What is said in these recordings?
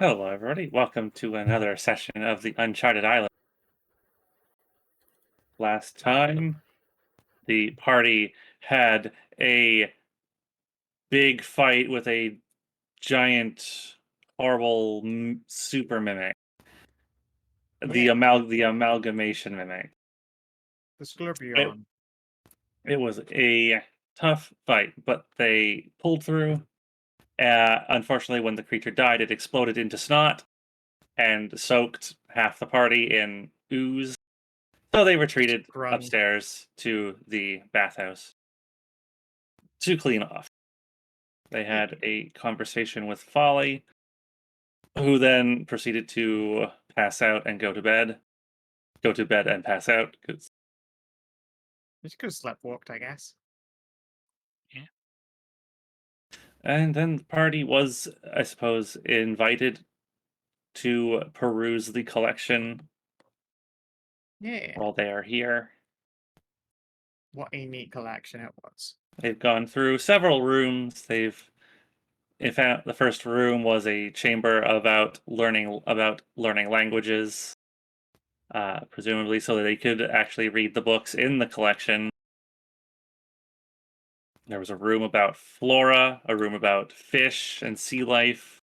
Hello, everybody. Welcome to another session of the Uncharted Island. Last time, the party had a big fight with a giant, horrible super mimic. The amalgamation mimic. The Scorpion. It was a tough fight, but they pulled through. Unfortunately, when the creature died, it exploded into snot and soaked half the party in ooze. So they retreated upstairs to the bathhouse to clean off. They had a conversation with Folly, who then proceeded to pass out and go to bed. Go to bed and pass out. Just could have sleptwalked, I guess. Yeah. And then the party was, I suppose, invited to peruse the collection. Yeah. While they are here. What a neat collection it was. They've gone through several rooms. In fact, the first room was a chamber about learning languages, presumably so that they could actually read the books in the collection. There was a room about flora, a room about fish and sea life,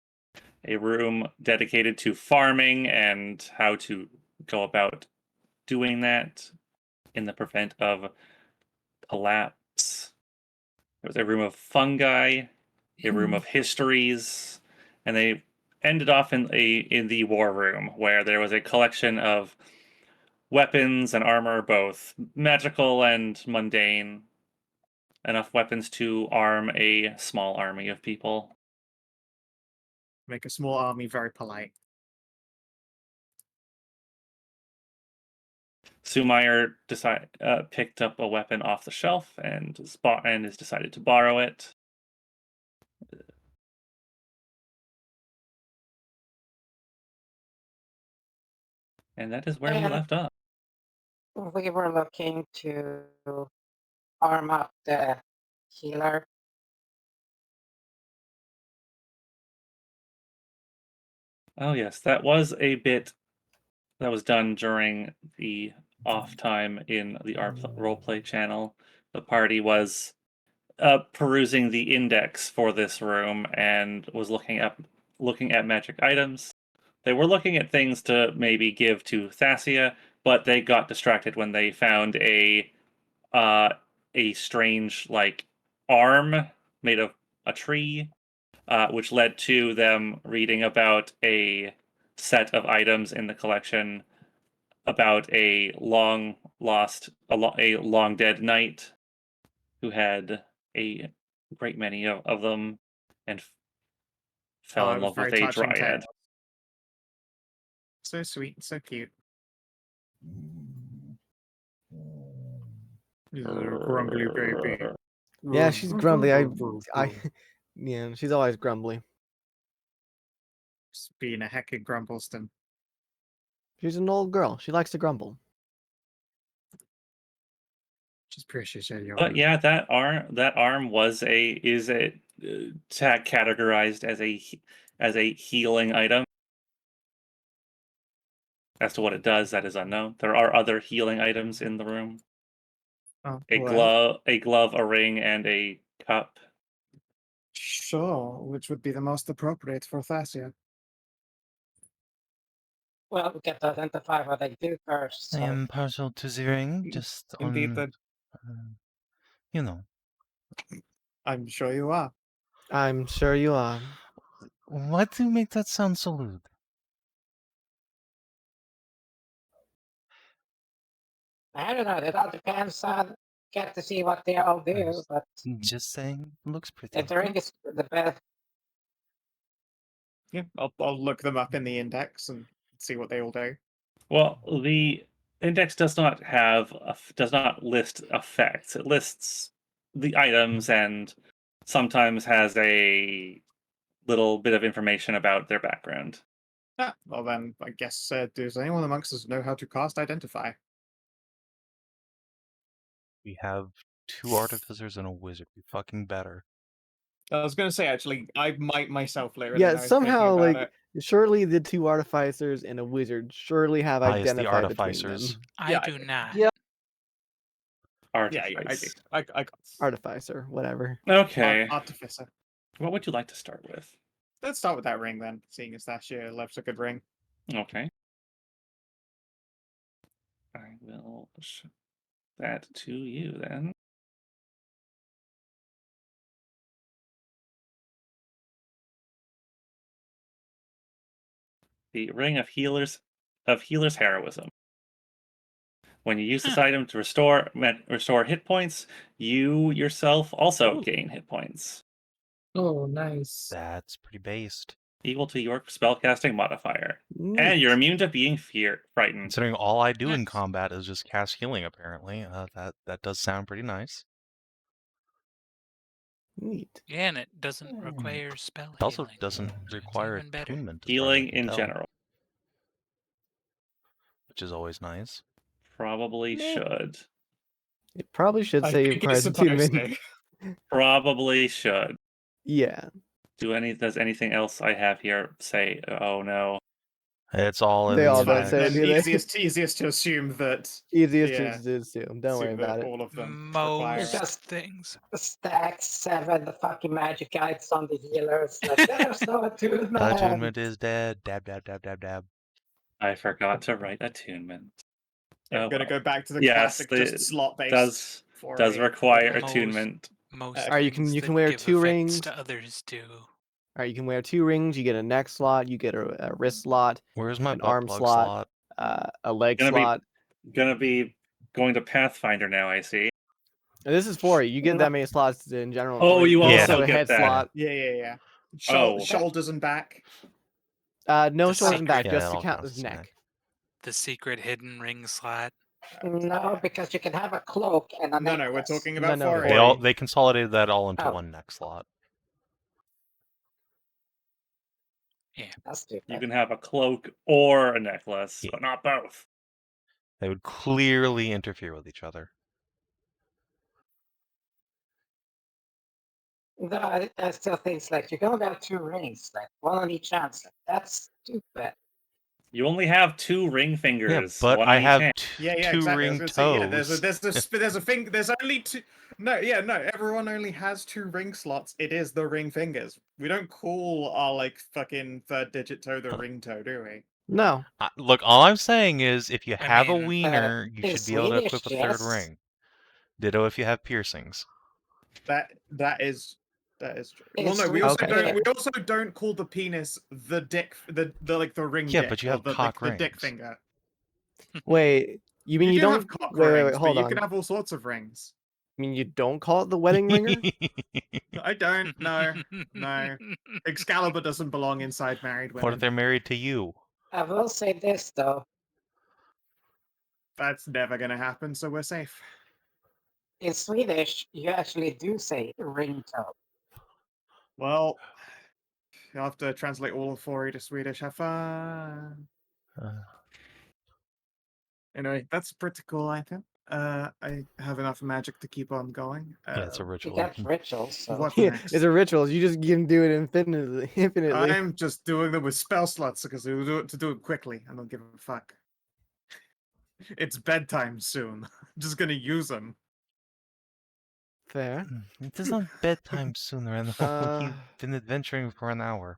a room dedicated to farming and how to go about doing that in the event of collapse. There was a room of fungi, a room of histories, and they ended off in the war room where there was a collection of weapons and armor, both magical and mundane. Enough weapons to arm a small army of people. Make a small army very polite. Sumire picked up a weapon off the shelf and has decided to borrow it. And that is where we left off. We were looking to arm up the healer. Oh yes, that was a bit that was done during the off time in the roleplay channel. The party was perusing the index for this room and was looking at magic items. They were looking at things to maybe give to Thasia, but they got distracted when they found a strange arm made of a tree, which led to them reading about a set of items in the collection about a long dead knight who had a great many of them and fell in love with a dryad. So sweet and so cute. Grumbly baby. Yeah, she's grumbly. Yeah, she's always grumbly. Just being a heckin' Grumbleston. She's an old girl. She likes to grumble. Just precious, But yeah, that arm is categorized as a healing item. As to what it does, that is unknown. There are other healing items in the room. A glove, a ring, and a cup. Sure, which would be the most appropriate for Thasia. Well, we get to identify what they do first. I am partial to the ring, just Indeed, on, you know. I'm sure you are. I'm sure you are. Why do you make that sound so rude? I don't know. It all depends on. Get to see what they all do, but just saying, looks pretty. If the ring is the best. Yeah, I'll look them up in the index and see what they all do. Well, the index does not list effects. It lists the items and sometimes has a little bit of information about their background. Ah, well then, I guess, does anyone amongst us know how to cast Identify? We have 2 artificers and a wizard. We fucking better. I was going to say, actually, I might myself later. Yeah, somehow, Surely the two artificers and a wizard surely have Highest the identified between artificers. them. I Yeah, do not. Yeah, I Artifice. do. I got Artificer, whatever. Okay. Artificer. What would you like to start with? Let's start with that ring then, seeing as Thasia loves a good ring. Okay. I will show that to you then. The Ring of Healer's Heroism. When you use this item to restore hit points, you yourself also gain hit points Oh, nice. That's pretty based. equal to your spellcasting modifier, Neat. and you're immune to being frightened. Considering all I do in Nice. combat is just cast healing, apparently, that does sound pretty nice. Neat. Yeah, and it doesn't require spell It also healing. doesn't so it's require even better. attunement, as far as I Healing can in tell, general which is always nice. probably Meh. should. It probably should say it requires attunement. Probably should. Yeah. Does anything else I have here say? Oh no. It's all in They the all don't effects. say it, do they? Easiest to assume that. Easiest Yeah. to assume. Don't worry assume that about it. all of them require. It's Most just- things. Stack 7 the fucking magic items on the healers. Like, there's no attunement. Attunement is dead. Dab, dab, dab, dab, dab. I forgot to write attunement. I'm Oh, gonna well. go back to the Yes, classic, the- just slot based. does require Most- attunement. Most Alright, you things can that wear give 2 effects rings. to others do. Alright, you can wear 2 rings, you get a neck slot, you get a wrist slot, Where's my An butt arm plug slot. slot? A leg Gonna be- slot. Gonna be going to Pathfinder now, I see. And this is for you. You get that many slots in general. Oh, for you also a get head that. slot. Yeah. Oh. Shoulders and back. No The shoulders and back, secret- Yeah, just that to all count counts as as neck. neck. The secret hidden ring slot. No, because you can have a cloak and a No, we're necklace. talking about No, foreign. They consolidated that all into Oh. one neck slot. That's stupid. You can have a cloak or a necklace, Yeah. but not both. They would clearly interfere with each other. No, I still think like you can only have 2 rings, like one on each hand. Like, that's stupid. You only have 2 ring Yeah, fingers. but one I on each have hand. Yeah, two exactly. I was ring gonna toes. say, yeah, there's a thing. There's only 2. No, everyone only has 2 ring slots. It is the ring fingers. We don't call our like fucking 3rd digit toe the ring toe, do we? No. Look, all I'm saying is if you I have a mean, wiener, you in should be able to Swedish, equip a yes. third ring. Ditto if you have piercings. That is true. In Well, no, we also Swedish, don't. We also don't call the penis the dick, the like the ring. Yeah, dick, but you or have the, cock like, the dick rings. finger. Wait, you mean you, do don't have cock wait, rings, hold but on. you can have all sorts of rings. I mean you don't call it the wedding ringer? I don't. No. Excalibur doesn't belong inside married women. What if they're married to you? I will say this though. That's never gonna happen, so we're safe. In Swedish, you actually do say ring toe. Well, you'll have to translate all of 4 to Swedish. Have fun. Uh, Anyway, that's a pretty cool item. I have enough magic to keep on going. yeah, it's a You ritual. got rituals, so What Yeah, next? it's a ritual. You just can do it infinitely. I'm just doing them with spell slots because we do it quickly. I don't give a fuck. It's bedtime soon. I'm just gonna use them. Fair. It isn't bedtime soon, Rennous. We've been adventuring for an hour.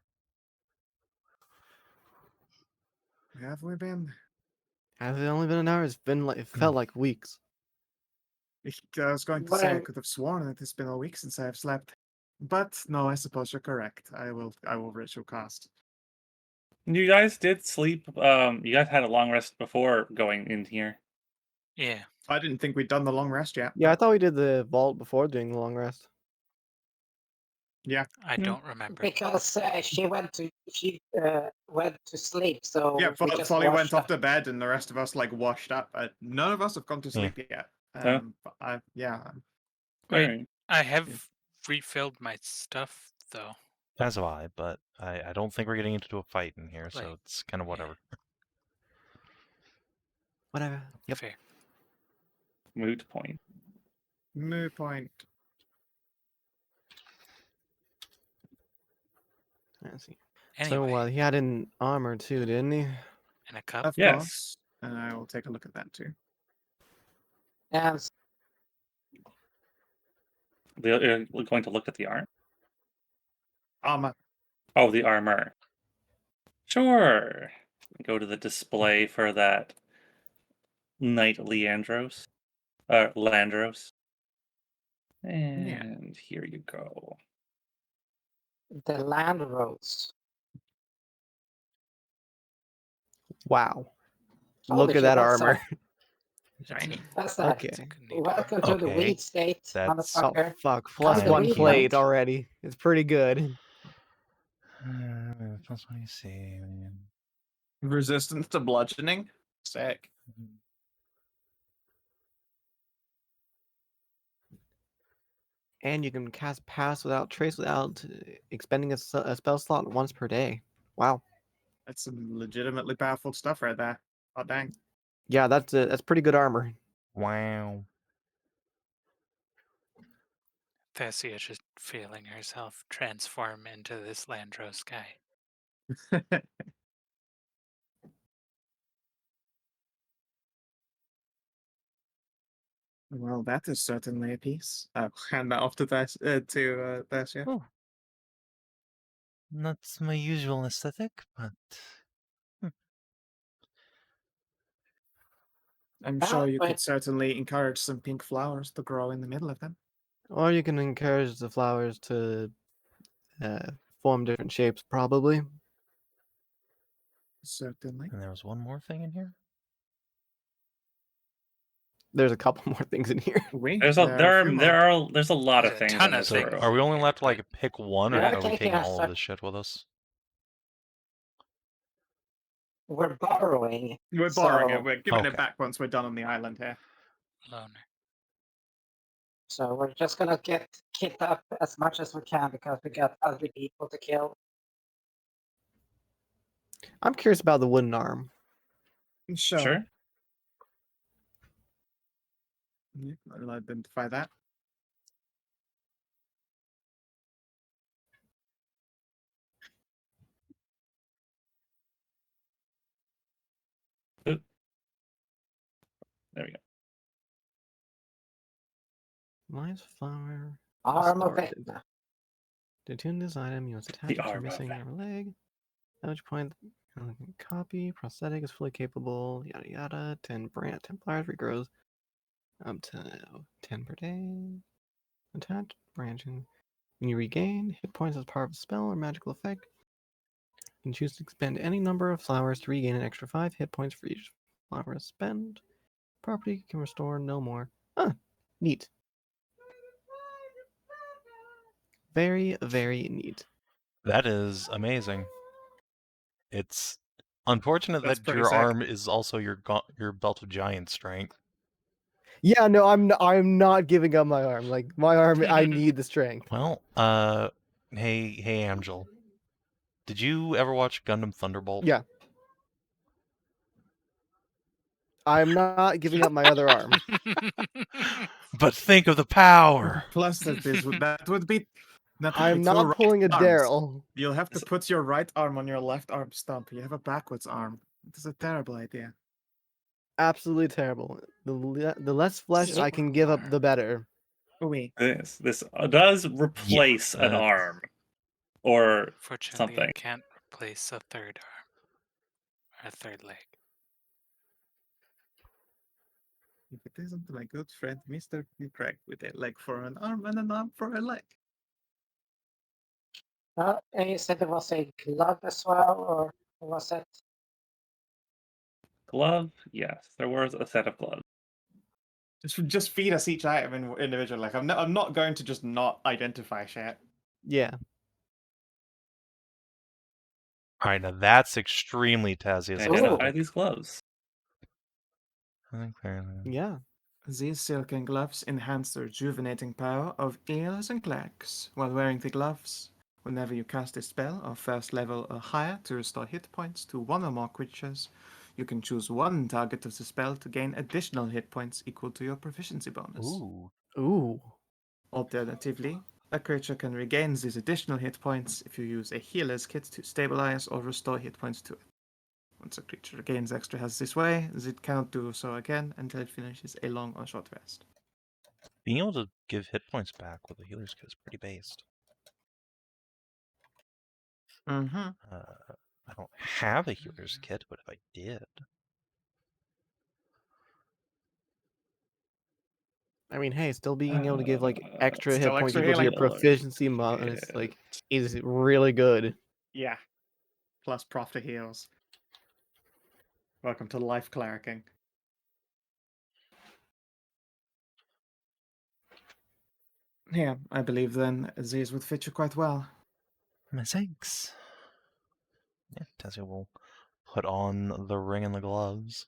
Where have we been? Has it only been an hour? It's been like it felt like weeks. I was going to But say I I'm- could have sworn that it's been a week since I have slept. But no, I suppose you're correct. I will ritual cast. You guys did sleep. You guys had a long rest before going in here. Yeah. I didn't think we'd done the long rest yet. Yeah, I thought we did the vault before doing the long rest. I don't remember. because she went to sleep. So Yeah, we just Folly went washed off up. to bed, and the rest of us like washed up. None of us have gone to sleep yet. Huh? But yeah. Wait. Alright. I have refilled my stuff though. As have I, but I don't think we're getting into a fight in here, so Like, it's kind of whatever. Whatever. Yep. Fair. Moot point. Moo point. Let's see. Anyway, So he had an armor too, didn't he? in a cup. Of Yes. course. And I will take a look at that too. And You're going to look at the arm. Armor. Oh, the armor. Sure. Go to the display for that Knight Landros. And here you go. the land rose. Wow. Holy Look at shit, that that's armor. Shiny. That's that. Okay. It's a good neat Welcome to the Okay, weed state, that's- Oh motherfucker. fuck! Plus the one weed plate knight. already. It's pretty good. Plus what do you see? Resistance to bludgeoning. Sick. And you can cast Pass without Trace without expending a spell slot once per day. Wow. That's some legitimately powerful stuff right there. Oh dang. Yeah, that's pretty good armor. Wow. Thasia just feeling herself transform into this Landros guy. Well, that is certainly a piece. I'll hand that off to Thasia. Oh. Not my usual aesthetic, but I'm Ah, sure you wait. could certainly encourage some pink flowers to grow in the middle of them. Or you can encourage the flowers to form different shapes, probably. Certainly. and there was one more thing in here. There's a couple more things in here. There's a there's a lot of There's a things ton in of this So things. room. are we only allowed to but like pick one, or Yeah, are we taking taking a all sec- of this shit with us? We're borrowing. We're borrowing So- it. We're giving it Okay. back once we're done on the island here. Loner. So we're just gonna get kit up as much as we can because we got other people to kill. I'm curious about the wooden arm. Sure. Yeah, I'll identify that. There we go. Lion's flower. Arm of discarded. Vecna. To tune this item, you must attach it to arm your of missing Vecna. arm leg. At which point, copy, prosthetic is fully capable, yada yada. 10 flowers regrows up to 10 per day. Attach, branching. When you regain hit points as part of a spell or magical effect, you can choose to expend any number of flowers to regain an extra 5 hit points for each flower spent. Property can restore no more. Ah, neat. Very, very neat. That is amazing. It's unfortunate That's that pretty your sick. arm is also your belt of giant strength. Yeah, no, I'm not giving up my arm. Like my arm, I need the strength. Well, hey, Amxal. Did you ever watch Gundam Thunderbolt? Yeah. I'm not giving up my other arm. But think of the power. Plus, that would be. That would I'm be two not right pulling a arms. Daryl. You'll have to put your right arm on your left arm stump. You have a backwards arm. This is a terrible idea. Absolutely terrible. The less flesh I can give up, the better. Oui. This does replace an that- arm or Fortunately, I something. can't replace a third arm or a third leg. If it isn't my good friend Mr. Craig with a leg for an arm and an arm for a leg. And you said there was a glove as well, or was it? Glove? Yes, there was a set of gloves. Just feed us each item individually. Like I'm not going to just not identify shit. Yeah. All right, now that's extremely Tazia's And identify aesthetic. these gloves. I think they're- Yeah. These silken gloves enhance the rejuvenating power of eels and clags. While wearing the gloves, whenever you cast a spell of first level or higher to restore hit points to one or more creatures, you can choose one target of the spell to gain additional hit points equal to your proficiency bonus. Ooh. Ooh. Alternatively, A creature can regain these additional hit points if you use a healer's kit to stabilize or restore hit points to it. Once a creature regains extra health this way, it cannot do so again until it finishes a long or short rest. Being able to give hit points back with a healer's kit is pretty based. Mm-hmm. I don't have a healer's kit, but if I did, I mean, hey, still being able to give like extra hit still points extra equal to your healing. proficiency bonus, like, is really good. Yeah. Plus prof to heals. Welcome to life clericing. Yeah, I believe then these would fit you quite well. thanks. Yeah, Thasia will put on the ring and the gloves.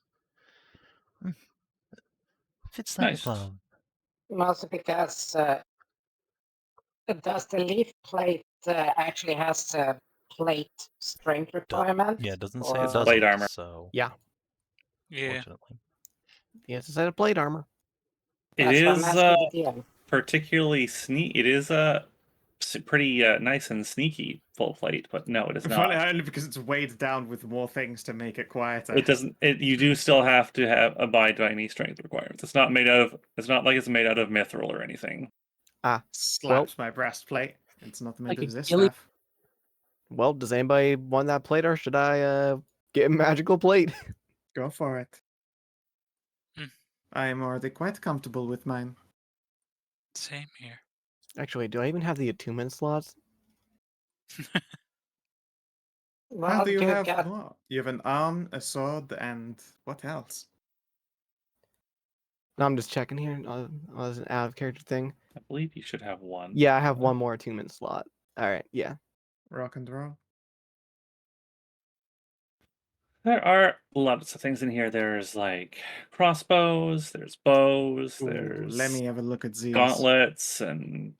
Fits like Nice. a glove. Mostly because does the leaf plate actually has a plate strength requirement? Yeah, it doesn't say Or- it It's doesn't, plate armor. so Yeah, Yeah. fortunately. it's a set of plate armor. It That's what I'm is asking the DM. particularly sneak. It is pretty nice and sneaky full plate, but no, it is not. Only because it's weighed down with more things to make it quieter. It doesn't. You do still have to abide by any strength requirements. It's not made out of. It's not like it's made out of mithril or anything. Slaps my breastplate. It's not made Like of a this gilly- stuff. Well, does anybody want that plate, or should I get a magical plate? Go for it. Hmm. I am already quite comfortable with mine. Same here. Actually, do I even have the attunement slots? How Well, do you you have got what? You have an arm, a sword, and what else? No, I'm just checking here. As an out of character thing. I believe you should have one. Yeah, I have one more attunement slot. All right, yeah. Rock and roll. There are lots of things in here. There's like crossbows. There's bows. Ooh, There's let me have a look at these. gauntlets and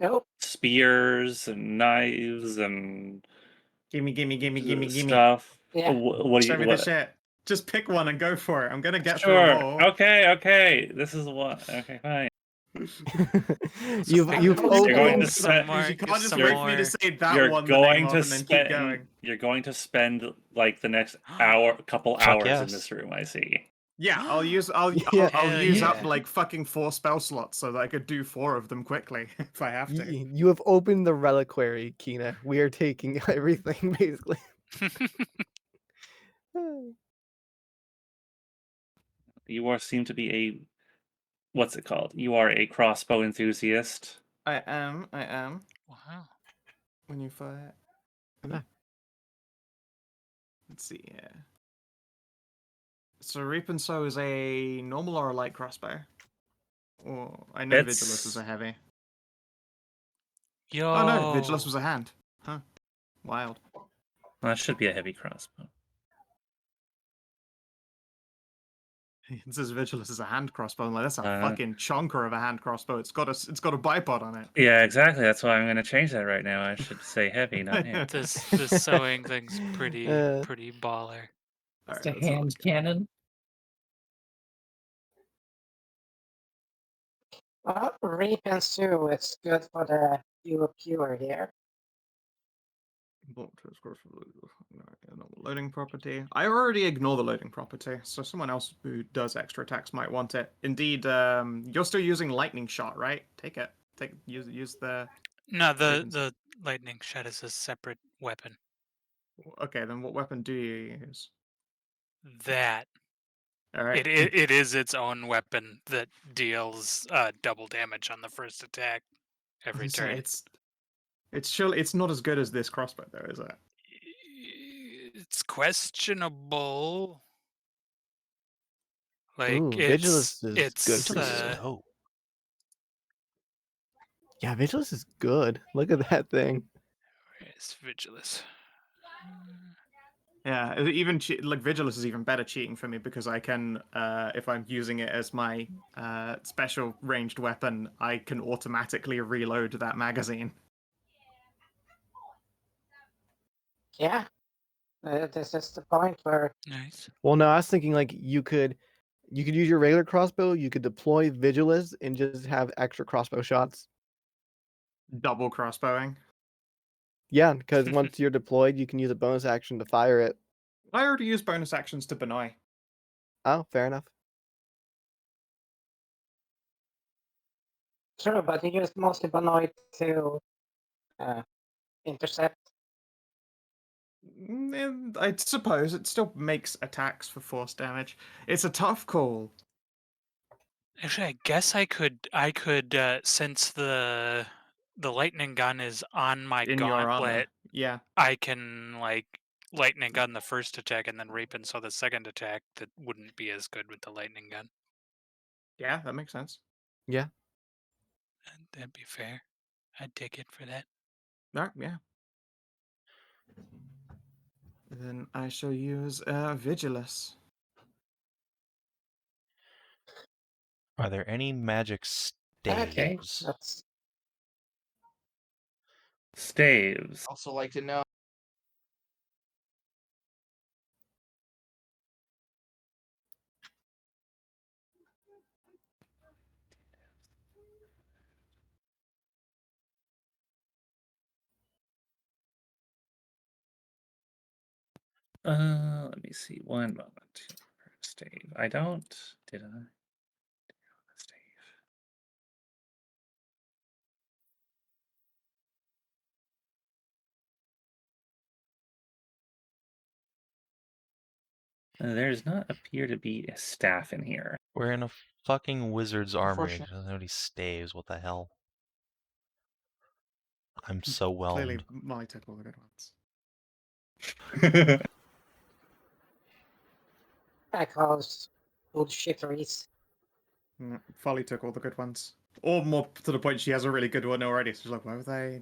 oh, spears and knives and Gimme. stuff. Yeah. What do Show you? me the What? shit. Just pick one and go for it. I'm gonna get through them Sure. all. Okay. This is what. Okay, fine. you've You're You're going opened. to spend. more, You give can't just some wait for me more. to say that You're one the name going of to and then keep spend. going. You're going to spend like the next couple Fuck hours yes. in this room. I see. Yeah, I'll use I'll Hell use up yeah. like fucking 4 spell slots so that I could do 4 of them quickly if I have to. You have opened the reliquary, Kina. We are taking everything, basically. You seem to be a. What's it called? You are a crossbow enthusiast. I am. Wow. When you fire. Ah. Let's see here. So Reap and Sow is a normal or a light crossbow? Or I know It's- Vigilus is a heavy. Yo. Oh no, Vigilus was a hand. Huh. Wild. That should be a heavy crossbow. It says Vigilus is a hand crossbow. I'm like, that's a Uh-huh. fucking chonker of a hand crossbow. It's got a bipod on it. Yeah, exactly. That's why I'm going to change that right now. I should say heavy, not hand. This sewing thing's pretty baller. Alright, It's a let's see hand what's going on. cannon. well, Reap and Sue, it's good for the pure here. Loading property. I already ignore the loading property, so someone else who does extra attacks might want it. Indeed, you're still using lightning shot, right? Take it. Use the. No, Ravens. the lightning shot is a separate weapon. Okay, then what weapon do you use? That All right. it is its own weapon that deals double damage on the first attack every So turn. it's surely it's not as good as this crossbow though, is it? It's questionable. Like Ooh, Vigilus is it's good Vigilus is for dope. Yeah, Vigilus is good. Look at that thing. Where's Vigilus? Yeah, even like Vigilus is even better cheating for me because I can, if I'm using it as my special ranged weapon, I can automatically reload that magazine. Yeah. This is the point where Nice. Well, no, I was thinking like you could use your regular crossbow, you could deploy Vigilus and just have extra crossbow shots. Double crossbowing. Yeah, because once you're deployed, you can use a bonus action to fire it. I already used bonus actions to Benoi. Oh, fair enough. True, but you used mostly Benoit to intercept. And I suppose it still makes attacks for force damage. It's a tough call. Actually, I guess I could since the lightning gun is on my In your armor. gauntlet, Yeah. I can like lightning gun the first attack and then rape and so the second attack that wouldn't be as good with the lightning gun. Yeah, that makes sense. Yeah. That'd be fair. I'd take it for that. Alright, yeah. Then I shall use Vigilus. Are there any magic Okay, staves? that's Staves. Also like to know. Let me see. One moment. Stave. I don't. Did I? Stave. There does not appear to be a staff in here. We're in a fucking wizard's armory. Unfortunate. Doesn't have any staves. What the hell? I'm so Clearly, whelmed. Molly took all the good ones. that caused bullshitteries. Folly took all the good ones. Or more to the point, she has a really good one already. So she's like, why would I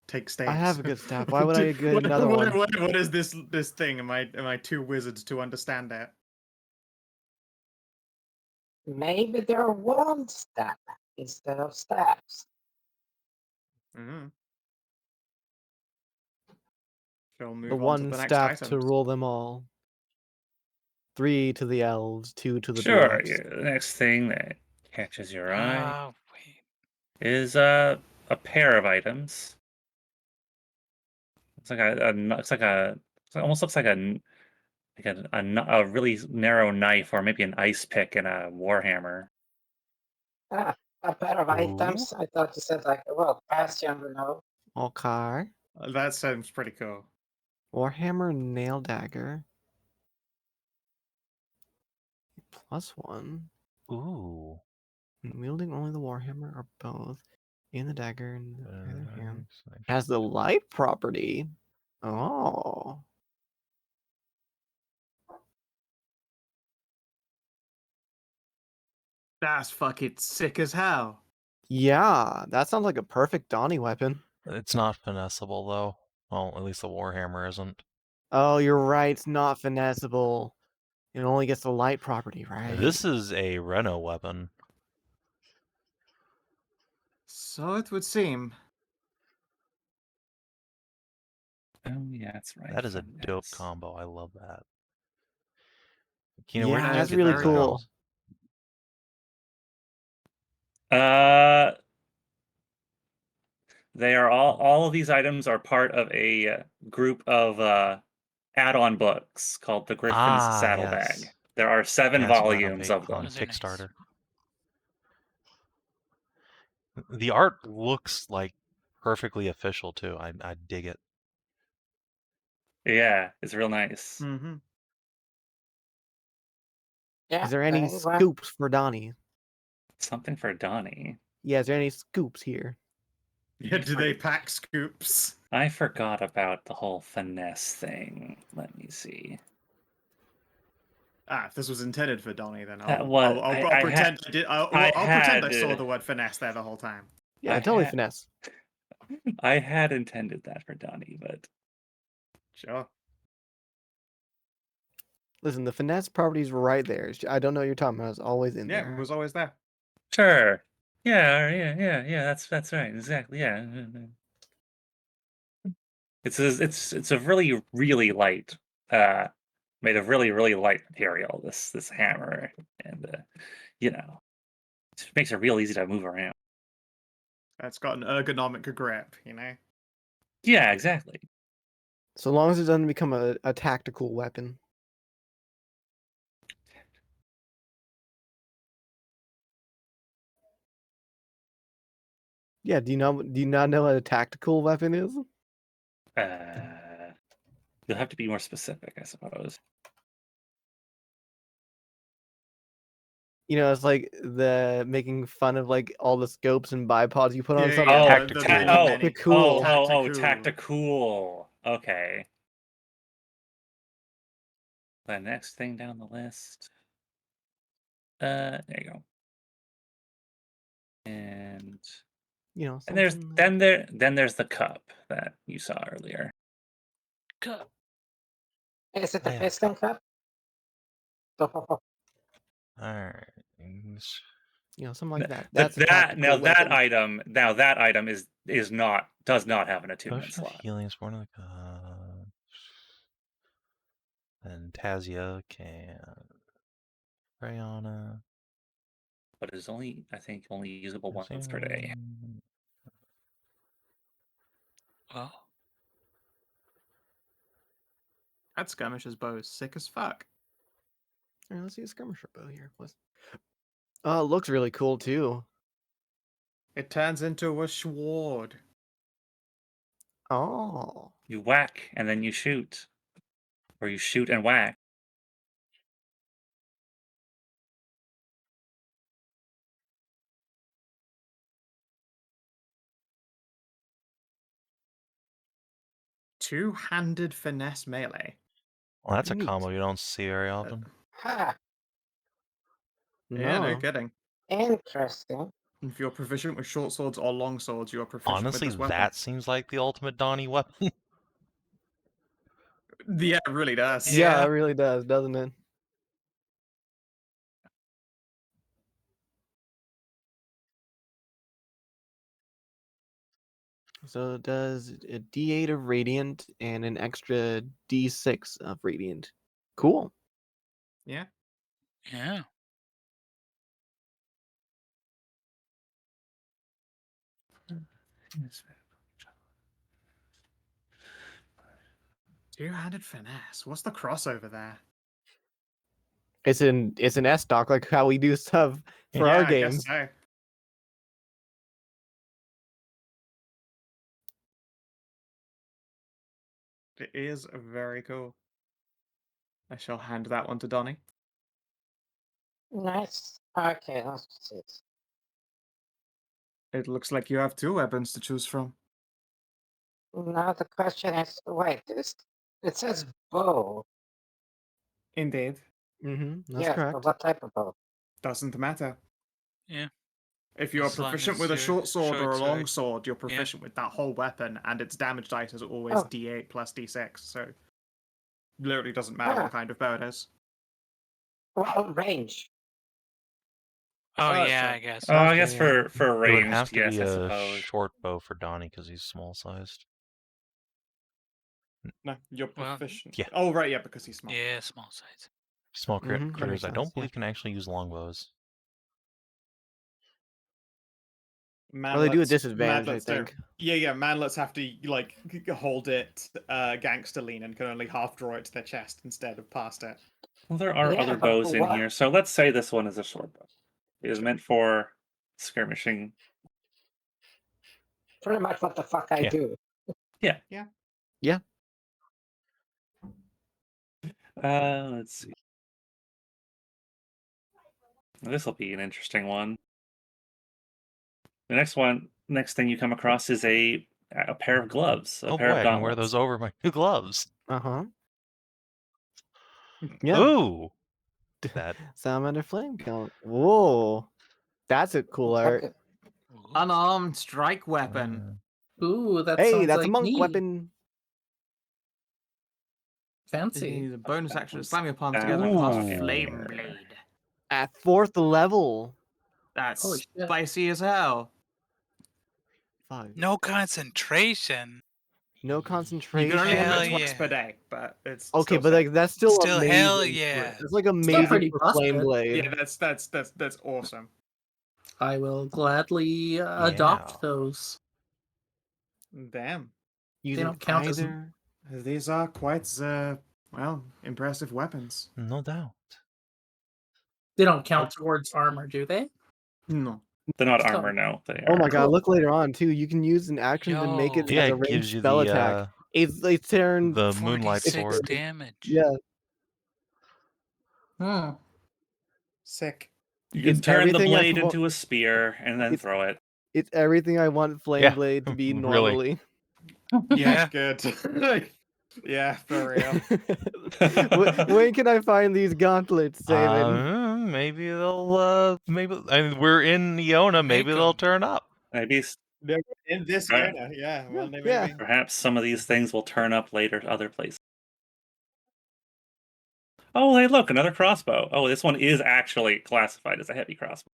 take staves? I have a good staff. Why would I get another one? What is this thing? Am I too wizards to understand that? Maybe they're wand staff instead of staffs. Mm-hmm. Shall move The on to one the next staff to items. rule them all. 3 to the elves, 2 to the Sure. dwarves. Yeah, the next thing that catches your eye Wait. is a pair of items. It's like it almost looks like a really narrow knife, or maybe an ice pick and a warhammer. Ah, a pair of items. I thought you said like, well, Bastion will know. Okay. That sounds pretty cool. Warhammer nail dagger. +1. Ooh. Wielding only the warhammer or both. In the dagger in either hand. Nice. Has the light property. Oh. That's fucking sick as hell. Yeah, that sounds like a perfect Donny weapon. It's not finessable though. Well, at least the warhammer isn't. Oh, you're right. It's not finessable. It only gets the light property, right? This is a Rennous weapon. So it would seem. Oh yeah, that's right. That is a dope finesse. combo. I love that. Kina, Yeah, where did you that's get really these cool. items? They are all of these items are part of a group of add-on books called the Griffin's Saddlebag. Yes. There are 7 Yeah, I saw that volumes of them. Those are nice. Kickstarter. The art looks like perfectly official too. I dig it. Yeah, it's real nice. Mm-hmm. Yeah. Is there any anyway. scoops for Donny? Something for Donny. Yeah, is there any scoops here? Yeah, do they pack scoops? I forgot about the whole finesse thing. Let me see. If this was intended for Donny, then That I'll was- I'll I pretend I did. I'll pretend I saw the word finesse there the whole time. Yeah, I totally had- finesse. I had intended that for Donny, but Sure. Listen, the finesse property's right there. I don't know what you're talking about. It's always in Yeah, there. it was always there. sure. Yeah. That's right. Exactly. Yeah. It's a really light, made of really light material. This hammer, and it makes it real easy to move around. It's got an ergonomic grip, you know? Yeah, exactly. So long as it doesn't become a tactical weapon. Yeah, do you not know what a tactical weapon is? You'll have to be more specific, I suppose. You know, it's like the making fun of like all the scopes and bipods you put on Yeah, something. yeah, tactical. the many. Tactical. Tactical. Okay. The next thing down the list. There you go. And You know, there's something then there's the cup that you saw earlier. Cup. Is it the Yeah. piston cup? Alright. you know, something like that. But That's a tactical weapon. that item does not have an attunement Potion of slot. healing is born of the gods. And Thasia can pray on it. But it is only, I think, only usable once per day. Well, That skirmisher's bow is sick as fuck. All right, let's see a skirmisher bow here. Oh, it looks really cool too. It turns into a sword. Oh. You whack and then you shoot. Or you shoot and whack. Two-handed finesse melee. Well, that's a Neat. combo you don't see very often. Ha! Yeah, no No. kidding. Interesting. If you're proficient with short swords or long swords, you are proficient Honestly, with this weapon. that seems like the ultimate Donny weapon. Yeah, it really does. Yeah, Yeah. it really does, doesn't it? So it does a D8 of radiant and an extra D6 of radiant. Cool. Yeah. yeah. Two-handed finesse. What's the crossover there? It's an S stock like how we do stuff for yeah, our I guess games. so. It is very cool. I shall hand that one to Donny. Nice. Okay, let's see. It looks like you have two weapons to choose from. Now the question is, wait, it says bow. Indeed. That's Yes, correct. but what type of bow? Doesn't matter. Yeah. If you're As long proficient as with a you're short sword or a short long sword. sword, you're proficient with that whole weapon, and its damage dice is always Oh. D8 plus D6, so literally doesn't matter Ah. what kind of bow it is. Well, range. Oh Oh, yeah, sure. I guess. I Okay, guess yeah. for It would ranged, have to yes, be I a suppose. short bow for Donny because he's small sized. No, you're Well, proficient. yeah. Oh, right, yeah, because he's small. Yeah, small size. Small That makes critters, I don't sense, yeah. believe can actually use longbows. Well, they do a Manlets- disadvantage, I manlets don't- think. Yeah, manlets have to, like, hold it gangster lean and can only half draw it to their chest instead of past it. Well, there are Yeah, other but bows in what- here, so let's say this one is a short bow. It is meant for skirmishing. Pretty much what the fuck I Yeah. do. Let's see. This will be an interesting one. The next thing you come across is a pair of gloves. A Oh pair boy, of I can wear gauntlets. those over my new gloves. Yeah. Ooh! That Salamander flame count. Whoa. That's a cool art. Fuck it. Unarmed strike weapon. Ooh, that Hey, sounds that's like a monk me. weapon. Fancy. Use a bonus action to slam your palms together and cast Flame Blade. At 4th level. That's Holy shit. spicy as hell. Fuck. No concentration. No You concentration. can only do Hell it twice yeah. per day, but it's Okay, still but sick. like that's still Still hell amazing. yeah. It's like Still amazing pretty for Flame busted. Blade. Yeah, that's awesome. I will gladly adopt those. Damn. They Using don't count as Either These are quite, well, impressive weapons. No doubt. they don't count towards armor, do they? No. They're not So- armor, no. They Oh are. my god, Cool. look later on too. You can use an action to make it Yo. Yeah, as a it ranged gives you spell the attack. It's turned the moonlight 46 sword. damage. yeah. Hmm. Sick. You can It's turn the everything I blade thought- into a spear and then It's- throw it. It's everything I want Flame Yeah, Blade to be really. normally. Yeah. Good. Yeah, for real. When can I find these gauntlets, Savin? Maybe they'll. Maybe I mean, we're in Iona. Maybe Make they'll 'em. turn up. Maybe In this Right. arena, yeah. Well, maybe. Yeah. perhaps some of these things will turn up later other places. Oh, hey, look, another crossbow. Oh, this one is actually classified as a heavy crossbow.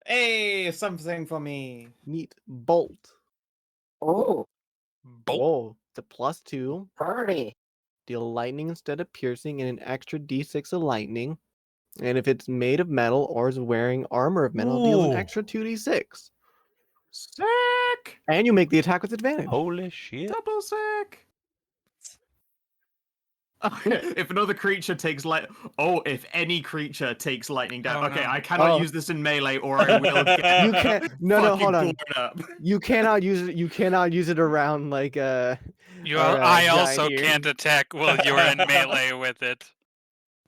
Hey, something for me. Neat. Bolt. Oh, Bolt. Whoa. It's a +2. pretty. Deal lightning instead of piercing and an extra d6 of lightning. And if it's made of metal or is wearing armor of metal, it deals an Ooh. extra 2d6. Sick. And you make the attack with advantage. Holy shit! Double sick. If another creature takes if any creature takes lightning damage. Oh, Okay, no. I cannot Oh. use this in melee, or I will get You can't. No, fucking hold on. blown up. You cannot use it. You cannot use it around like I giant also ear. can't attack while you're in melee with it.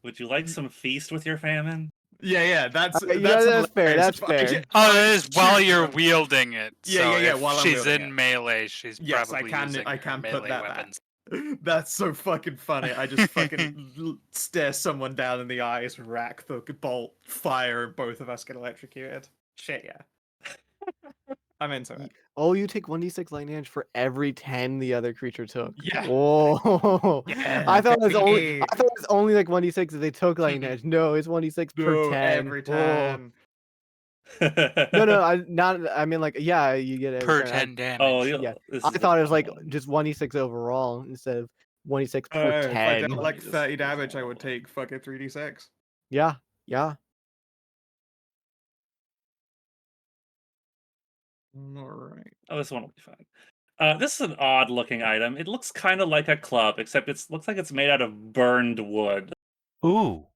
Would you like some feast with your famine? Yeah, that's Okay, yeah, that's fair, hilarious. that's fair. Oh, it is while Shoot you're them. wielding it. Yeah, so yeah, yeah, if while I'm she's wielding in it. melee, she's Yes, I probably can. using I her can melee put that weapons. back. That's so fucking funny. I just fucking stare someone down in the eyes, rack the bolt, fire, and both of us get electrocuted. Shit, yeah. I'm into it. Oh, you take 1d6 lightning damage for every 10 the other creature took. Yeah. Whoa. Yeah, I thought it was only. baby. I thought it was only like 1d6 if they took lightning damage. No, it's 1d6 per No, 10. every Whoa. time. No, I mean like yeah, you get every Per 10. 10 damage. Oh, Yeah, this I is the thought it was fun like one. just 1d6 overall instead of 1d6 per If I 10. dealt like Just 30 use damage, I all would of take fucking 3d6. Yeah. Alright. Oh, this one will be fine. This is an odd-looking item. It looks kind of like a club, except it looks like it's made out of burned wood. Ooh,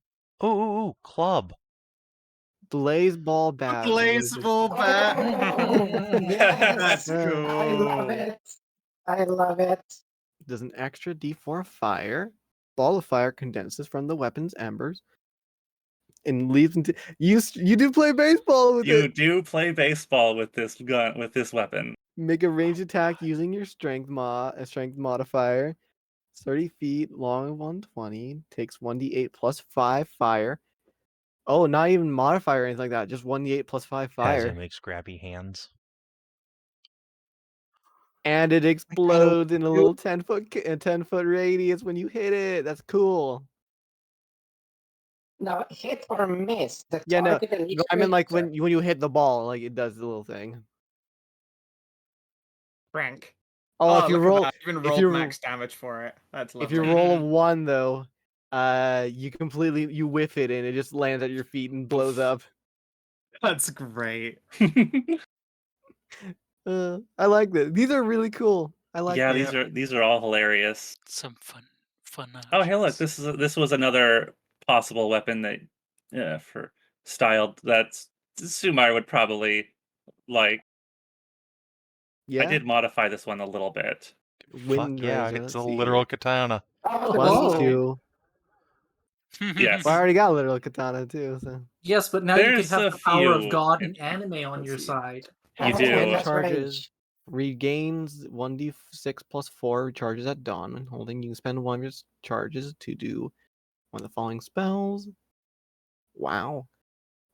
club. Blaze ball bat. is what it is. Blazable bat. Oh, yes. That's Uh, cool. I love it. I love it. Does an extra d4 fire. Ball of fire condenses from the weapon's embers and leads into you do play baseball with You it. do play baseball with this gun, with this weapon. Make a ranged attack using your strength modifier. 30 feet long, 120. Takes 1d8 plus 5 fire. Oh, not even modifier or anything like that. Just 1d8 plus 5 Thasia fire. makes grabby hands. And it explodes in a little 10-foot radius when you hit it. That's cool. Now, hit or miss. The Yeah, no, target and each I mean like creature. when you hit the ball, like it does the little thing. Rank. Oh, if you look at roll, that. I even if rolled you- max damage for it. That's lovely. if you roll a 1 though, you whiff it and it just lands at your feet and blows up. That's great. I like this. These are really cool. I like. Yeah, them. these are all hilarious. Some fun. Oh, hey, look, options. this was another possible weapon that for styled that Sumire would probably like. Yeah. I did modify this one a little bit. Wind Fuck yeah, razor, it's let's a see literal here. katana. Oh, Plus whoa. 2. Yes. Well, I already got a literal katana too. So Yes, but now you could There's have a the power of few. God and anime on Let's your see. side. You Oh, do. that's charges. rage. Regains 1d6 plus 4 recharges at dawn. When holding, you can spend one of your charges to do one of the following spells. Wow.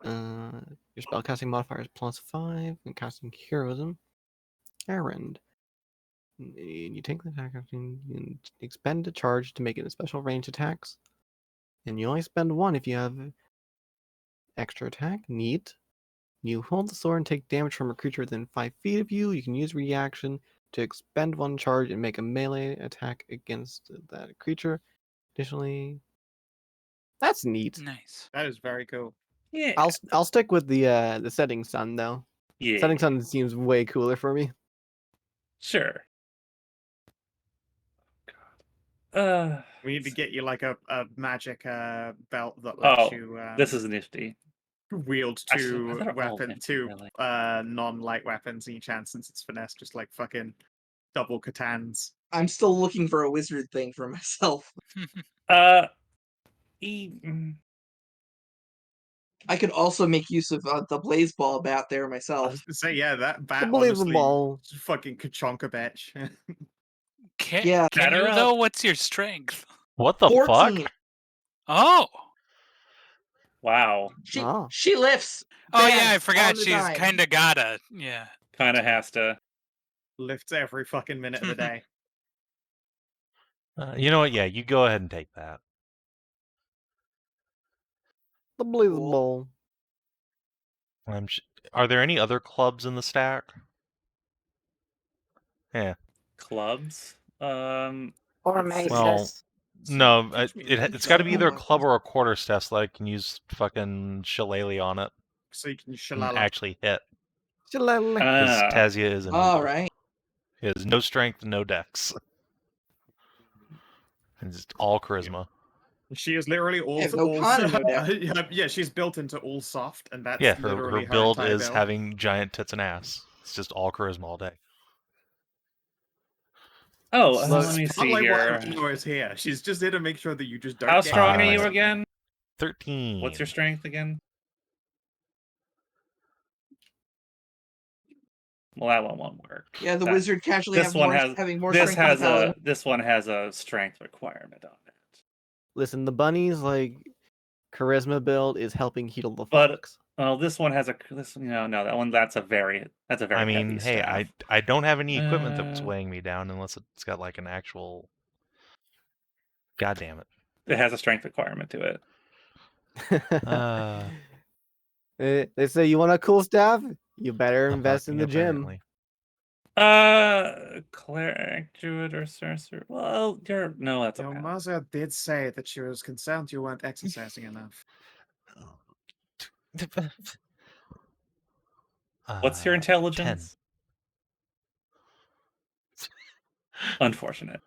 Your spellcasting modifier is plus 5. And casting heroism. Errand. And you take the attack action. You can expend a charge to make it a special range attacks. And you only spend one if you have extra attack. Neat. You hold the sword and take damage from a creature within 5 feet of you. You can use reaction to expend one charge and make a melee attack against that creature. Additionally, that's neat. Nice. That is very cool. Yeah. I'll stick with the setting sun though. Yeah. Setting sun seems way cooler for me. Sure. We need to get you like a magic belt that lets you this is nifty. wield Actually, they're all two nifty, really. non-light weapons in each hand, since it's finesse, just like fucking double katans. I'm still looking for a wizard thing for myself. Mm, I could also make use of the blaze ball bat there I myself. was gonna say, yeah, that bat Unbelievable. honestly fucking kachonka bitch. Can Yeah. can Batter you up. though? What's your strength? What the 14. fuck? Oh. wow. Oh. She lifts. Oh Bam, yeah, I on forgot. the She's dime. kind of gotta. Yeah. Kind of has to. Lifts every fucking minute of the day. You know what? Yeah, you go ahead and take that. The Blaze Cool. Bowl. Are there any other clubs in the stack? Yeah. Clubs. Or Let's see. maces. Well, no, Teach me it's got to be either a Oh my club or a quarterstaff, so I can use fucking shillelagh on it So you can and shalala. actually hit. Shillelagh. Because Ah, Thasia is a All noob. right. He has no strength, no dex. It's just all charisma. She is literally all, have no con and no dex. yeah, she's built into all soft, and that's Yeah, her literally build entire is build. having giant tits and ass. It's just all charisma all day. oh, Look, let me It's not see like why here. Rennous is here. She's just here to make sure that you just don't How get strong are hit by you something. again? 13. What's your strength again? Well, that one won't work. Yeah, the That- wizard casually This one has having more this strength than has the paladin. this one has a strength requirement on it. Listen, the bunny's like charisma build is helping heal the But- fox. Well, this one has that's a very I mean, heavy hey, staff. I don't have any equipment that's Uh, weighing me down unless it's got like an actual. God damn it. It has a strength requirement to it. They say you want a cool staff? You better invest in the Apparently. gym. Cleric, druid, or sorcerer. Well, that's a Your paladin. mother did say that she was concerned you weren't exercising enough. What's your intelligence? 10. Unfortunate.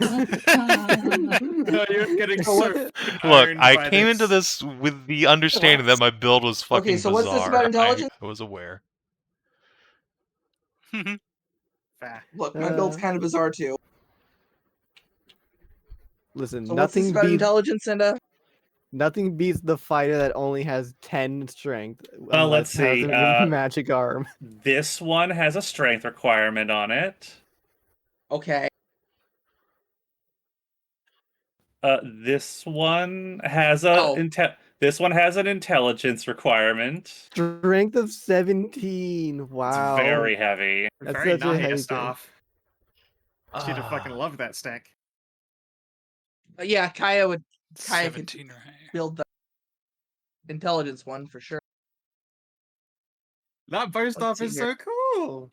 No, you're getting So so what- fucking Look, owned I by came into this with the understanding that my build was fucking Okay, so what's this bizarre. about intelligence? I was aware. Fair. Look, my build's kind of bizarre too. Listen, So what's this nothing about beats intelligence and nothing beats the fighter that only has 10 strength. Well, let's unless see, has a magic arm. This one has a strength requirement on it. okay. This one has a Oh. This one has an intelligence requirement. Strength of 17. Wow. It's very heavy. That's Very such a Nahia heavy staff. She'd have fucking loved that stack. Yeah, Kaia could 17 or higher. build the intelligence one for sure. That bow staff see is here. so cool.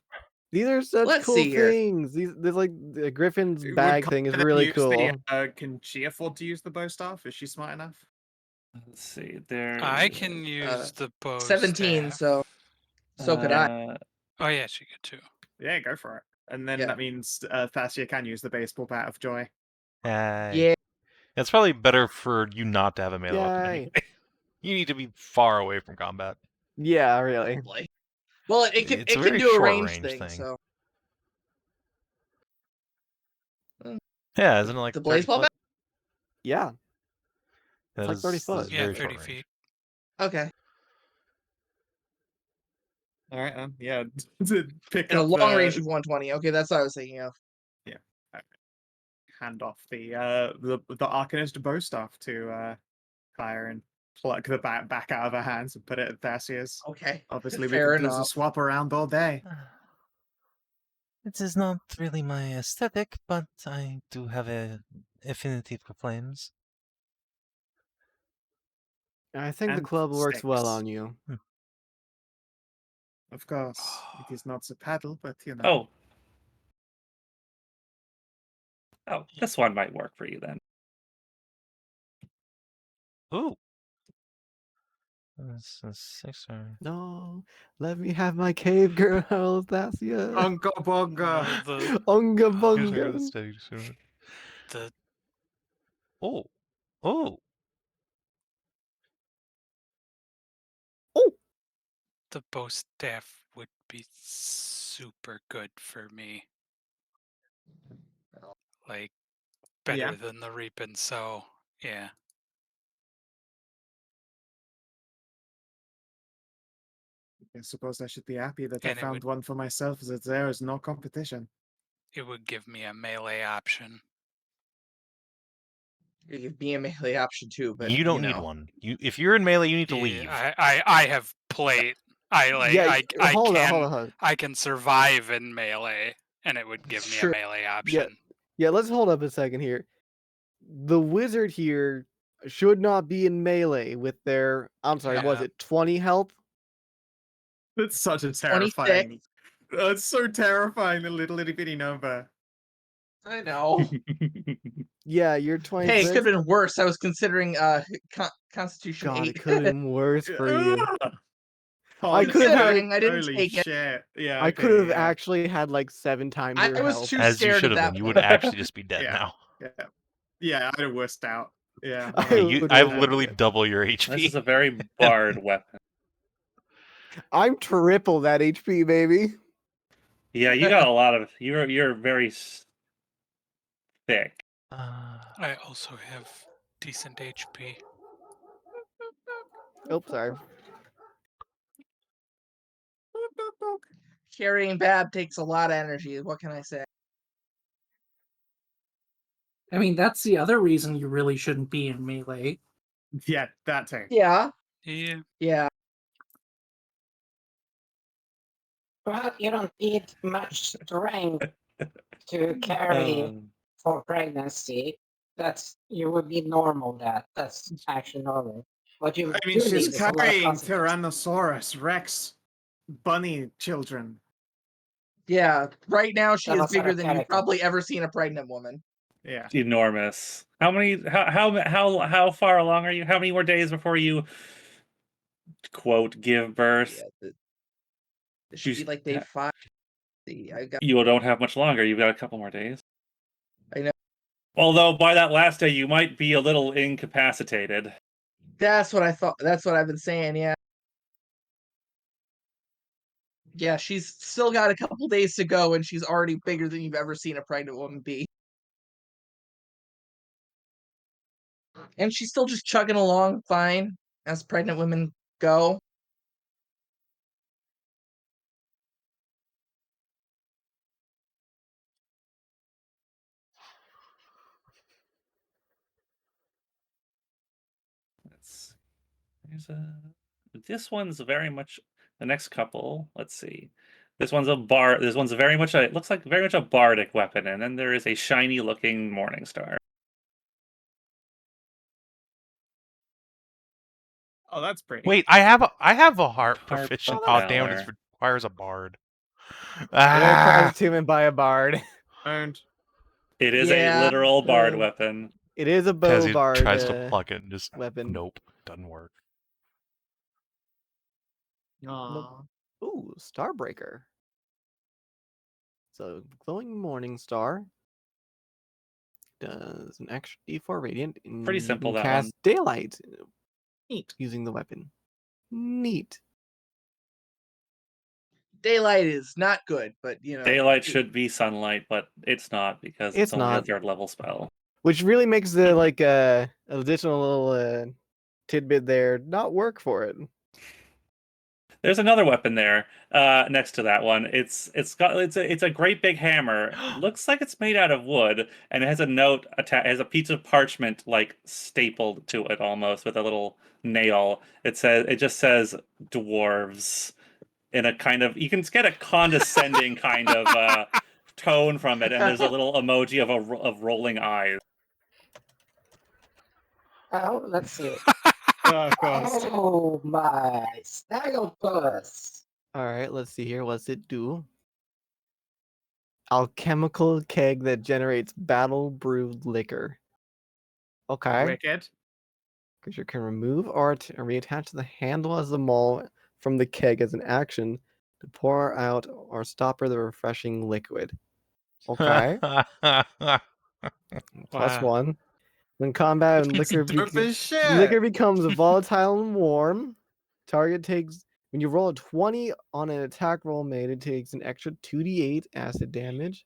These are such Let's cool see here. things. There's like the Griffin's Would bag thing is Kaia really use cool. Can she afford to use the bow staff? Is she smart enough? Let's see. There. I can use the bow. 17, staff. so could I. Oh yeah, she could too. Yeah, go for it. And then Yeah. that means Thasia can use the baseball bat of joy. Yeah. It's probably better for you not to have a melee weapon Yay. anyway. You need to be far away from combat. Yeah, really. Probably. Well, it can It's a it very can do a short range range thing, thing. so Yeah, isn't it like the blaze 30 ball foot? bat? Yeah. That like 30 is foot. Yeah, very 30 short range. feet. Okay. All right, yeah. To pick And a up long range of 120. Okay, that's what I was thinking of. hand off the Arcanist bow staff to Kaia and pluck the bat back out of her hands and put it at Thasia's. Okay. Obviously, we Fair could just enough. swap around all day. It is not really my aesthetic, but I do have a affinity for flames. I think the And club works well sticks. on you. Of course, it is not the paddle, but you know. Oh. Oh, this one might work for you then. Ooh. This is 6 or... No, let me have my cave girl, Thasia. Unga bunga. The Unga Here's where I got bunga. the steady sword. the Oh. Oh. the bow staff would be super good for me. Like better Yeah. than the reaping. So yeah. I suppose I should be happy that I And it found would- one for myself, that there is no competition. It would give me a melee option. You give me a melee option too, but You don't need one. If you're in melee, you need to leave. I have played. Yeah, hold on. I can survive in melee, and it would give me Sure. a melee option. Yeah, let's hold up a second here. The wizard here should not be in melee with their, I'm sorry, was Yeah. it 20 health? It's such a 26. terrifying. It's so terrifying, the little itty bitty number. I know. Yeah, you're 26. Hey, it could have been worse. I was considering Constitution God, 8. it could have been worse for you. I could have had- I didn't Holy take it. shit. Yeah, I okay, could have yeah. actually had like 7 times I your was health. too As you scared should of have that been. You one. would actually just be dead Yeah. now. Yeah, I'd have wussed out. Yeah. I Yeah, would I have- literally double your HP. This is a very barred weapon. I'm triple that HP, baby. Yeah, you got a lot of. You're very thick. I also have decent HP. Oh, sorry. Carrying Bab takes a lot of energy. What can I say? I mean, that's the other reason you really shouldn't be in melee. Yeah, that too. Yeah. Yeah. Yeah. But you don't need much strength to carry for pregnancy. You would be normal. That's actually normal. What you I mean, do need she's is a lot of carrying concentration. Tyrannosaurus Rex bunny children. Yeah. Right now she That is was bigger not a than you've character. probably ever seen a pregnant woman. Yeah. Enormous. How many? How far along are you? How many more days before you quote give birth? Yeah. It should be like day 5. I got. You don't have much longer. You've got a couple more days. I know. Although by that last day, you might be a little incapacitated. That's what I thought. That's what I've been saying. Yeah. Yeah, she's still got a couple days to go, and she's already bigger than you've ever seen a pregnant woman be. And she's still just chugging along fine as pregnant women go. This one's very much the next couple. Let's see. This one's a bar. This one's very much it looks like very much a bardic weapon, and then there is a shiny looking morning star. Oh, that's pretty. Wait, I have a heart Harp proficient. of Oh, damn it! Valor. It requires a bard. It Ah! requires human by a bard. And It is Yeah. a literal bard Uh, weapon. It is a bow Thasia bard tries to pluck it and just weapon. nope, doesn't work. Aw. Ooh, Starbreaker. So, glowing morning star does an extra D4 radiant. And Pretty you simple, can that cast one. daylight Neat. using the weapon. Neat. Daylight is not good, but you know. Daylight should be sunlight, but it's not because It's it's only not. a 3rd level spell. Which really makes the additional little tidbit there not work for it. There's another weapon there next to that one. It's a great big hammer. It looks like it's made out of wood, and it has a note has a piece of parchment like stapled to it almost with a little nail. It just says dwarves in a kind of, you can get a condescending kind of tone from it, and there's a little emoji of rolling eyes. Oh, let's see. Oh, gosh. Oh my Snagglepuss! Alright, let's see here. What's it do? Alchemical keg that generates battle brewed liquor. Okay. Wicked. Creature can remove or reattach the handle as the maul from the keg as an action to pour out or stopper the refreshing liquid. Okay. Plus Wow. 1. When combat and It's liquor, dope as shit. liquor becomes volatile and warm, target takes, when you roll a 20 on an attack roll made, it takes an extra 2d8 acid damage.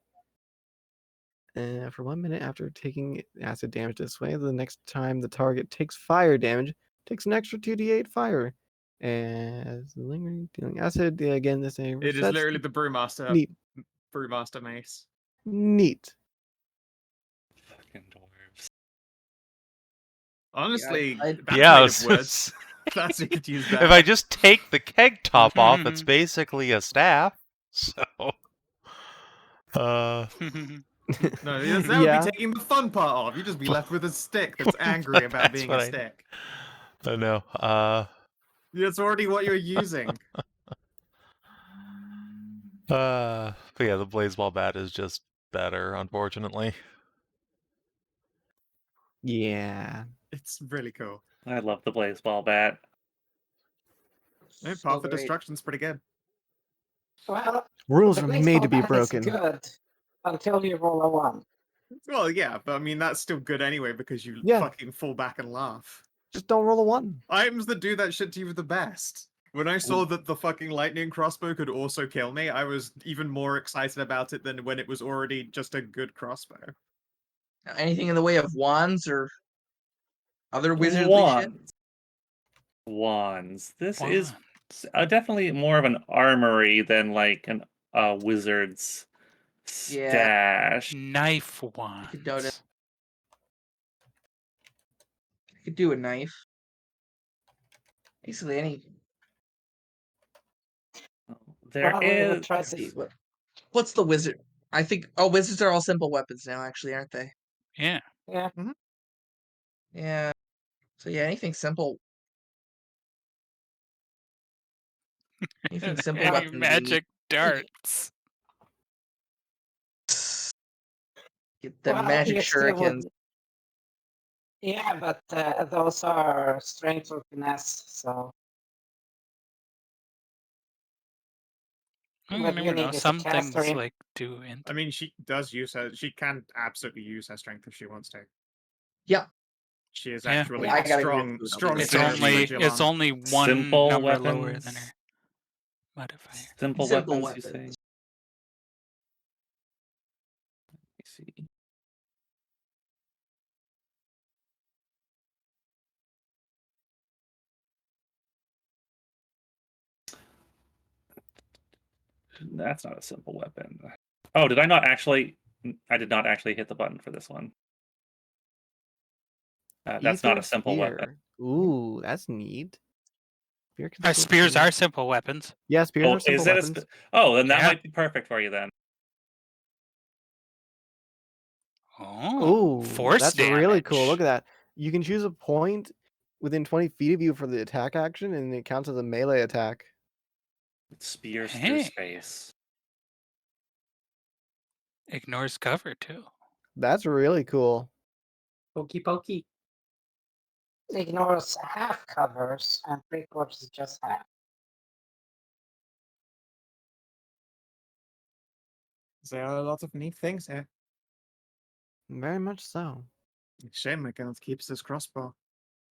For 1 minute after taking acid damage this way, the next time the target takes fire damage, takes an extra 2d8 fire. As the lingering dealing acid, again, this It is literally the Brewmaster. Neat. Brewmaster mace. Neat. Fucking dwarves. Honestly, I- that's Yeah, made of wood. That's you could use that. if I just take the keg top off, it's basically a staff. So, No, that would Yeah. be taking the fun part off. You'd just be left with a stick that's angry about That's being what a I- stick. I know. That's already what you're using. But yeah, the Blazeball bat is just better, unfortunately. Yeah. It's really cool. I love the Blazeball bat. Hey, So Path of great. Destruction's pretty good. Well, Rules the are baseball made to be bat is broken. good until you roll a 1. Well, yeah, but I mean, that's still good anyway because you Yeah. fucking fall back and laugh. Just don't roll a 1. Items that do that shit to you are the best. When I saw that the fucking lightning crossbow could also kill me, I was even more excited about it than when it was already just a good crossbow. Anything in the way of wands or other wizardly shit? Wands. This Wands. is definitely more of an armory than like a wizard's Yeah. stash. Knife I wand. could notice. I could do a knife. Basically any. There Well, we would is. try Let's see, to. what's the wizard? I think. Oh, wizards are all simple weapons now, actually, aren't they? Yeah. Yeah. Yeah. So yeah, anything simple. Anything simple Any weapons. magic darts. Get the Well, magic you still shurikens. would- Yeah, but those are strength or finesse, so. You What never you know. need is a Some caster things in. like do int. I mean, she does use her. She can absolutely use her strength if she wants to. Yeah. She is Yeah. actually Yeah, I gotta strong. agree with Strong. you. It's player only for it's Jilon. only one Simple number lower weapons. than her modifier. Simple, Simple weapons, you say? weapons. Let me see. That's not a simple weapon. Oh, did I not actually? I did not actually hit the button for this one. That's not a Ether simple weapon. spear. Ooh, that's neat. Spear can still Spears kill. are simple weapons. Yeah, spears Oh, are simple is it weapons. oh, then that Yeah. might be perfect for you then. Oh, Ooh, force that's damage. really cool. Look at that. You can choose a point within 20 feet of you for the attack action, and it counts as a melee attack. It spears through Hey. space. Ignores cover too. That's really cool. Pokey pokey. Ignores half covers and 3/4 is just half. There are a lot of neat things here. Very much so. Shame I cannot keep this crossbow.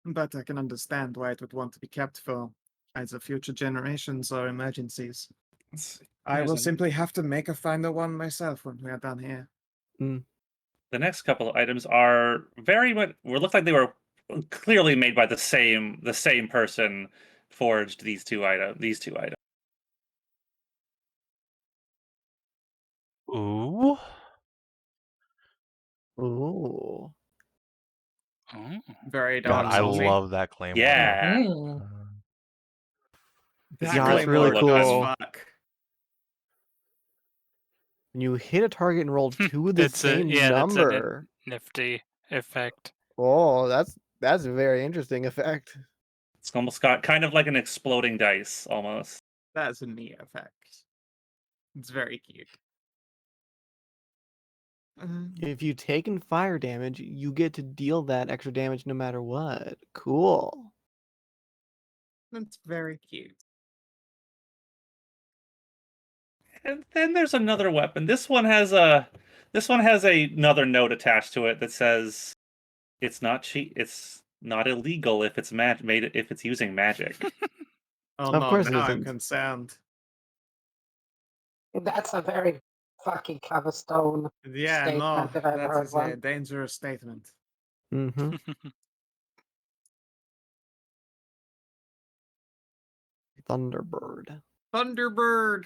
But I can understand why it would want to be kept for either future generations or emergencies. I will simply have to make a final one myself when we are done here. The next couple of items are very much. Looks like they were clearly made by the same person. Forged these two items. Ooh. Ooh. Oh. Very God, dark I soulsy. love that claymore. Yeah. That Yeah, that's really claymore does cool. fuck. When you hit a target and roll 2 of the same That's number. a nifty effect. Oh, that's a very interesting effect. It's almost got kind of like an exploding dice, almost. That's a neat effect. It's very cute. If you've taken fire damage, you get to deal that extra damage no matter what. Cool. That's very cute. And then there's another weapon. This one has another note attached to it that says it's not cheap. It's not illegal if it's if it's using magic. Oh Of no, course it now I'm isn't. concerned. That's a very fucking cobblestone Yeah, statement no, if I've that heard is a one. dangerous statement. Mm-hmm. Thunderbird. Thunderbird.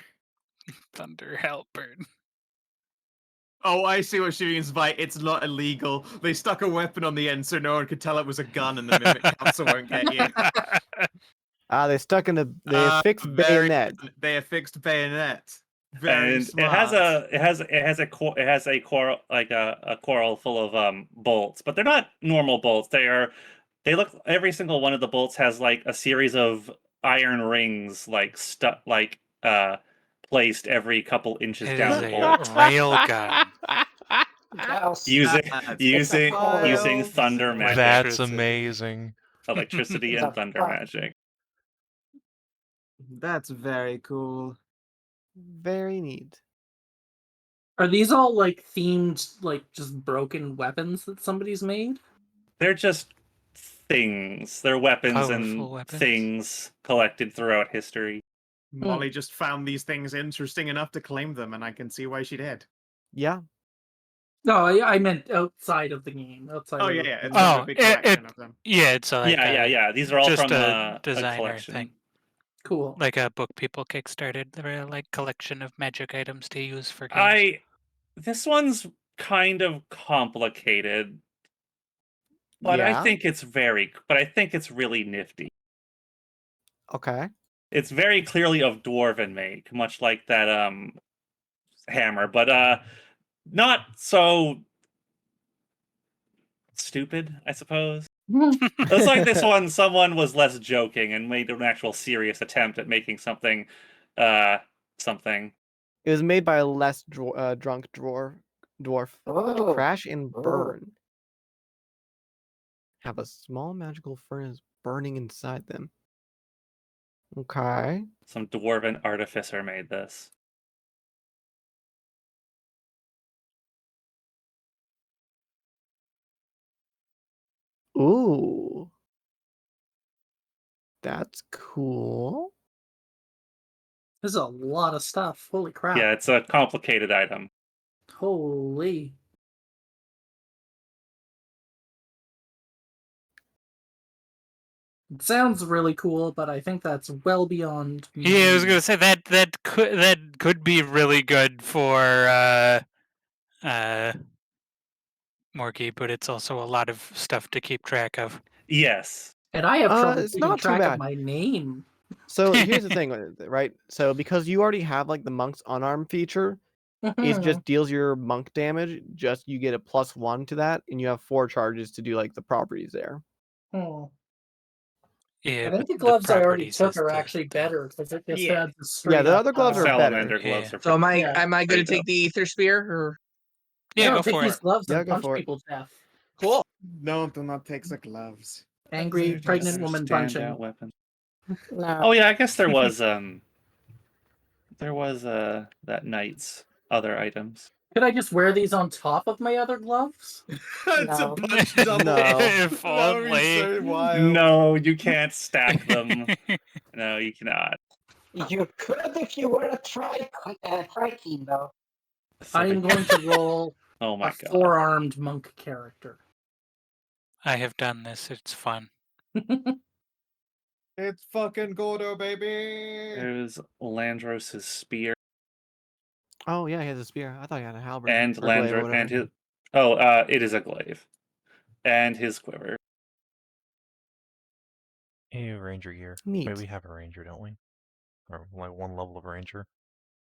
Thunder Halberd. Oh, I see what she means by it's not illegal. They stuck a weapon on the end so no one could tell it was a gun, and the Mimic Council won't get you. They affixed bayonet. They affixed bayonet. Very And smart. it has a coral, like a coral full of bolts, but they're not normal bolts. They look, every single one of the bolts has like a series of iron rings like stuck placed every couple inches It down is the a bolt. railgun. Yes. using That's using using wild. thunder magic, That's Electricity. amazing. electricity The and thunder fuck? magic. That's very cool. Very neat. Are these all like themed, like just broken weapons that somebody's made? They're just things. They're weapons and Powerful weapons. things collected throughout history. Molly just found these things interesting enough to claim them, and I can see why she did. Yeah. No, I meant outside of the game. Outside. Oh of yeah, the yeah. It's game. a big collection of them. Yeah, it's like Yeah. These are all just from a a designer collection. thing, Cool. like a book people kickstarted. They're like collection of magic items to use for games. This one's kind of complicated, but I Yeah. think it's really nifty. Okay. It's very clearly of dwarven make, much like that hammer, but not so stupid, I suppose. It's like this one, someone was less joking and made an actual serious attempt at making something. It was made by a less drunk dwarf. Ooh. Crash and Ooh. burn. Have a small magical furnace burning inside them. Okay. Some dwarven artificer made this. Ooh. That's cool. This is a lot of stuff. Holy crap. Yeah, it's a complicated item. Holy. It sounds really cool, but I think that's well beyond me. Yeah, I was gonna say that could be really good for Morgie, but it's also a lot of stuff to keep track of. Yes. And I have trouble It's keeping not too track bad. of my name. So here's the thing, right? So because you already have like the monk's unarmed feature, it just deals your monk damage. Just you get a +1 to that, and you have 4 charges to do like the properties there. Yeah, I but think the gloves I already properties took is are the- actually better because it just Yeah. adds a straight Yeah, the up, other gloves are better. Salamander gloves Yeah. are So am I Yeah. am I going to There you take the ether spear or Yeah, no, go take for these it. gloves Yeah, and go punch for it. people to death. cool? No, do not take the gloves. Angry They're pregnant just woman Standout punching. weapon. No. Oh yeah, I guess there was that knight's other items. Could I just wear these on top of my other gloves? It's No. a punch double. No. If That would be only. so wild. No, you can't stack them. No, you cannot. You could if you were a tri-team, though. I am going to roll Oh my a god. 4-armed monk character. I have done this. It's fun. It's fucking Gordo, baby. There's Landros' spear Oh yeah, he has a spear. I thought he had a halberd. and or glaive or Landro whatever. and his it is a glaive. And his quiver. Hey, ranger gear. Neat. Wait, we have a ranger, don't we? Or like one level of ranger.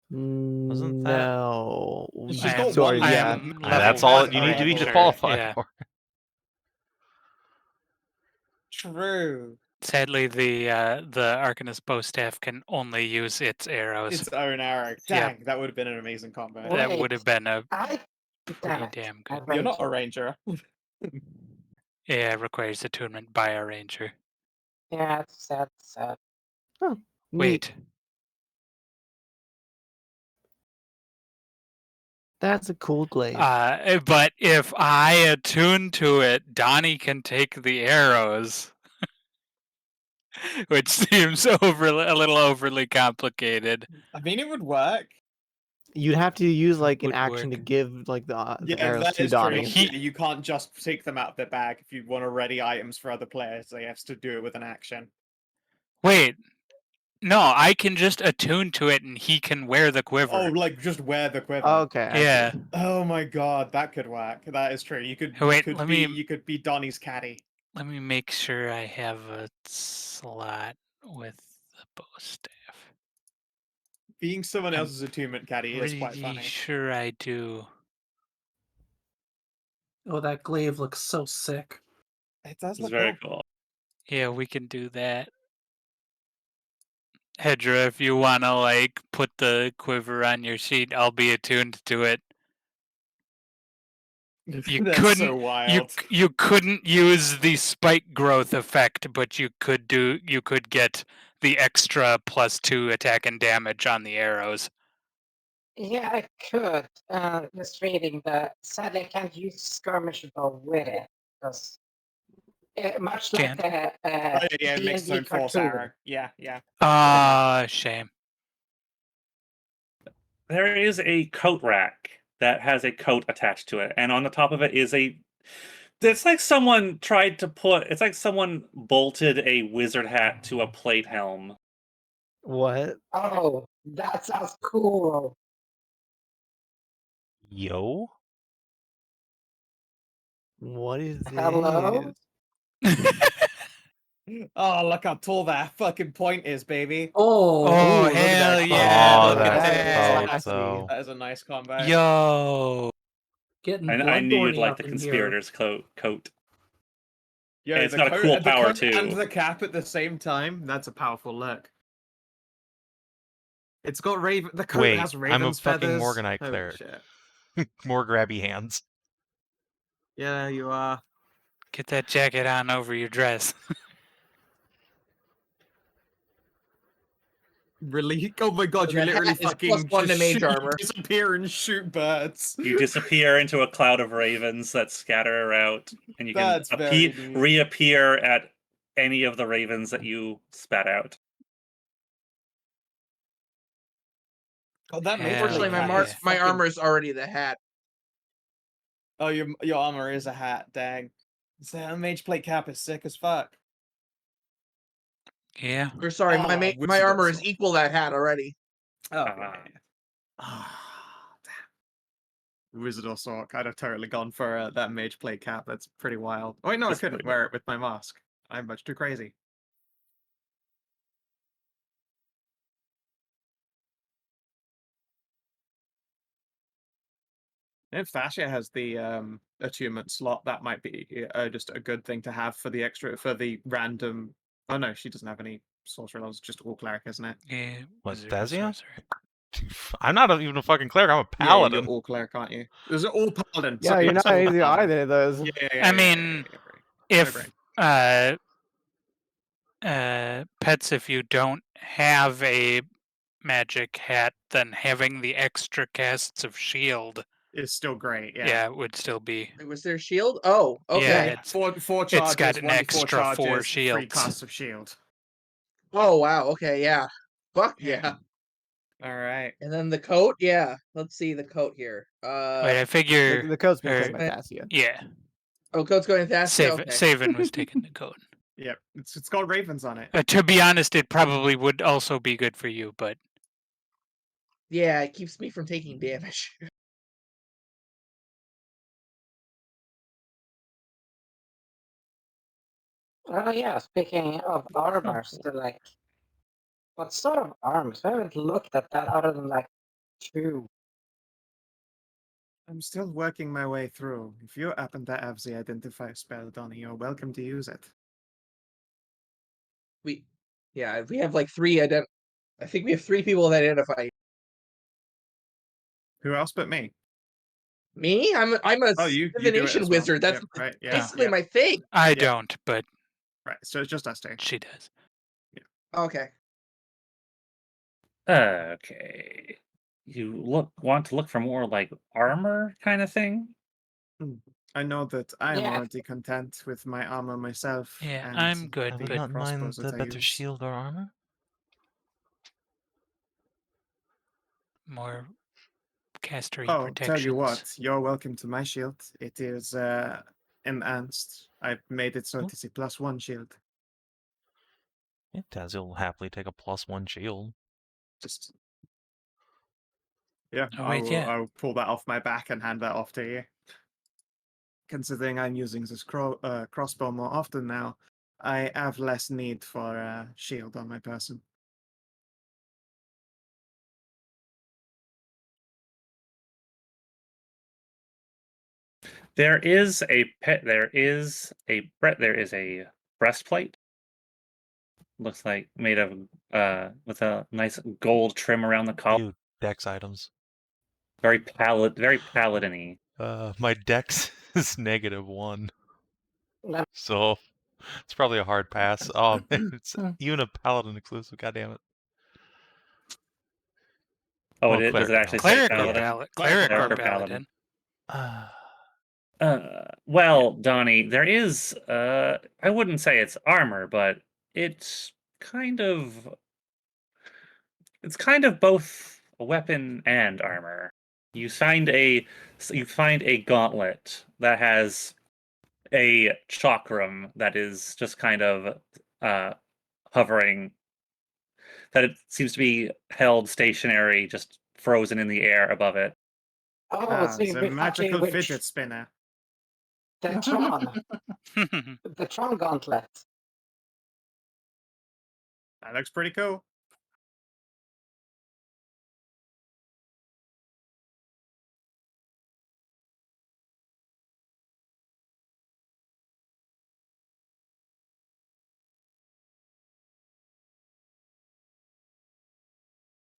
Wasn't that- No. She's I got am- one I level. am Ah, level that's all one you need to be ranger, disqualified yeah. for. True. Sadly, the Arcanist bow staff can only use its arrows. Its own arrow. Yep. Dang, that would have been an amazing combo. That Wait. would have been a I pretty Damn it. damn I good. You're not raged. a ranger. Yeah, it requires attunement by a ranger. Yeah, it's sad, sad. Oh, neat. Wait, That's a cool glaive. but if I attune to it, Donny can take the arrows, which seems a little overly complicated. I mean, it would work. You'd have to use like an Would action to work. give like the Yeah, arrows that to is true. Donny. He- Yeah, you can't just take them out of their bag if you want to ready items for other players. They have to do it with an action. Wait, no, I can just attune to it, and he can wear the quiver. Oh, like just wear the quiver. Okay. I see. yeah. Oh my god, that could work. That is true. You could. Wait, you could let be. me- You could be Donnie's caddy. Let me make sure I have a slot with the bow staff. Being someone I'm else's attunement caddy is quite Pretty funny. sure I do. Oh, that glaive looks so sick. It does It's look very cool. cool. Yeah, we can do that. Hedrah, if you want to like put the quiver on your sheet, I'll be attuned to it. You That's couldn't. so wild. You couldn't use the spike growth effect, but you could get the extra +2 attack and damage on the arrows. Yeah, I could. Just reading that. Sadly, I can't use skirmish bow with it because much like Can't. the Oh, yeah, it makes its D&D own force cartoon. arrow. Yeah, yeah. Shame. There is a coat rack that has a coat attached to it, and on the top of it is a. It's like someone tried to put. It's like someone bolted a wizard hat to a plate helm. What? Oh, that sounds cool. Yo. What is this? Hello? Oh, look how tall that fucking point is, baby. Oh, Oh, look at hell that yeah! Oh, Look at that's that. dope, Classy. though. That is a nice combo. Yo. getting I knew you'd Bloodthorny like up the in here. conspirator's coat. Yo, And it's the got a coat- cool the power, coat and too. the cap at the same time. That's a powerful look. It's got raven. The coat Wait, has I'm a raven's fucking feathers. Morganite Holy cleric. shit. More grabby hands. Yeah, you are. Get that jacket on over your dress. Really? Oh my god, So you the literally hat is fucking +1 to just mage shoot, armor. disappear and shoot birds. You disappear into a cloud of ravens that scatter out, and you can That's very neat. reappear at any of the ravens that you spat out. Oh, that mage Hell Unfortunately, plate my cap yeah. is my fucking- armor is already the hat. Oh, your armor is a hat. Dang. So that mage plate cap is sick as fuck. Yeah. Or sorry, my Oh, my wizard armor is sword. equal that hat already. Oh, Ah. yeah. Ah, damn. Wizard or Sork. I'd have totally gone for that mage plate cap. That's pretty wild. Oh, wait, no, That's I couldn't pretty wear it with my mask. I'm much too crazy. If Thasia has the attunement slot, that might be just a good thing to have for the extra for the random. Oh no, she doesn't have any sorcerer laws. Just all cleric, isn't it? Yeah. What, wizard or Thasia? sorcerer. I'm not even a fucking cleric. I'm a Yeah, paladin. you're all cleric, aren't you? There's all paladin. Yeah, Sorry, you're not all easy paladin. either of those. I mean, If pets, if you don't have a magic hat, then having the extra casts of shield, It's still great. yeah, Yeah. it would still be. Was there shield? Oh, okay. Yeah, Four charges. got an 1d4 extra charges, 4 3 shields. casts of shield. Oh wow. Okay, yeah. Fuck yeah. All right. And then the coat, yeah. Let's see the coat here. Wait, I figure. The code's been taken or- by Thasia. Yeah, Oh, coat's going Thasia. Okay. Savin was taking the code. Yep. It's got ravens on it. To be honest, it probably would also be good for you, but Yeah, it keeps me from taking damage. Oh yeah, speaking of armors, they're like, what sort of arms? I haven't looked at that other than like 2. I'm still working my way through. If you happen to have the identify spell, Donny, you're welcome to use it. We have like 3 I think we have 3 people that identify. Who else but me? Me? I'm a Oh, you do it divination as well. wizard. That's Yep, right. Yeah. basically Yeah. my thing. I Yeah. don't, but Right. So it's just us two. she does. Okay. Okay. You want to look for more like armor kind of thing? I know that I am Yeah. already content with my armor myself. Yeah, and I'm good. I would the not mind crossbows that the I better use. shield or armor. More castery Oh, protections. tell you what, you're welcome to my shield. It is enhanced. I made it so Oh. it is a +1 shield. Yeah, Thasia will happily take a +1 shield. Just yeah, Oh, wait, yeah. I will pull that off my back and hand that off to you. Considering I'm using this crossbow more often now, I have less need for a shield on my person. There is a breastplate. Looks like made of with a nice gold trim around the collar. Ew, dex items. Very paladin-y. My dex is -1. Lem- So it's probably a hard pass. Oh man, it's even a paladin exclusive, goddammit. Oh, Well, does it cleric actually say Cleric or paladin? paladin? Cleric or Cleric or paladin? Well, Donny, there is I wouldn't say it's armor, but it's kind of both a weapon and armor. You find a gauntlet that has a chakram that is just kind of hovering, that it seems to be held stationary, just frozen in the air above it. Oh, so you've the been fucking magical with fidget spinner. the Tron, the Tron gauntlet. That looks pretty cool.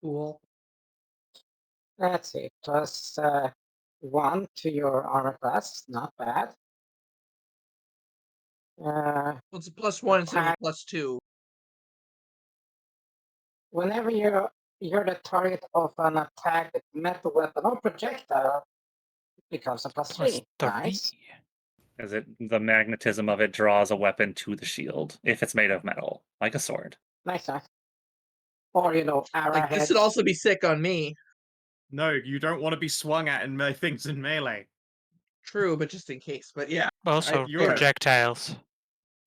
Cool. Let's see. Plus 1 to your armor class. Not bad. Well, it's a +1 instead of a Attack. +2. Whenever you're the target of an attack with metal weapon or projectile, it becomes a +3. +3. Nice. As the magnetism of it draws a weapon to the shield if it's made of metal, like a sword. Nice. Or Like arrowheads. this would also be sick on me. No, you don't want to be swung at and things in melee. True, but just in case. But yeah. Also, you're- projectiles.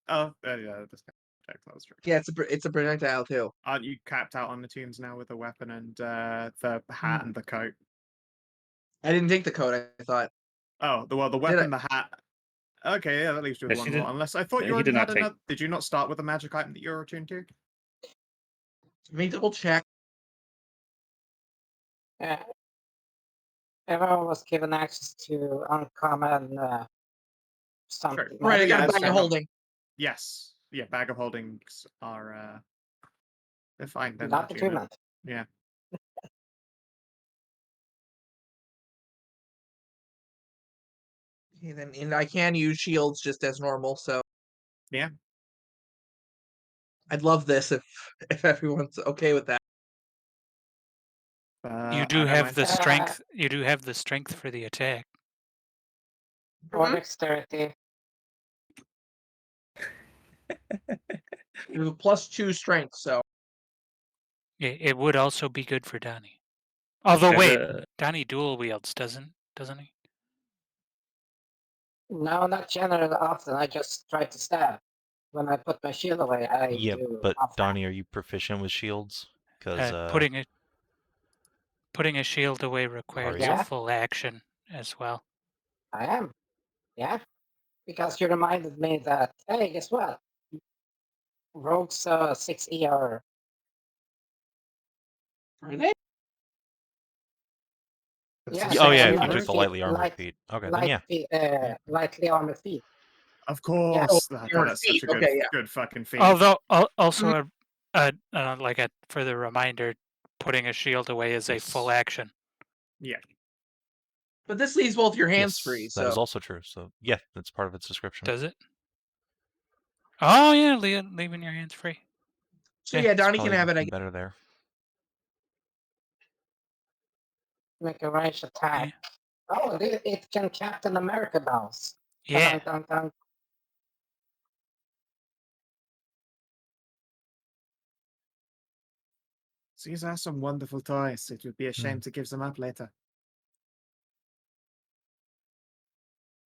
Oh, yeah, that's true. Yeah, it's a projectile too. Aren't you capped out on the tunes now with the weapon and the hat and the coat? I didn't take the code, I thought. Oh, the weapon, the hat. Okay, yeah, that leaves you with Yeah, one she more. did- Unless I thought yeah, you he already did not had take- another. Did you not start with a magic item that you're attuned to? Let me double check. Everyone was given access to uncommon something. Sure. Right, I got Yeah, a bag of holding. Yes. Yeah, bag of holdings are they're fine. They're Not not the unit. attunement. Yeah. Okay, then, and I can use shields just as normal, so Yeah. I'd love this if everyone's okay with that. You I do don't have mind. the strength. You do have the strength for the attack. Or Mhm. dexterity. You have a +2 strength, so It would also be good for Donny. Although, There's wait, a- Donny dual wields, doesn't he? No, not generally often. I just try to stab. When I put my shield away, I Yeah, do but offhand. Donny, are you proficient with shields? Because Putting a shield away requires you? a Yeah. full action as well. I am. Yeah. Because you reminded me that, hey, guess what? Rogues 6E are are they? Yeah, Oh they yeah, are if you light took the feet, lightly armored light- feet. Okay, then yeah. lightly armored feet. Of course. Oh, God, your that's such feet. a good, Okay, yeah. good fucking feat. Although, also like a further reminder, putting a shield away is a full Yes. action. Yeah. But this leaves both your hands Yes, free. that is So also true. So yeah, that's part of its description. Does it? Oh yeah, leaving your hands free. yeah, it's Donny can probably have it. I guess. better there. Make a range attack. Oh, it can Captain America bounce. Yeah. Dun, dun, dun. These are some wonderful toys. It would be a shame to give them up later.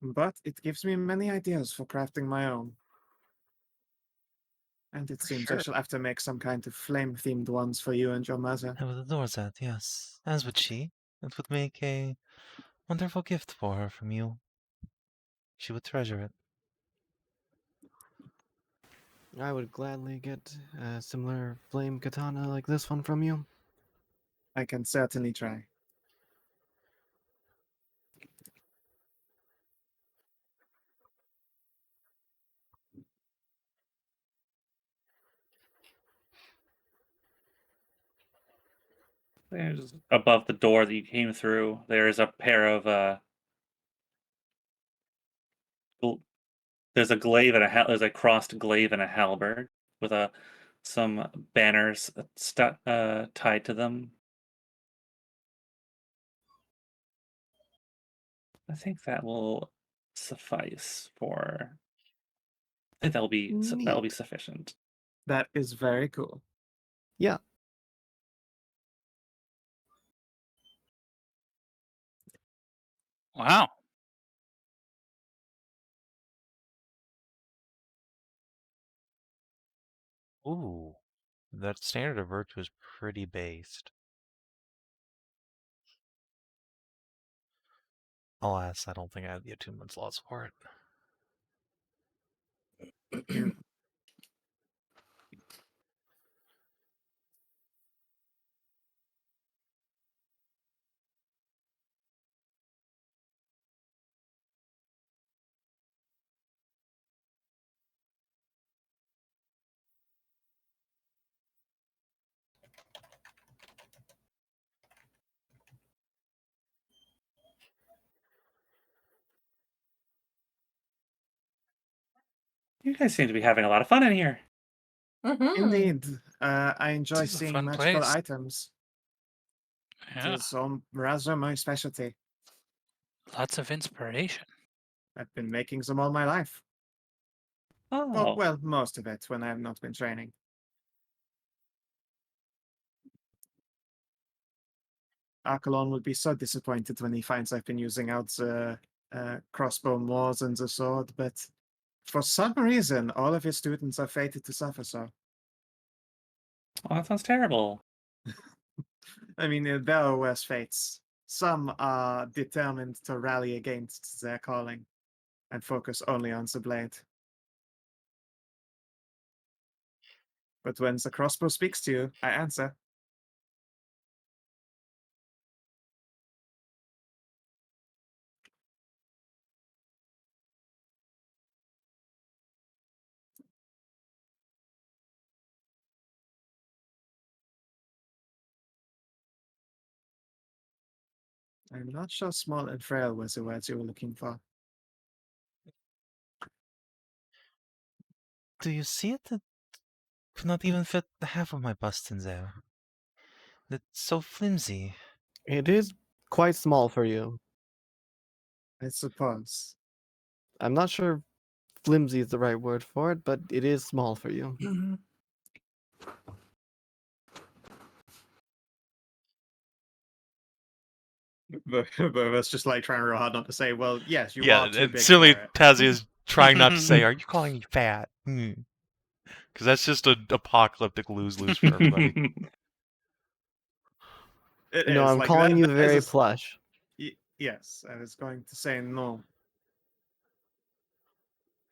But it gives me many ideas for crafting my own. And it seems I sure. shall have to make some kind of flame-themed ones for you and your mother. I would adore that, yes. As would she. It would make a wonderful gift for her from you. She would treasure it. I would gladly get a similar flame katana like this one from you. I can certainly try. There's above the door that you came through. There's a pair of there's a glaive and there's a crossed glaive and a halberd with some banners tied to them. I think that will suffice for. I think that'll be Neat. sufficient. That is very cool. Yeah. Wow. Ooh. That standard of virtue is pretty based. Alas, I don't think I have the attunement slots for it. You guys seem to be having a lot of fun in here. Indeed. I enjoy This is a seeing fun magical place. items. It Yeah. is rather my specialty. Lots of inspiration. I've been making them all my life. Oh, Well, most of it when I have not been training. Archelon would be so disappointed when he finds I've been using out the crossbow more than the sword, but for some reason, all of his students are fated to suffer so. oh, that sounds terrible. I mean, there are worse fates. Some are determined to rally against their calling and focus only on the blade. But when the crossbow speaks to you, I answer. I'm not sure small and frail was the words you were looking for. Do you see it? It could not even fit the half of my bust in there. It's so flimsy. It is quite small for you. I suppose. I'm not sure flimsy is the right word for it, but it is small for you. But that's just like trying real hard not to say, well, yes, you Yeah, are too and big silly for it. Thasia is trying not to say, "Are you calling me fat?" Because that's just an apocalyptic lose-lose for everybody. It No, is, I'm like, calling you that very is plush. yes, I was going to say no.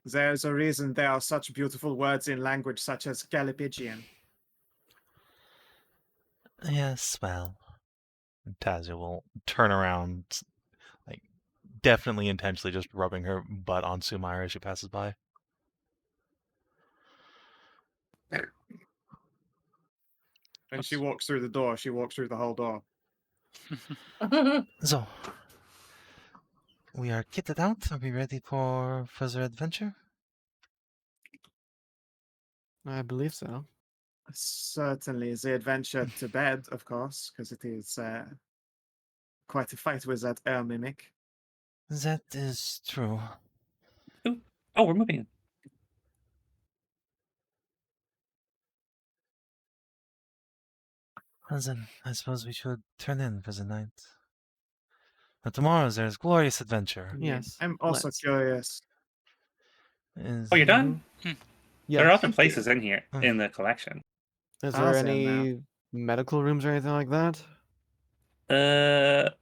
There's a reason there are such beautiful words in language such as Galipigian. Yes, well, Thasia will turn around, like definitely intentionally just rubbing her butt on Sumire as she passes by. When she walks through the door, she walks through the whole door. So, We are kitted out. Are we ready for further adventure? I believe so. Certainly, the adventure to bed, of course, because it is quite a fight with that air mimic. That is true. Ooh. Oh, we're moving. Well then, I suppose we should turn in for the night. But tomorrow there's glorious adventure. Yes, I'm also let's. curious. Is Oh, you're done? There are Yes. other places in here Hmm. in the collection. Is I'll there say now. any medical rooms or anything like that?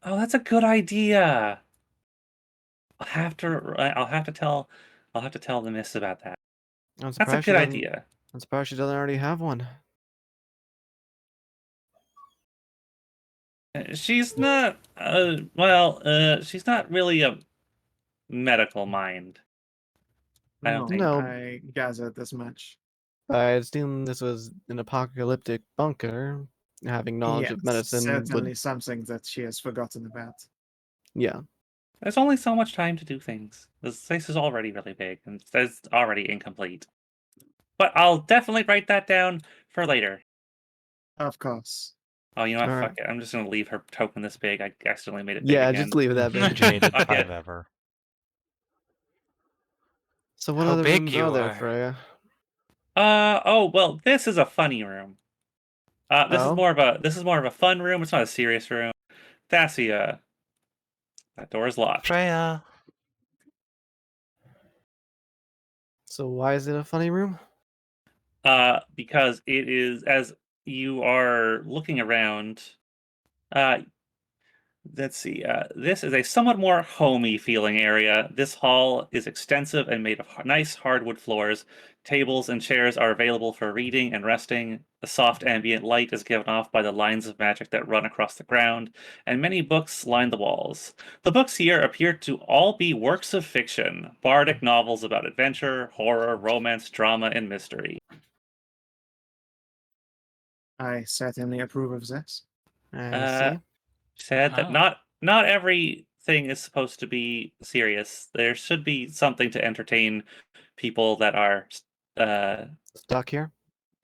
Oh, that's a good idea. I'll have to tell the miss about that. I'm That's a surprised she good doesn't. idea. I'm surprised she doesn't already have one. She's not, she's not really a medical mind. I don't No, think. No, I gathered as much. I assume this was an apocalyptic bunker. Having knowledge Yes, of medicine certainly would. something that she has forgotten about. Yeah. There's only so much time to do things. This place is already really big, and it's already incomplete. But I'll definitely write that down for later. Of course. Oh, you know what? All Fuck right. it. I'm just gonna leave her token this big. I accidentally made it big Yeah, again. just leave it that big. She made it Fuck 5 it. ever. So what How other big rooms you are there, are. Freya? Oh, well, this is a funny room. This is Oh, more of a fun room. It's not a serious room. Thasia, that door is locked. Freya! so why is it a funny room? Because it is, as you are looking around, uh, let's see. This is a somewhat more homey feeling area. This hall is extensive and made of nice hardwood floors. Tables and chairs are available for reading and resting. A soft ambient light is given off by the lines of magic that run across the ground, and many books line the walls. The books here appear to all be works of fiction, bardic novels about adventure, horror, romance, drama, and mystery. I certainly approve of this. I Uh, see. said that Huh. not everything is supposed to be serious. There should be something to entertain people that are uh Stuck here?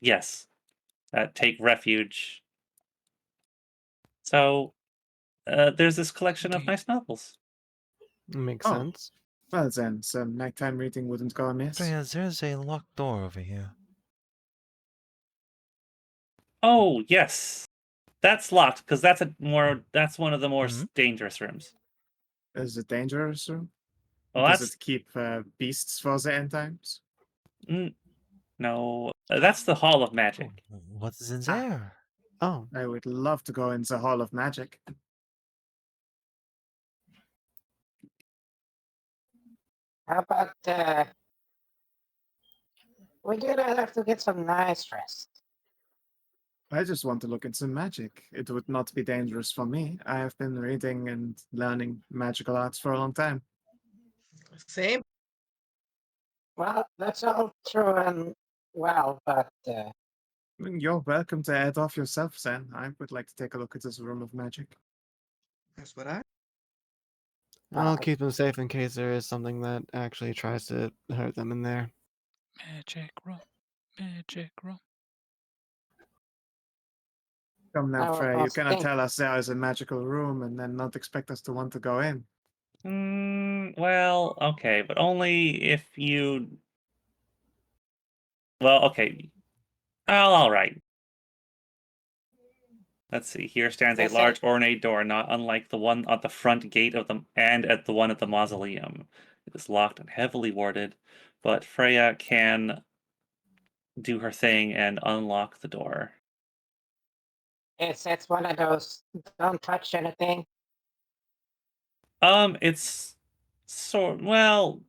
yes, that take refuge. So there's this collection of Do nice novels. Makes Oh. sense. Well then, some nighttime reading wouldn't go amiss. Freya, there's a locked door over here. Oh yes, that's locked because that's one of the more Mhm. dangerous rooms. Is it dangerous room? Well, Does that's it keep beasts for the end times? no, that's the Hall of Oh, Magic. what is in Ah. there? Oh, I would love to go in the Hall of Magic. How about we do not have to get some nice rest? I just want to look at some magic. It would not be dangerous for me. I have been reading and learning magical arts for a long time. Same. Well, that's all true and well, but I mean, you're welcome to head off yourself, then. I would like to take a look at this room of magic. That's what I. I'll keep them safe in case there is something that actually tries to hurt them in there. magic room. Magic room. Come now, I Frey. You was cannot thinking- tell us there is a magical room and then not expect us to want to go in. Well, okay, but only if you. Well, okay. All right. Let's see. Here stands a Yes, large ornate door, not unlike the one at the front gate of the and at the one at the mausoleum. It is locked and heavily warded, but Freya can do her thing and unlock the door. it's one of those don't touch anything. It's well.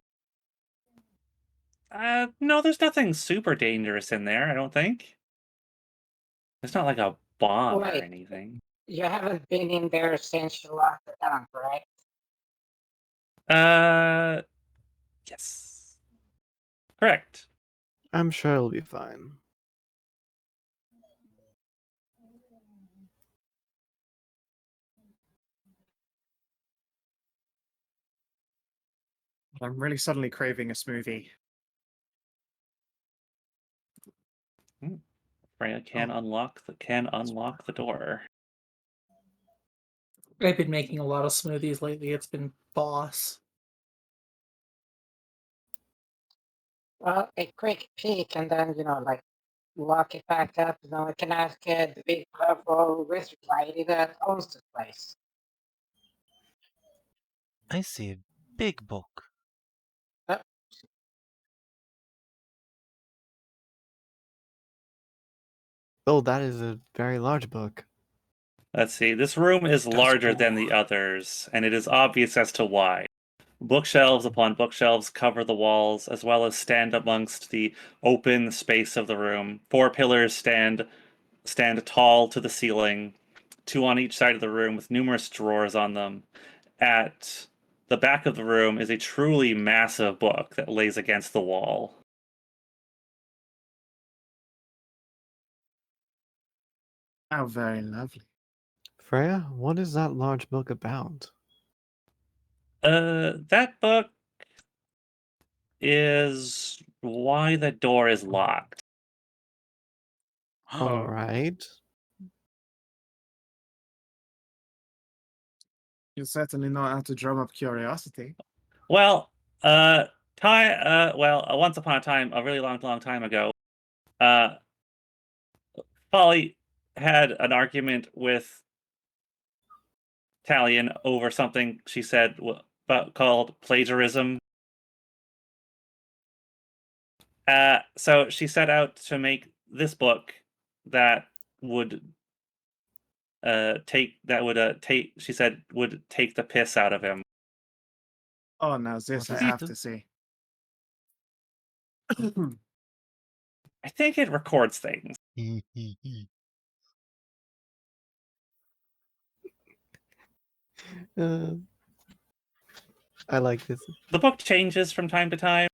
No, there's nothing super dangerous in there. I don't think. It's not like a bomb or Wait. anything. You haven't been in there since you locked it down, right? Yes. Correct. I'm sure it'll be fine. I'm really suddenly craving a smoothie. Freya can unlock the door. I've been making a lot of smoothies lately. It's been boss. Well, a quick peek and then, like, lock it back up. I can ask the big purple wizard lady that owns this place. I see a big book. Oh, that is a very large book. Let's see. This room is Does larger than the more. others, and it is obvious as to why. Bookshelves upon bookshelves cover the walls, as well as stand amongst the open space of the room. 4 pillars stand tall to the ceiling, 2 on each side of the room with numerous drawers on them. At the back of the room is a truly massive book that lays against the wall. How very lovely. Freya, what is that large book about? That book is why the door is locked. All right. You certainly know how to drum up curiosity. Well, once upon a time, a really long time ago, Folly had an argument with Taeleer over something she said called plagiarism. So she set out to make this book that would she said would take the piss out of him. Oh, now this What I does it have do? to see. I think it records things. I like this. The book changes from time to time.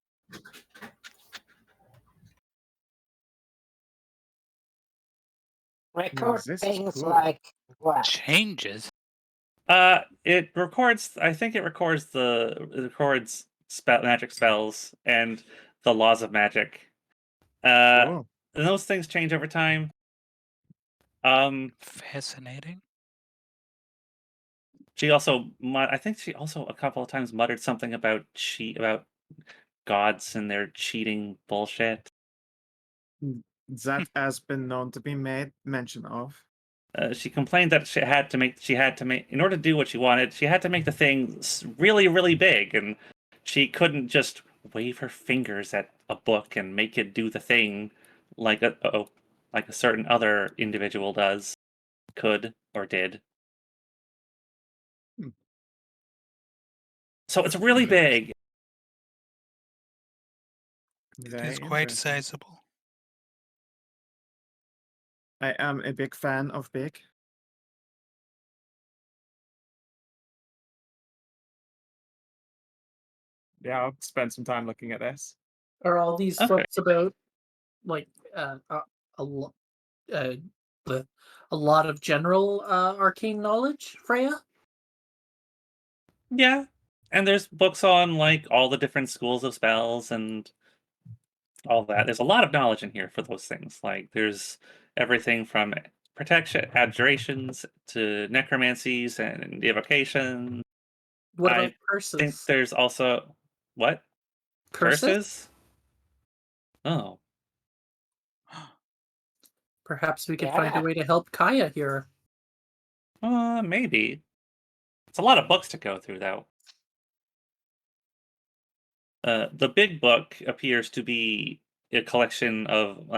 Record this is things cool. like what? Changes. It records. I think it records magic spells and the laws of magic. Cool. And those things change over time. Fascinating. She also, I think she also a couple of times muttered something about gods and their cheating bullshit. That has been known to be made mention of. She complained that she had to make in order to do what she wanted, she had to make the thing really, really big, and she couldn't just wave her fingers at a book and make it do the thing like a certain other individual could or did. Hmm. So it's really big. Very It's quite interesting. sizable. I am a big fan of big. Yeah, I'll spend some time looking at this. Are all these Okay. books about like a lot a lot of general arcane knowledge, Freya? Yeah. And there's books on like all the different schools of spells and all that. There's a lot of knowledge in here for those things. Like there's everything from protection, abjurations to necromancies and evocation. What I about think curses? there's also what? Curses? Oh. Perhaps we could find a Yeah. way to help Kaia here. Maybe. It's a lot of books to go through though. The big book appears to be a collection of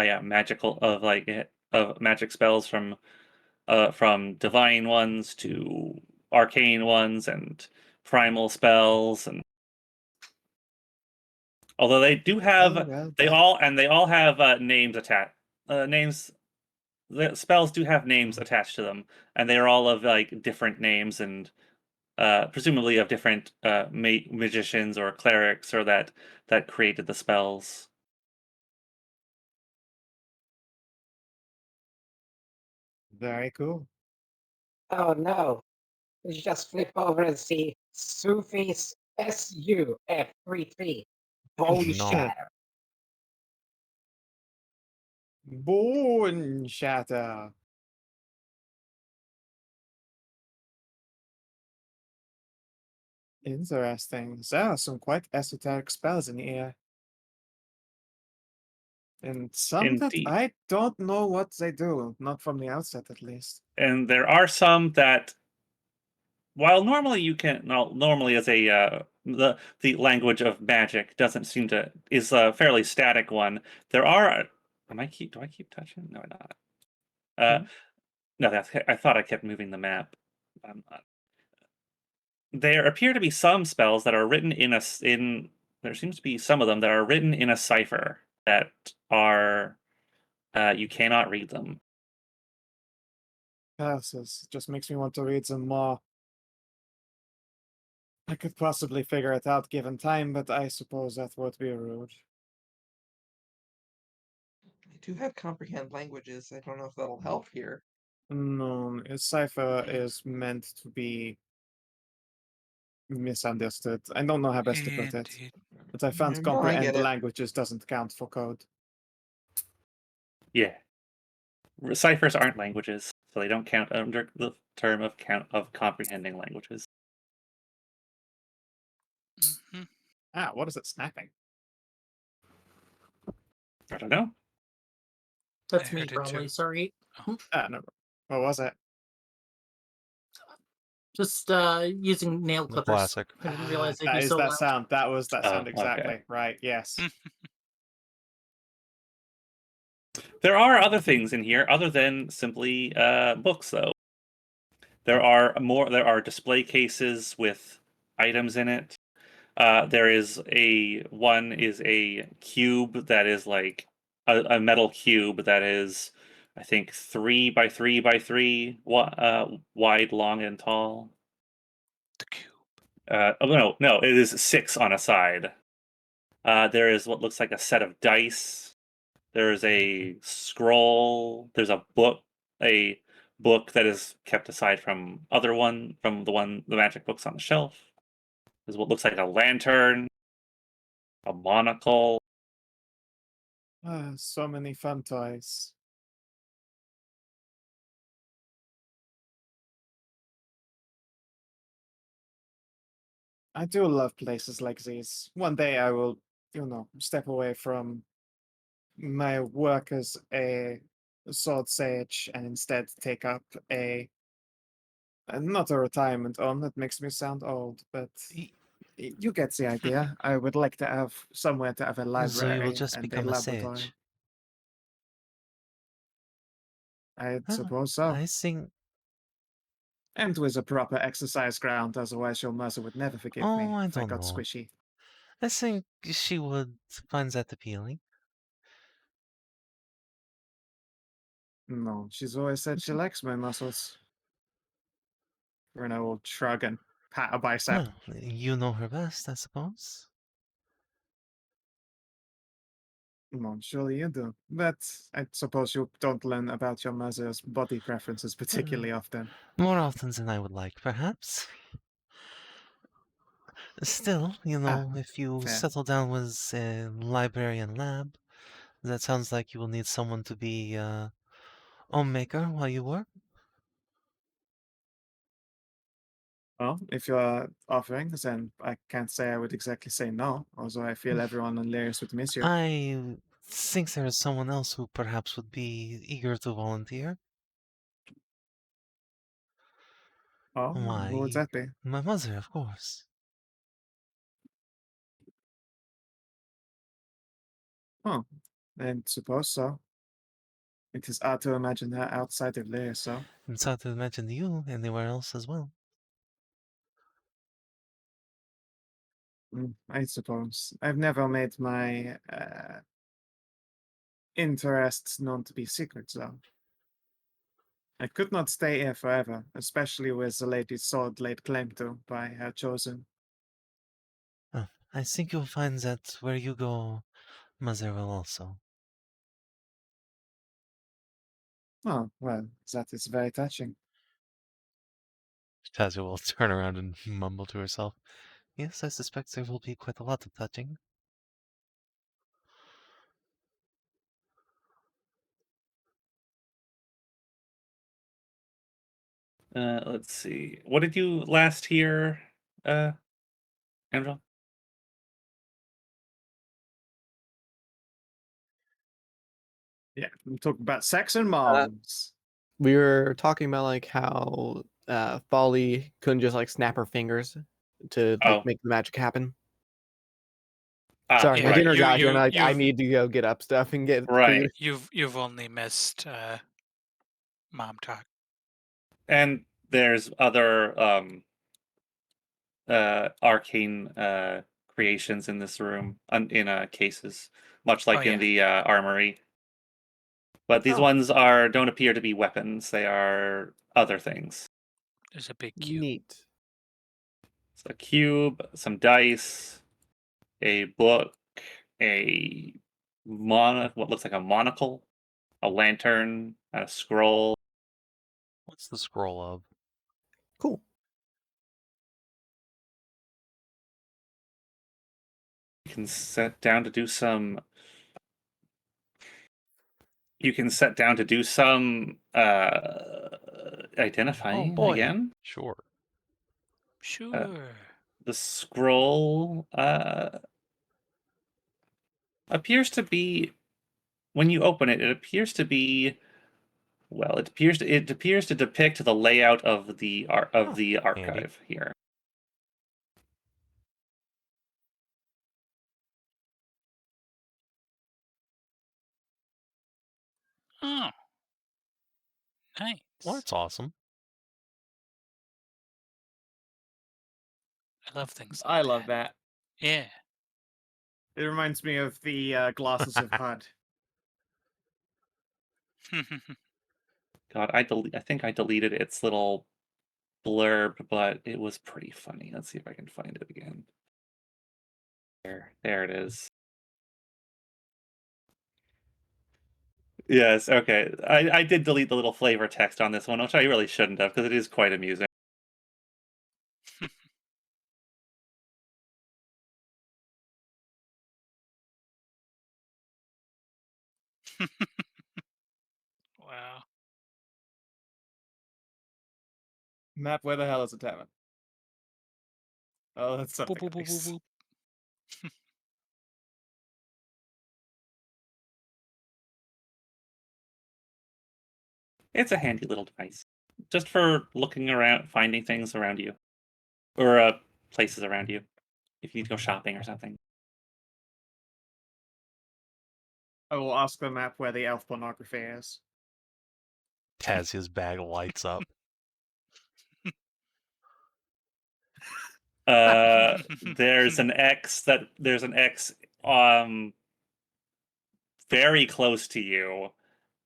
of magic spells from divine ones to arcane ones and primal spells, and although they do have well, they all have names attached. Names The spells do have names attached to them, and they are all of like different names and presumably of different magicians or clerics or that created the spells. Very cool. Oh no. You just flip over and see Sufi's SUF33. Bone No. Shatter. Bone Shatter. Interesting. There are some quite esoteric spells in here. And some that Indeed. I don't know what they do, not from the outset at least. And there are some that, while normally you can, normally as a the language of magic doesn't seem to is a fairly static one. There are. Do I keep touching? No, I'm not. No, I thought I kept moving the map. I'm not. There appear to be some spells that are written in. There seems to be some of them that are written in a cipher that are you cannot read them. Passes. Just makes me want to read some more. I could possibly figure it out given time, but I suppose that would be rude. I do have comprehend languages. I don't know if that'll help here. No, a cipher is meant to be misunderstood. I don't know how best to put it. Indeed. But I found No, I get comprehend it. languages doesn't count for code. Yeah, ciphers aren't languages, so they don't count under the term of comprehending languages. Mhm. Ah, what is it snapping? I don't know. That's I me, heard it probably. too. Sorry. Ah, no. What was it? Just using nail The clippers. classic. I didn't realize they'd That be is so that loud. sound. That was that sound Okay. exactly. Right, yes. There are other things in here other than simply books, though. There are display cases with items in it. There is one is a cube that is like a metal cube that is, I think, 3 by 3 by 3 wide, long, and tall. The cube. No, it is 6 on a side. There is what looks like a set of dice. There is a scroll. There's a book that is kept aside from the magic books on the shelf. There's what looks like a lantern, a monocle. Ah, so many fun toys. I do love places like these. One day I will, step away from my work as a sword sage and instead take up not a retirement home. That makes me sound old, but you get the idea. I would like to have somewhere to have a So you will library just and a become a laboratory. sage. I Ah, suppose so. I think. And with a proper exercise ground, otherwise your mother would never forgive me Oh, I if I don't got know. squishy. I think she would find that appealing. No, she's always said she likes my muscles. Rennous will shrug and pat a bicep. Well, you know her best, I suppose. No, surely you do. But I suppose you don't learn about your mother's body preferences particularly often. More often than I would like, perhaps. Still, if you fair. settle down with a library and lab, that sounds like you will need someone to be homemaker while you work. Well, if you're offering, then I can't say I would exactly say no, although I feel everyone on Lyris would miss you. I think there is someone else who perhaps would be eager to volunteer. Oh, who would Why, that be? my mother, of course. Oh, I suppose so. It is hard to imagine her outside of Lyris, so. It's hard to imagine you anywhere else as well. I suppose. I've never made my interests known to be secret, though. I could not stay here forever, especially with the lady's sword laid claim to by her chosen. Oh, I think you'll find that where you go, mother will also. Oh, well, that is very touching. Thasia will turn around and mumble to herself. Yes, I suspect there will be quite a lot of touching. Let's see. What did you last hear, Amxal? Yeah, we talk about sex and moms. We were talking about like how Folly couldn't just like snap her fingers to like Oh. make the magic happen. Ah, Sorry, my right. dinner got here, and I you've- need to go get up stuff and get Right. food. You've only missed mom talk. And there's other arcane creations in this room in cases, much like Oh, in yeah. the armory. But these Oh. ones don't appear to be weapons. They are other things. There's a big cube. Neat. It's a cube, some dice, a book, what looks like a monocle, a lantern, a scroll. What's the scroll of? Cool. You can set down to do some. You can set down to do some identifying boy. again. Sure. Sure. The scroll appears to be, when you open it, it appears to be, well, it appears to depict the layout of the archive here. Oh. Nice. Well, that's awesome. I love things like I love that. Yeah. It reminds me of the glasses of HUD. God, I think I deleted its little blurb, but it was pretty funny. Let's see if I can find it again. There it is. Yes, okay. I did delete the little flavor text on this one, which I really shouldn't have, because it is quite amusing. Wow. Map, where the hell is the tavern? Oh, that's something Boop, boop, boop, nice. boop, boop. It's a handy little device, just for looking around, finding things around you, or places around you, if you need to go shopping or something. I will ask the map where the elf pornography is. Tazia's bag lights up. There's an X very close to you,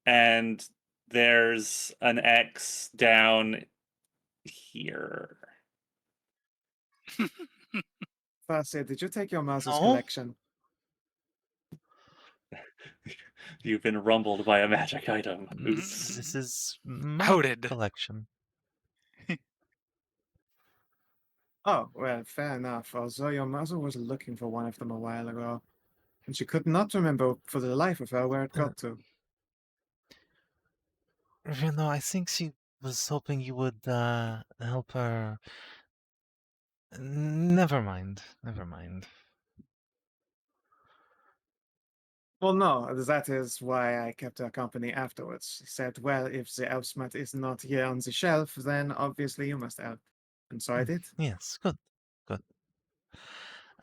and there's an X down here. Thasia, did you take your mother's No. collection? You've been rumbled by a magic item. Oops. This is my Outed. collection. Oh, well, fair enough. Although your mother was looking for one of them a while ago, and she could not remember for the life of her where it got to. You know, I think she was hoping you would help her. Never mind. Never mind. Well, no, that is why I kept her company afterwards. She said, well, if the elf smut is not here on the shelf, then obviously you must help. And so I did. Yes, good. Good.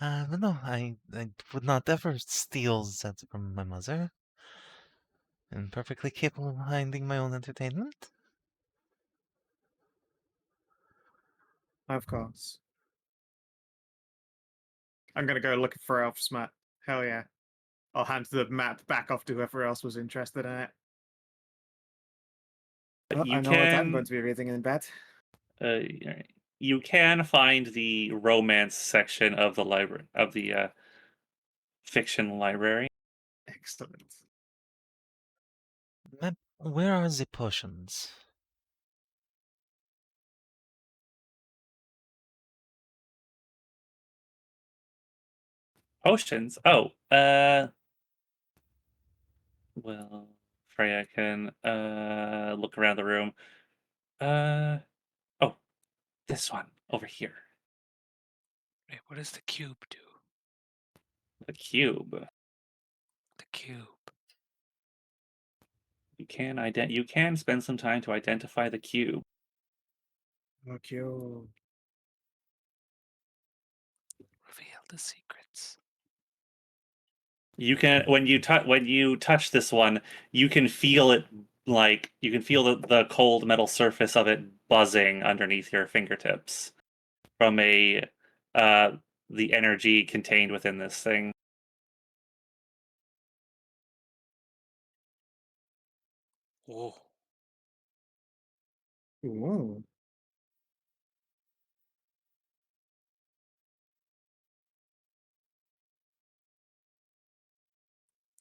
But no, I would not ever steal that from my mother. I'm perfectly capable of finding my own entertainment. Of course. I'm gonna go looking for elf smut. Hell yeah. I'll hand the map back off to whoever else was interested in it. Well, You I know what I'm can- going to be reading in bed. You can find the romance section of the library of the fiction library. Excellent. Ma'am, where are the potions? Potions. Oh, well, Freya can look around the room. Oh, this one over here. Wait, what does the cube do? The cube. The cube. You can spend some time to identify the cube. Okay. Reveal the secrets. You can when you touch this one, you can feel it you can feel the cold metal surface of it buzzing underneath your fingertips from the energy contained within this thing. Whoa. Ooh.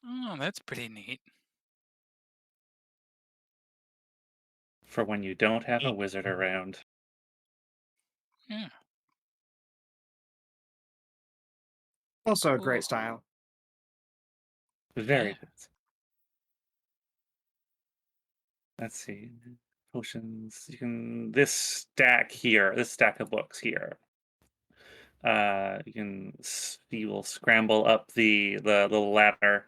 Oh, that's pretty neat. For when you don't have a wizard around. Yeah. Also a Cool. great style. Very Yeah. good. Let's see. Potions. You can this stack of books here. You will scramble up the little ladder,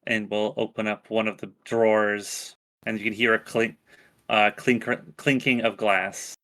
and we'll open up one of the drawers, and you can hear a clinking of glass.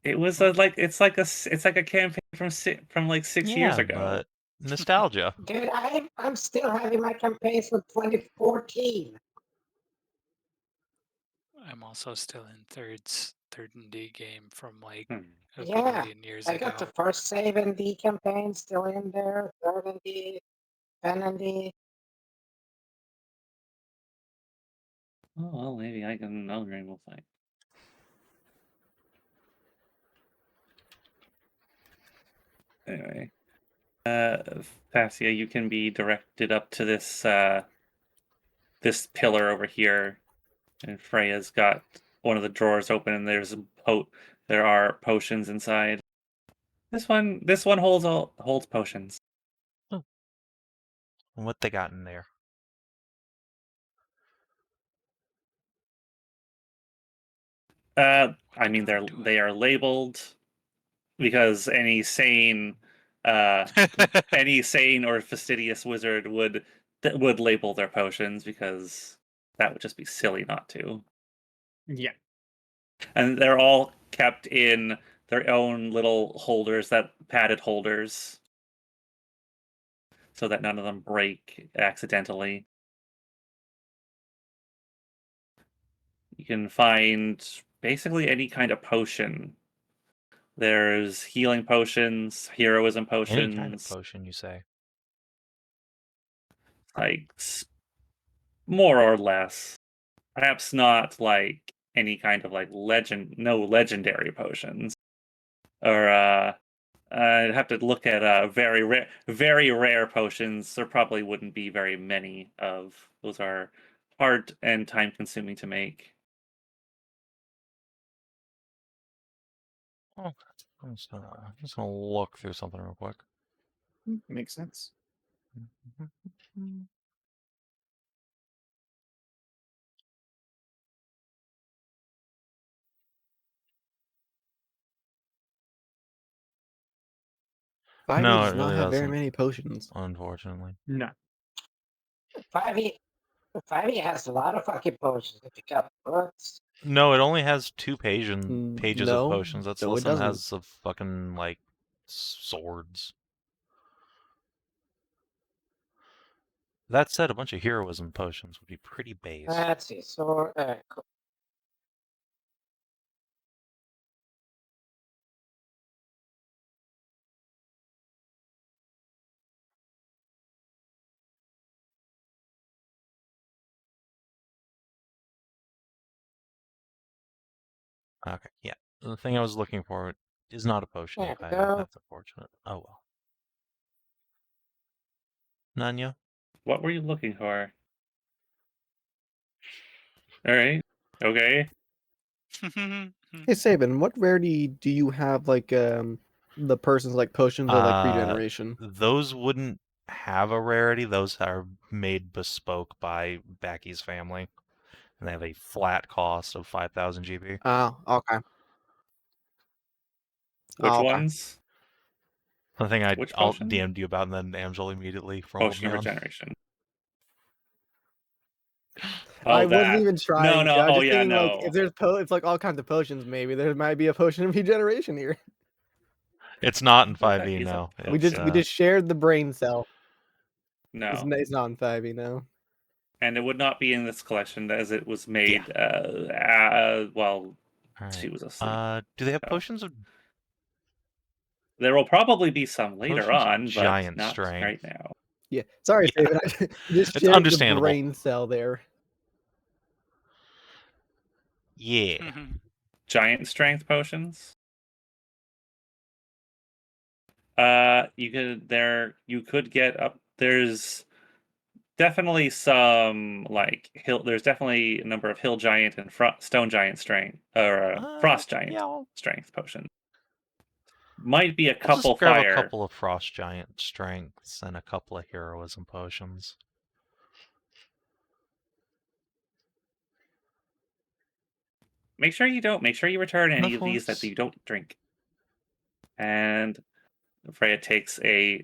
It was it's like a campaign from like 6 years Yeah, ago. but nostalgia. Dude, I'm still having my campaign from 2014. I'm also still in third and D game from like Hmm. a Yeah, billion years I ago. got the first Savin campaign still in there, third and D, Kina&D. Oh well, maybe I can. We'll find. Anyway, Thasia, you can be directed up to this pillar over here, and Freya's got one of the drawers open, and there are potions inside. This one holds potions. What they got in there? I mean they are labeled because any sane or fastidious wizard would label their potions, because that would just be silly not to. Yeah. And they're all kept in their own little holders, padded holders, so that none of them break accidentally. You can find basically any kind of potion. There's healing potions, heroism potions, Any kind of potion, you say? like more or less. Perhaps not like any kind of like no legendary potions. Or I'd have to look at very rare potions. There probably wouldn't be very many of those. Are hard and time consuming to make. Oh, I'm just gonna look through something real quick. Makes sense. Five No, does it not really have very doesn't. many potions. Unfortunately. No. 5e has a lot of fucking potions if you got books. No, it only has two pages of No, potions. That's no, less it than it doesn't. has of fucking like swords. That said, a bunch of heroism potions would be pretty base. Let's see, so Okay, yeah. The thing I was looking for is not a potion There type we item. go. That's unfortunate. Oh well. Nanya? What were you looking for? All right. Okay. Hey Savin, what rarity do you have like the person's like potions or like regeneration? Those wouldn't have a rarity. Those are made bespoke by Backy's family. And they have a flat cost of 5,000 GP. Oh, okay. Which Oh, okay. ones? The thing Which I'll potion? DM'd you about, and then Amxal immediately rumbled Potion me of on. regeneration. I Oh, wasn't that. even trying No. to. I was Oh, just yeah, thinking like no. if there's it's like all kinds of potions, maybe there might be a potion of regeneration here. It's not in What the 5e, heck is a no. We It's, just shared the brain cell. No. It's not in 5e, no. And it would not be in this collection as it was made, while she alright. was asleep. Do they have So. potions of There will probably be some later Potions of on, but giant not strength? right now. Yeah, sorry, Yeah. Savin. I just It's shared the understandable. brain cell there. Yeah. Giant strength potions. You could get up. There's definitely some there's definitely a number of hill giant and stone giant strength or frost giant Yeah, strength potions. Might be a I'll couple just grab fire. a couple of frost giant strengths and a couple of heroism potions. Make sure you return any Of of these that course. you don't drink. And Freya takes a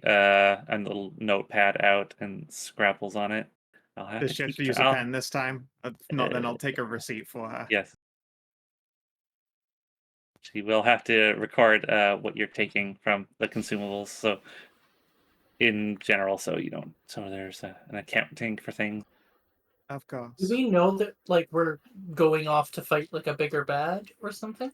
little notepad out and scrabbles on it. I'll have Does to she have keep to use a pen this time? If not, then I'll take a receipt for her. Yes. She will have to record what you're taking from the consumables. So, in general, so you don't. So there's an accounting for things. Of course. Do we know that like we're going off to fight like a bigger bad or something?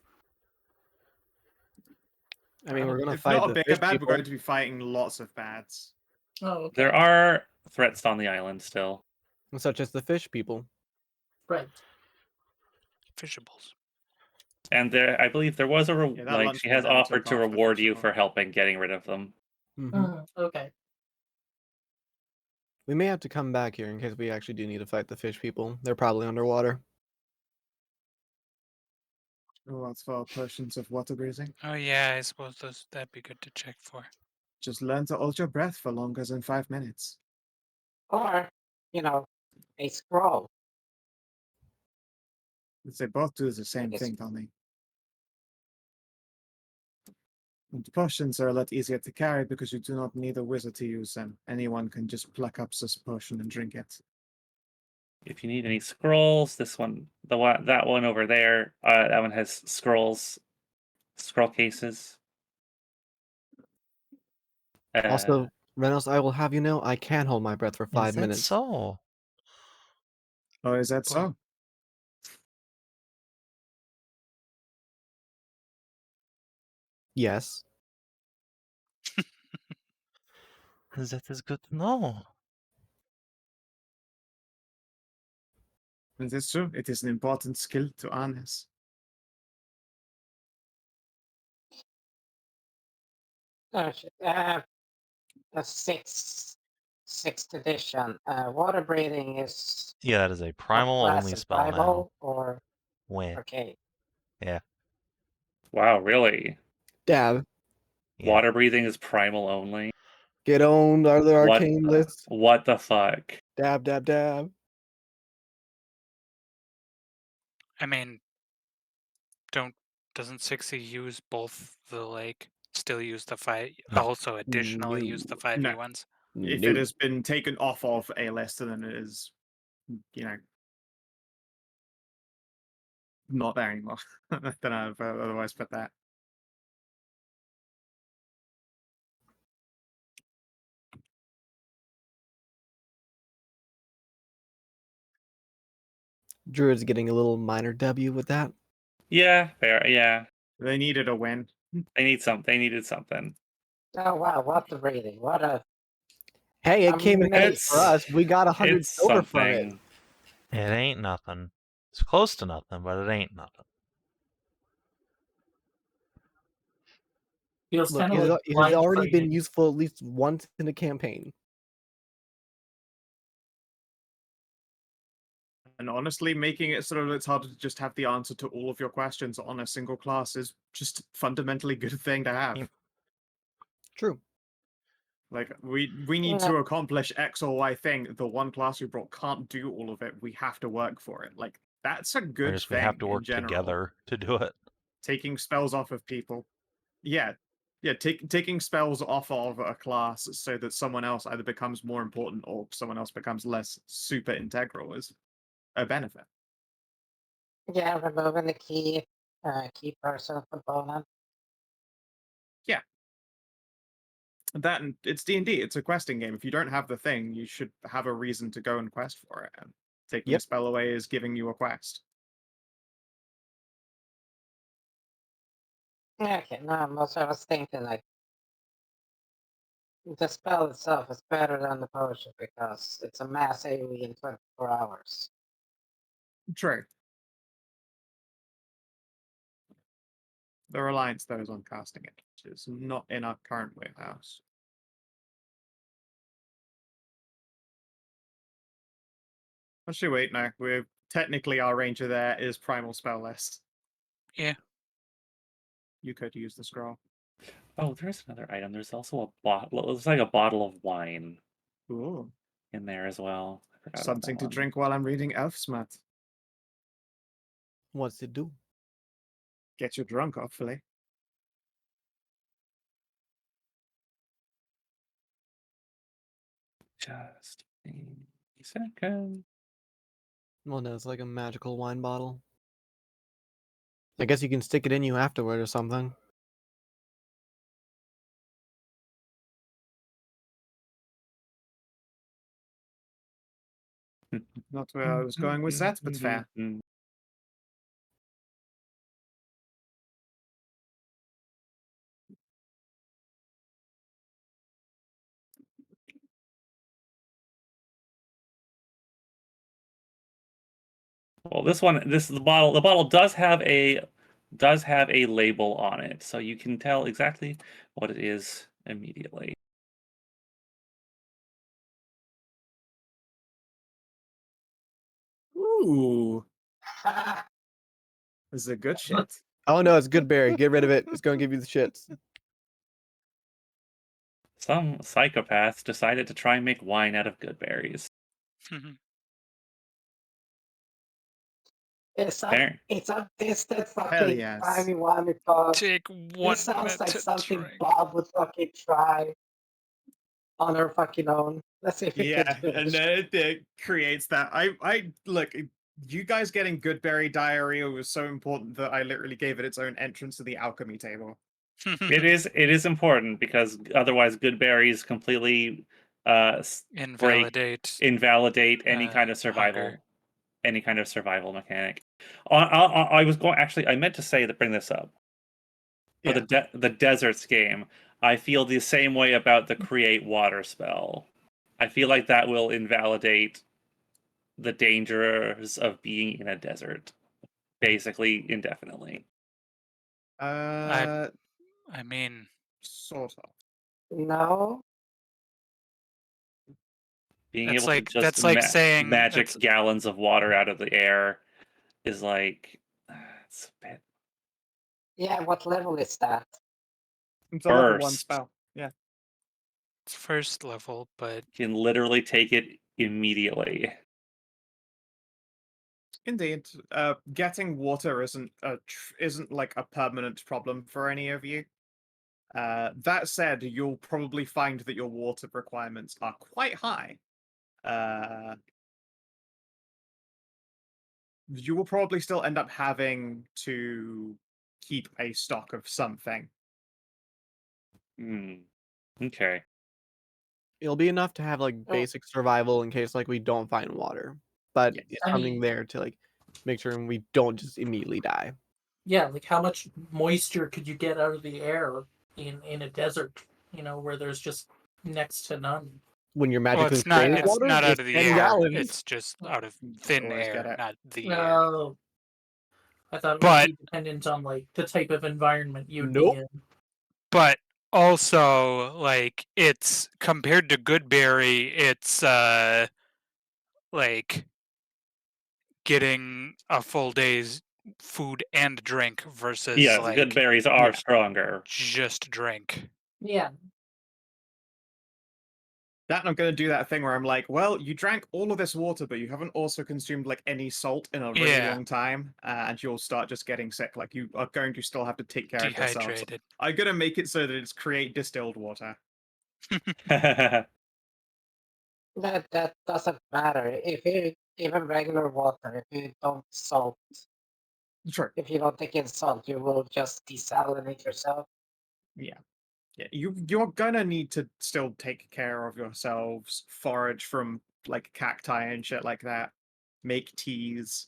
I mean, we're gonna If fight not a the bigger fish bad, people. we're going to be fighting lots of bads. Oh, okay. There are threats on the island still. Such as the fish people. Right. Fishables. And I believe there was a Yeah, that lunch she meat has never offered took to off the reward fish you bowl. for helping getting rid of them. Okay. We may have to come back here in case we actually do need to fight the fish people. They're probably underwater. Oh, that's for potions of water breathing. Oh yeah, I suppose that'd be good to check for. Just learn to hold your breath for longer than 5 minutes. Or, a scroll. They both do the same guess- thing, Donny. And potions are a lot easier to carry because you do not need a wizard to use them. Anyone can just pluck up this potion and drink it. If you need any scrolls, that one over there, that one has scroll cases. Also, Rennous, I will have you know, I can hold my breath for 5 Is that minutes. so? Oh, is that so? Yes. That is good to know. It is true. It is an important skill to harness. The sixth edition. Water breathing is Yeah, that is a primal class only and spell now. Bible or When? arcade. Yeah. Wow, really? Dab. Yeah. Water breathing is primal only. Get owned, are the arcane lists. What the fuck? Dab, dab, dab. I mean, doesn't 60 use both the still use the 5, No. also additionally use the 5e No. ones? If No. it has been taken off of a list, then it is, not there anymore. I don't know if I otherwise put that. Druid's getting a little minor W with that. Yeah, fair. Yeah, They needed a win. they needed something. Oh wow, water breathing. What a Hey, it came in handy It's- for us. We got 100 It's silver from it. something. It ain't nothing. It's close to nothing, but it ain't nothing. Feels Look, kind of like it has already been framing. useful at least once in a campaign. And honestly, making it so that it's harder to just have the answer to all of your questions on a single class is just fundamentally good thing to have. True. Like we need to accomplish X or Y thing. The one class we brought can't do all of it. We have to work for it. Like that's a Or good just thing we have to in work general. together to do it. Taking spells off of people. Yeah. Taking spells off of a class so that someone else either becomes more important or someone else becomes less super integral is a benefit. Yeah, removing the key person component. Yeah. That and it's D&D. It's a questing game. If you don't have the thing, you should have a reason to go and quest for it. And taking a Yep. spell away is giving you a quest. Okay, no, I was thinking like the spell itself is better than the potion because it's a mass AoE in 24 hours. True. The reliance, though, is on casting it, which is not in our current warehouse. Actually, wait, no. We're technically our ranger there is primal spell list. Yeah. You could use the scroll. Oh, there's another item. There's also a bottle. It looks like a bottle of wine Ooh. in there as well. I forgot about Something that to one. drink while I'm reading Elfsmith. What's it do? Get you drunk, hopefully. Just a second. Well, no, it's like a magical wine bottle. I guess you can stick it in you afterward or something. Not where I was going with that, but fair. Well, the bottle. The bottle does have a label on it, so you can tell exactly what it is immediately. Ooh. This is a good shit. Oh no, it's good berry. Get rid of it. It's gonna give you the shits. Some psychopaths decided to try and make wine out of good berries. It's a There. distant Hell fucking yes. timey-wimey pause. Take 1 This sounds minute like to something drink. Bob would fucking try on her fucking own. Let's see if we Yeah, can do and this. it creates that. I look. You guys getting good berry diarrhea was so important that I literally gave it its own entrance to the alchemy table. It is important because otherwise good berries completely Invalidate. invalidate any kind of hunger. survival mechanic. I was going actually. I meant to say that bring this up for Yeah. the deserts game. I feel the same way about the create water spell. I feel like that will invalidate the dangers of being in a desert, basically indefinitely. I mean, Sort of. No. Being That's able to like just saying magic that's gallons of water out of the air is like it's a bit Yeah, what level is that? It's a level 1 burst. spell. Yeah. it's first level, but You can literally take it immediately. Indeed. Getting water isn't like a permanent problem for any of you. That said, you'll probably find that your water requirements are quite high. You will probably still end up having to keep a stock of something. Okay. It'll be enough to have like Oh. basic survival in case like we don't find water. But Yes. it's I something mean- there to like make sure we don't just immediately die. Yeah, like how much moisture could you get out of the air in a desert, where there's just next to none? When you're well, magically it's not. creating It's water, not out it's of the 10 air. gallons. It's just out of thin Always get air, it. not the air. No. I thought it But- would be dependent on like the type of environment you'd Nope. be in. but also like it's compared to Goodberry, it's like getting a full day's food and drink versus Yes, like good berries are stronger. just drink. Yeah. That I'm going to do that thing where I'm like, well, you drank all of this water, but you haven't also consumed like any salt in a really Yeah. long time, and you'll start just getting sick. Like you are going to still have to take care of yourselves. Dehydrated. I'm going to make it so that it's create distilled water. That doesn't matter. If you even regular water, if you don't salt, Sure. if you don't take in salt, you will just desalinate yourself. Yeah. Yeah, you're gonna need to still take care of yourselves, forage from like cacti and shit like that, make teas,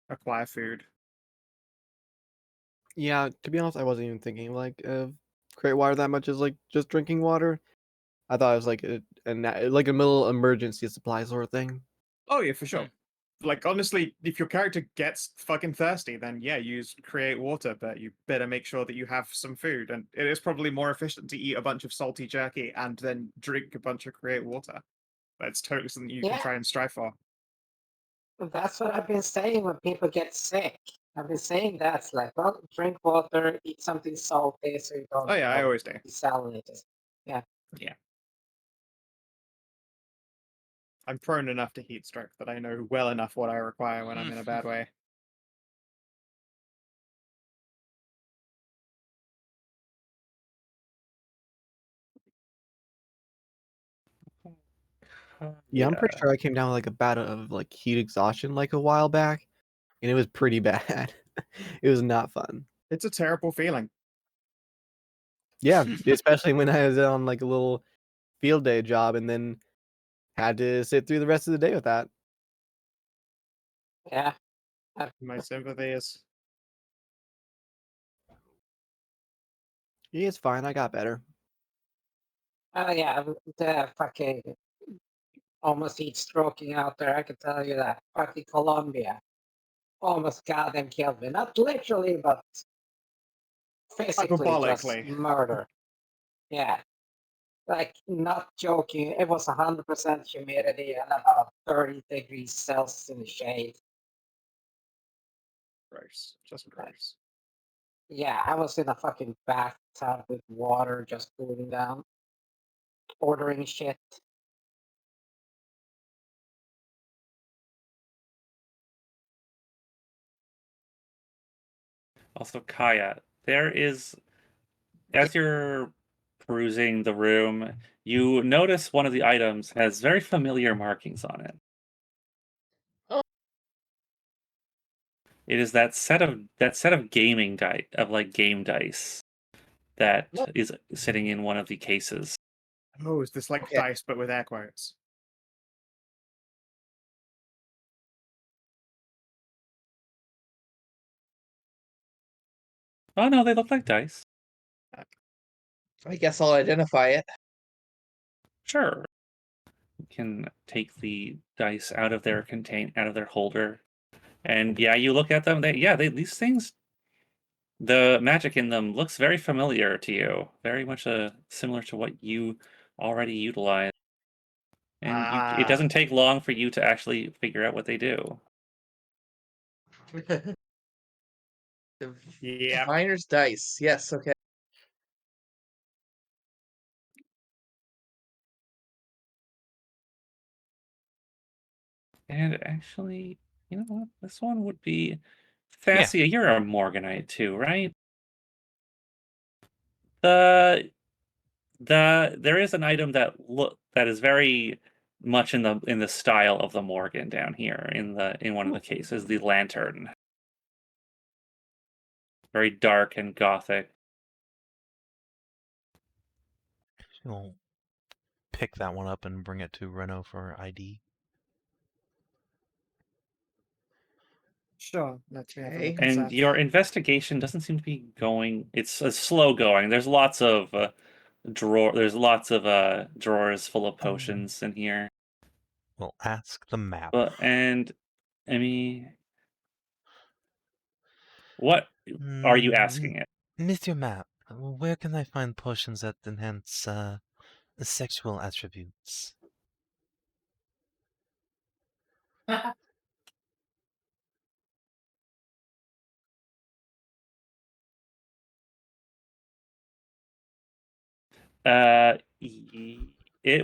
acquire food. Yeah, to be honest, I wasn't even thinking like of create water that much as like just drinking water. I thought it was like like a middle emergency supply sort of thing. Oh yeah, for sure. Like honestly, if your character gets fucking thirsty, then yeah, use create water, but you better make sure that you have some food. And it is probably more efficient to eat a bunch of salty jerky and then drink a bunch of create water. That's totally something you can Yeah. try and strive for. That's what I've been saying when people get sick. I've been saying that's like, well, drink water, eat something salty so you don't Oh yeah, I always do. desalinate it. Yeah. Yeah. I'm prone enough to heat stroke that I know well enough what I require when I'm in a bad way. Yeah, I'm pretty sure I came down with like a bout of like heat exhaustion like a while back, and it was pretty bad. It was not fun. It's a terrible feeling. Yeah, especially when I was on like a little field day job and then had to sit through the rest of the day with that. Yeah. My sympathies. Yeah, it's fine. I got better. Oh yeah, the fucking almost heat stroking out there. I can tell you that. Fucking Colombia almost got them killed me. Not literally, but physically just Hyperbolically. murder. Yeah. Like not joking, it was 100% humidity and about 30 degrees Celsius in the shade. Gross. Just gross. Yeah, I was in a fucking bathtub with water just cooling down, ordering shit. Also, Kaia, there is, as you're perusing the room, you notice one of the items has very familiar markings on it. Oh. It is that set of gaming dice of like game dice that is sitting in one of the cases. Oh, is this like Okay. dice but with air quotes? Oh no, they look like dice. I guess I'll identify it. Sure. You can take the dice out of their holder. And yeah, you look at them, these things, the magic in them looks very familiar to you. Very much similar to what you already utilize. And it doesn't take long for you to actually figure out what they do. Yeah. Miner's dice. Yes, okay. And actually, you know what? This one would be Thasia. You're a Morganite too, right? There is an item that is very much in the style of the Morgan down here in one of the cases, the lantern. Very dark and gothic. She'll pick that one up and bring it to Reno for ID. Sure. Let's have a Okay. look at And that. your investigation doesn't seem to be going. It's slow going. There's lots of There's lots of drawers full of potions in here. We'll ask the map. I mean, what are you asking it? Monsieur Map, Where can I find potions that enhance sexual attributes? It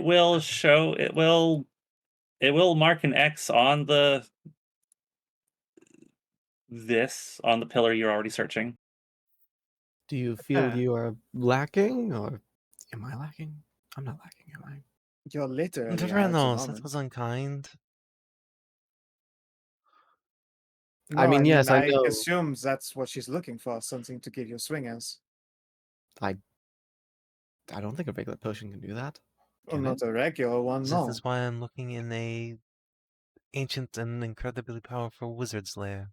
will show. It will mark an X on on the pillar you're already searching. Do you feel Ah. you are lacking, or am I lacking? I'm not lacking, am I? You're literally out at the Rennous, that moment. was unkind. I mean, yes, I I know. assume that's what she's looking for, something to give you swingers. I don't think a regular potion can do that. Or Can not it? a regular one, This no. is why I'm looking in a ancient and incredibly powerful wizard's lair.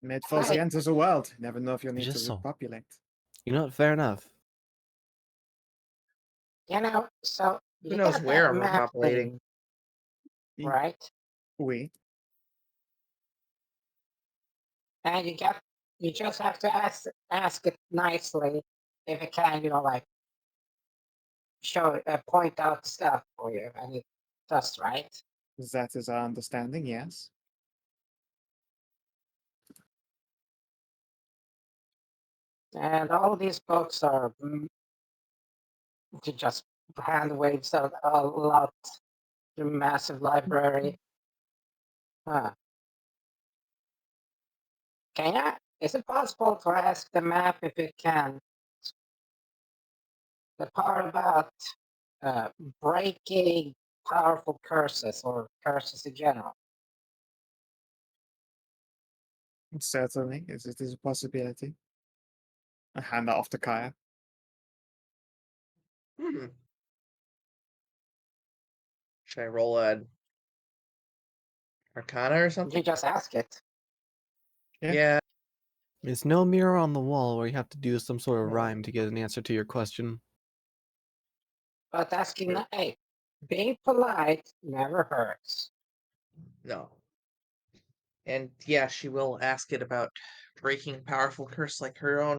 Made Fuzzy enters the world. Never know if you'll need to Just so. repopulate. You know what? Fair enough. You know, so Who you knows got where that I'm map repopulating? thing, right? We. And you just have to ask it nicely if it can, like show point out stuff for you, and it does, right? That is our understanding, yes. And all these books are to just hand waves out a lot to massive library. Huh. Is it possible to ask the map if it can? The part about breaking powerful curses or curses in general. Certainly, it is a possibility. I hand that off to Kaia. Should I roll a Arcana or something? You just ask it. Yeah. Yeah. There's no mirror on the wall where you have to do some sort of rhyme to get an answer to your question. But being polite never hurts. No. And yeah, she will ask it about breaking powerful curse like her own.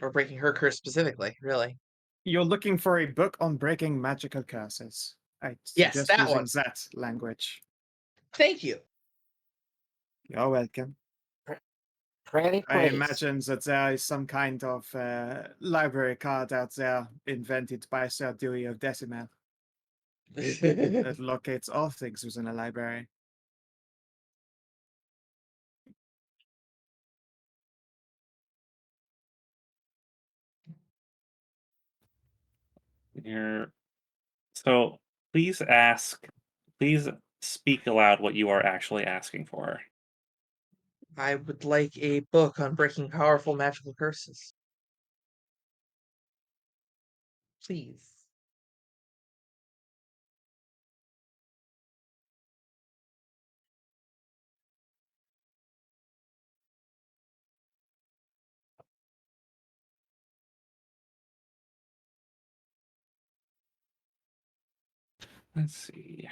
Or breaking her curse specifically, really. You're looking for a book on breaking magical curses. I Yes, suggest that using one. that language. Thank you. You're welcome. Pretty I please. imagine that there is some kind of library card out there invented by Sir Dewey of Decimal that locates all things within a library. So please speak aloud what you are actually asking for. I would like a book on breaking powerful magical curses. Please. Let's see.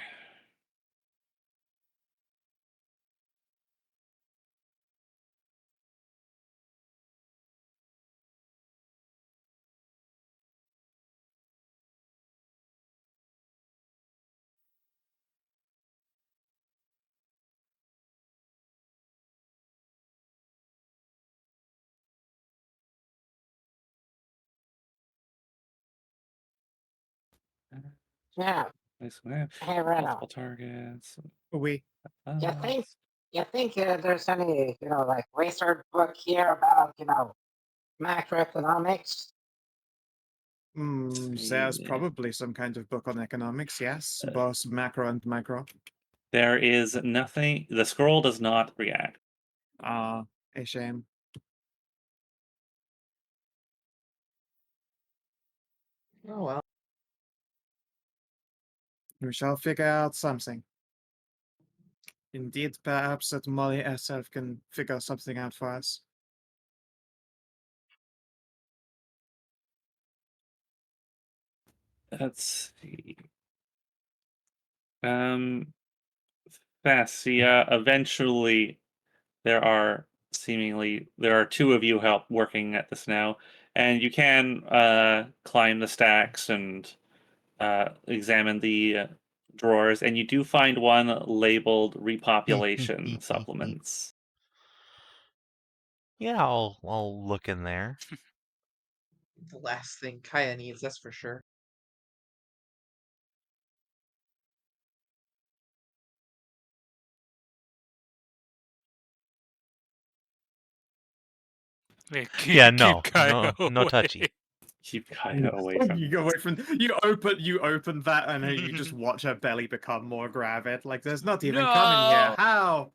Yeah. Hey, Rennous. Multiple targets. We. You think there's any, like research book here about, macroeconomics? There's probably some kind of book on economics, yes, both macro and micro. There is nothing. The scroll does not react. A shame. Oh well. We shall figure out something. Indeed, perhaps that Molly herself can figure something out for us. Let's see. Thasia, eventually there are two of you help working at this now, and you can climb the stacks and examine the drawers, and you do find one labeled repopulation supplements. Yeah, I'll look in there. The last thing Kaia needs, that's for sure. Yeah, no Kaia touchy. away. Keep Kaia away from You go away from you open that and you just watch her belly become more gravid. Like there's not even coming here. No! How?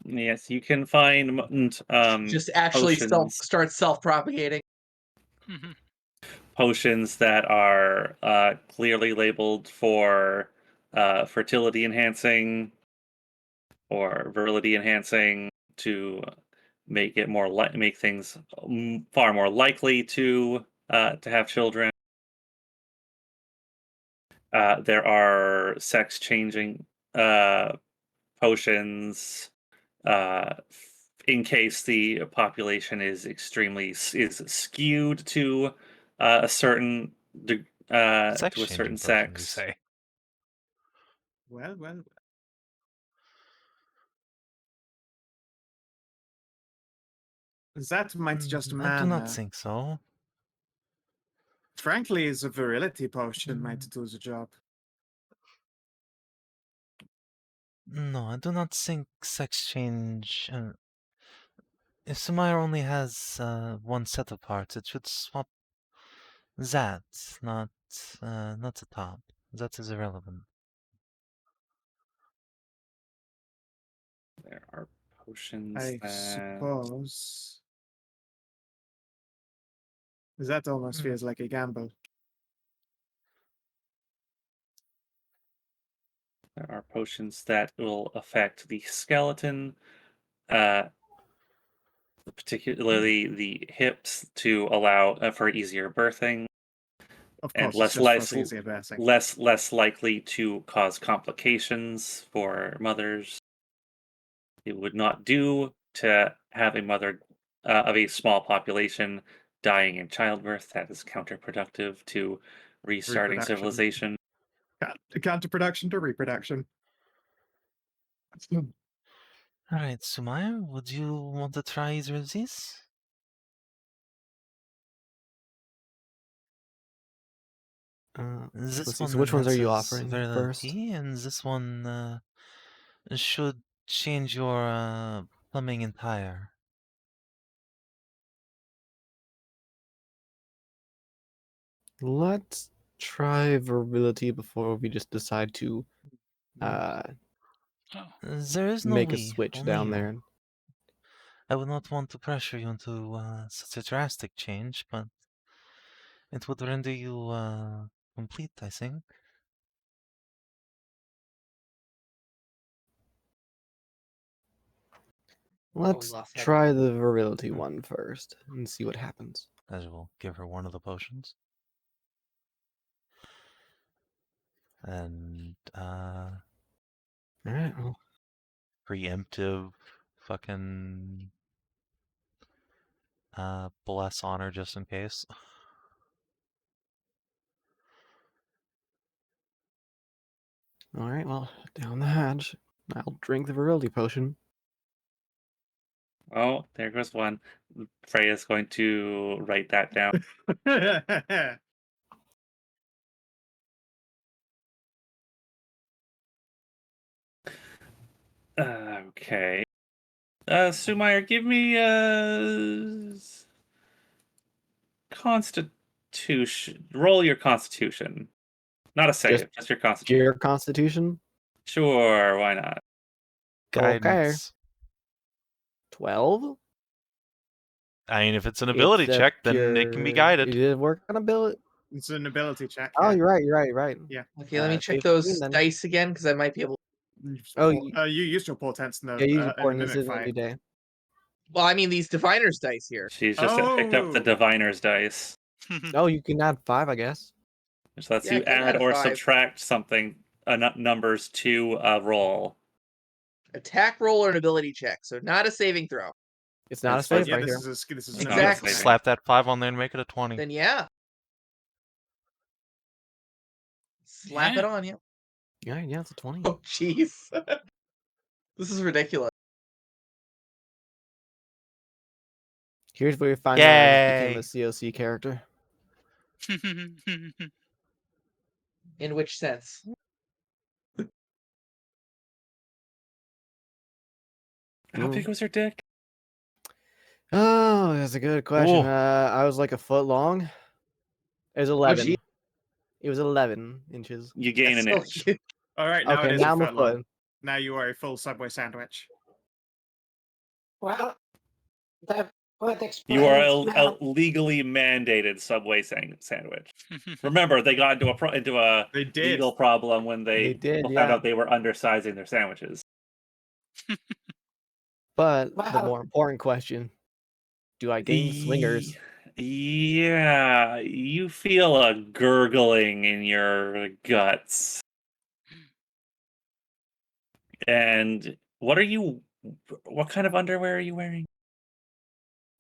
Yes, you can find Just actually potions. start self-propagating. Potions that are clearly labeled for fertility enhancing or virility enhancing to make it make things far more likely to have children. There are sex changing potions in case the population is skewed to a certain Sex to a certain changing potion, you sex. say? Well. That might just I do not mana. think so. Frankly, the virility potion might do the job. No, I do not think sex change. If Sumire only has one set of parts, it should swap that, not the top. That is irrelevant. There are potions I that suppose. That almost feels like a gamble. there are potions that will affect the skeleton, particularly the hips, to allow for easier birthing. Of And course, it's just for easier birthing. less likely to cause complications for mothers. It would not do to have a mother of a small population dying in childbirth. That is counterproductive to restarting Reproduction. civilization. Counterproduction to reproduction. Alright, Sumire, would you want to try either of these? This Let's see. one So which ones are you enhances offering first? virility, and this one should change your plumbing entire. Let's try virility before we just decide to There is no make a we, switch only down you. there. I would not want to pressure you into such a drastic change, but it would render you complete, I think. Let's lost head. try the virility one first and see what happens. As we'll give her one of the potions. And Alright, well, preemptive fucking bless on her just in case. alright, well, down the hatch. I'll drink the virility potion. Oh, there goes one. Freya's going to write that down. Okay. Sumire, give me Constitution. Roll your Constitution. Not a save, just your Constitution. Your constitution? Sure, why not? Guidance. 12? I mean, if it's an ability check, then it can be guided. You did work on ability. It's an ability check. Oh, yeah. you're right. Yeah. Okay, let me check 15 those then. dice again because I might be able. Oh, you used your portents in the Yeah, use in the important. This mimic is a new fight. day. Well, I mean these diviners dice here. She's just picked up the Oh. Diviner's dice. Oh, you can add 5, I guess. which lets Yeah, you I got add a or 5. subtract something numbers to a roll. Attack roll or an ability check, so not a saving throw. It's not a It's like- save Yeah, right this here. is this is It's an not a Exactly. attack. Slap that 5 on there and make it a 20. Then yeah. Slap it Yeah. on, yeah. Yeah, it's a 20. Oh, jeez. This is ridiculous. Here's where you find out I became Yay. a COC character. In which sense? How Ooh. big was your dick? Oh, that's a good question. Ooh. I was like a foot long. It was Oh, 11. gee. It was 11 inches. You gain That's an still inch. huge. All right, now Okay, it is now a I'm a foot long. foot. Now you are a full Subway sandwich. Well, that would explain. You are a legally mandated Subway sandwich. Remember, they got into a They did. legal problem when They did, found yeah. out they were undersizing their sandwiches. But the Wow. more important question, do I gain swingers? Yeah, you feel a gurgling in your guts. And what kind of underwear are you wearing?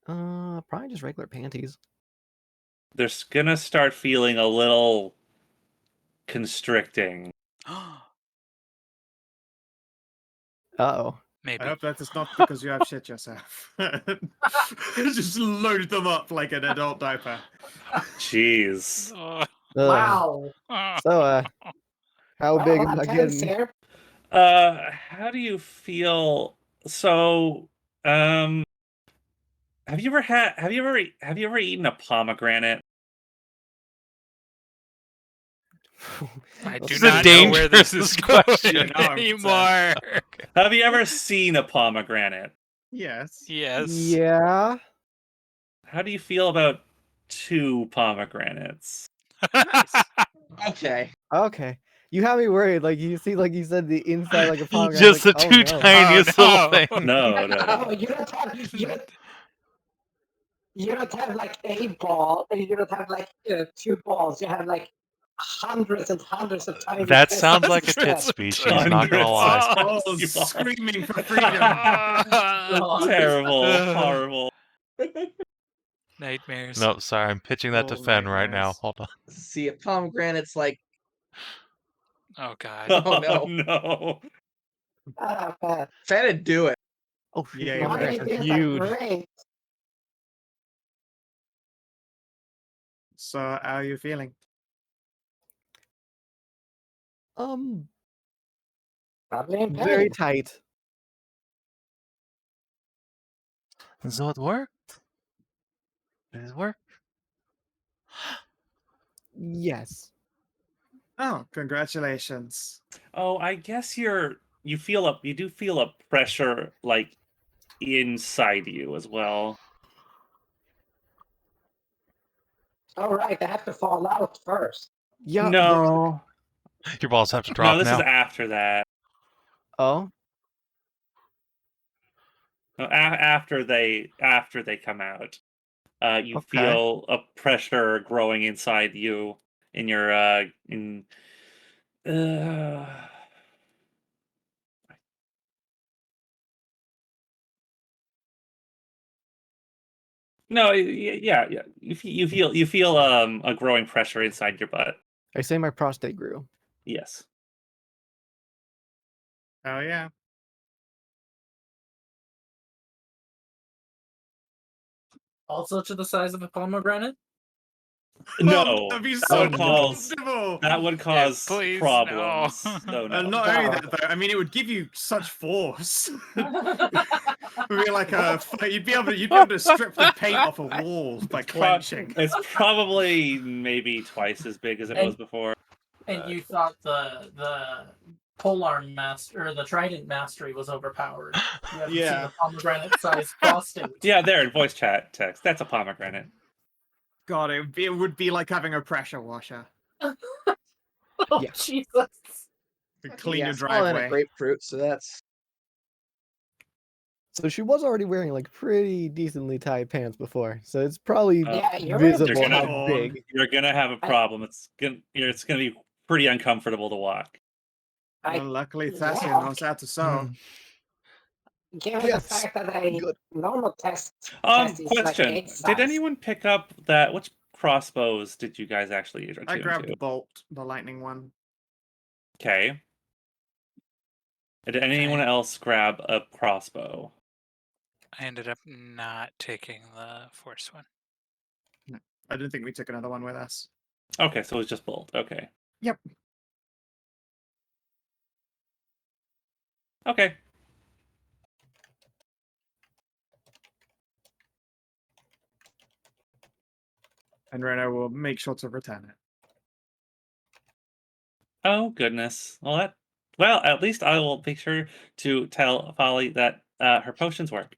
Probably just regular panties. They're gonna start feeling a little constricting. Uh-oh. Maybe. I hope that is not because you have shit yourself. Just load them up like an adult diaper. Jeez. Ugh. Wow. So, how big am I Thanks getting? here. How do you feel? So, have you ever eaten a pomegranate? I This do is a not know where this dangerous is going question. Yeah, no, anymore. Have you ever seen a pomegranate? Yes. Yes. Yeah. How do you feel about 2 pomegranates? Nice. Okay. Okay. You have me worried. Like you see, like you said, the inside like a pomegranate. Just like, the oh, two no. tiniest Oh, little no. things. No, no. Oh, you don't have like a ball, and you don't have like 2 balls. You have like hundreds and hundreds of tiny. That pieces sounds like a instead. tit species, not gonna Hundreds lie. of Oh, balls you are. screaming for freedom. Terrible, horrible. Nightmares. No, sorry, I'm pitching that to Oh, Fen right now. nightmares. Hold on. See, a pomegranate's like, Oh god. oh no. no. Oh, man. Fenn'd do it. Oh, shoot, Yeah, Why pomegranates is are that huge. great? So, how are you feeling? Probably in Very pain. tight. So it worked? Did it work? Yes. Oh, congratulations. Oh, I guess you do feel a pressure like inside you as well. All right, I have to fall out first. Yeah. No. Your balls have to No, drop this now. is after that. Oh. No, after they come out. You Okay. feel a pressure growing inside you in your No, yeah. You feel a growing pressure inside your butt. I say my prostate grew. Yes. Oh, yeah. Also to the size of a pomegranate? No, that'd be that so would cause uncomfortable. that would cause please, problems. no. So no. Not only that, though, I mean, it would give you such force. It would be like you'd be able to strip the paint off a wall by clenching. It's probably maybe twice as big as it was before. And you thought the polearm master or the trident mastery was overpowered. You haven't seen the pomegranate sized prostate. Yeah, there in voice chat text. That's a pomegranate. God, it would be like having a pressure washer Oh, Yes. Jesus. to clean Yeah, your it's all in a driveway. grapefruit, so that's So she was already wearing like pretty decently tight pants before, so it's probably Yeah, you're visible gonna- how big. You're gonna have a problem. It's gonna be pretty uncomfortable to walk. I, Well, luckily, yeah. Thasia knows how to sew. given the Yes, fact that a good. normal test is like Question: 8 Did size. anyone pick up that? Which crossbows did you guys actually attune I grabbed to? the bolt, the lightning one. Okay. Did anyone else grab a crossbow? I ended up not taking the force one. I didn't think we took another one with us. Okay, so it was just bolt. Okay. Yep. Okay. And Reno will make sure to return it. Oh goodness. Well, at least I will make sure to tell Folly that her potions work.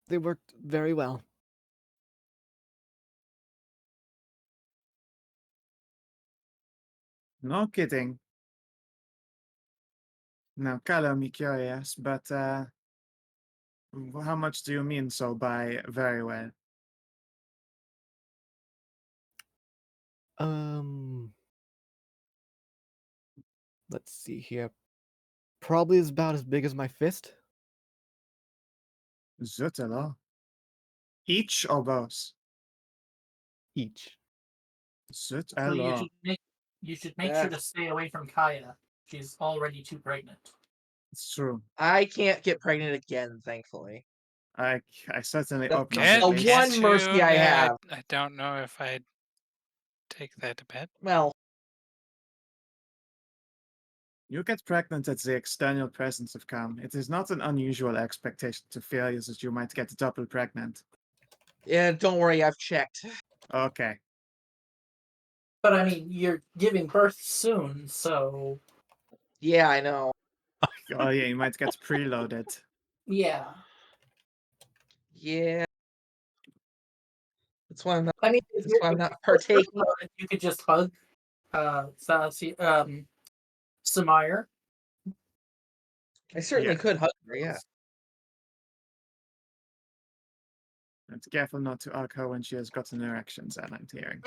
They worked very well. No kidding. Now, color me curious, but how much do you mean so by very well? Let's see here. Probably is about as big as my fist. Zut alors. Each or both? Each. Zut So you alors. should make sure to stay away from Kaia. She's already too pregnant. It's true. I can't get pregnant again, thankfully. I certainly That's hope not. Can't, At the least. one can't mercy you? I Yeah, have. I don't know if I'd take that to bed. Well, You get pregnant as the external presence of calm. It is not an unusual expectation to fear that you might get double pregnant. yeah, don't worry, I've checked. Okay. But I mean, you're giving birth soon, so Yeah, I know. Oh yeah, you might get preloaded. yeah. Yeah. That's why I'm not. I mean, That's why I'm not partaking. You could just hug Sumire. I certainly Yeah. could hug her. Yeah. And careful not to hug her when she has gotten erections, and I'm hearing.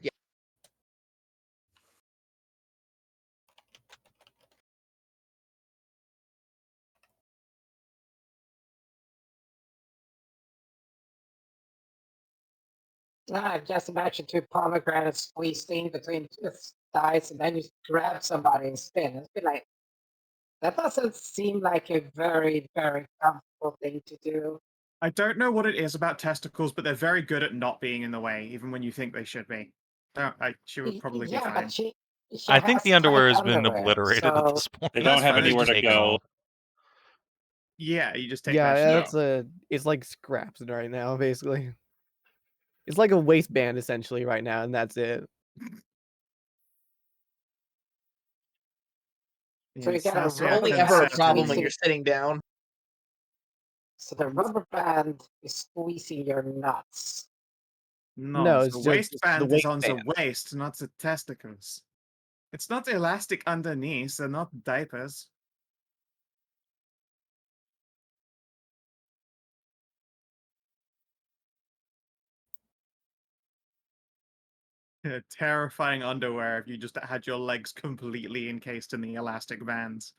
Yeah. I just imagine 2 pomegranates squeezed in between 2 thighs, and then you grab somebody and spin. It's be like, that doesn't seem like a very, very comfortable thing to do. I don't know what it is about testicles, but they're very good at not being in the way, even when you think they should be. She would probably be Yeah, fine. but she I think the has underwear tight has been underwear, obliterated at so this point. They That's don't have fine, anywhere to Taken go. off. Yeah, you just take Yeah, that shit that's it's like scraps right now, basically. It's like a waistband essentially right now, and that's it. So you gotta Thasia roll Only it ever a out, problem when squeezing- you're sitting down. So the rubber band is squeezing your nuts. No, it's the just the waistband is on the waistband. waist, not the testicles. It's not elastic underneath, they're not diapers. Terrifying underwear if you just had your legs completely encased in the elastic bands.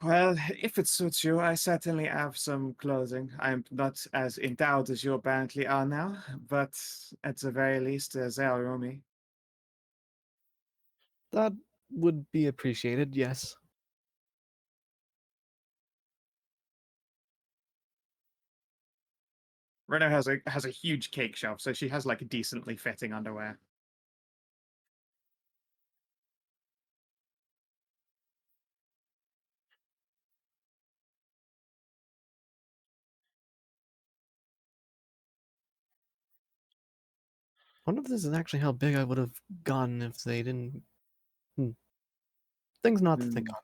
Well, if it suits you, I certainly have some clothing. I'm not as endowed as you apparently are now, but at the very least, they are roomy. That would be appreciated, yes. Reno has a huge cake shelf, so she has like decently fitting underwear. Wonder if this is actually how big I would have gotten if they didn't. Things not to think Hmm. on.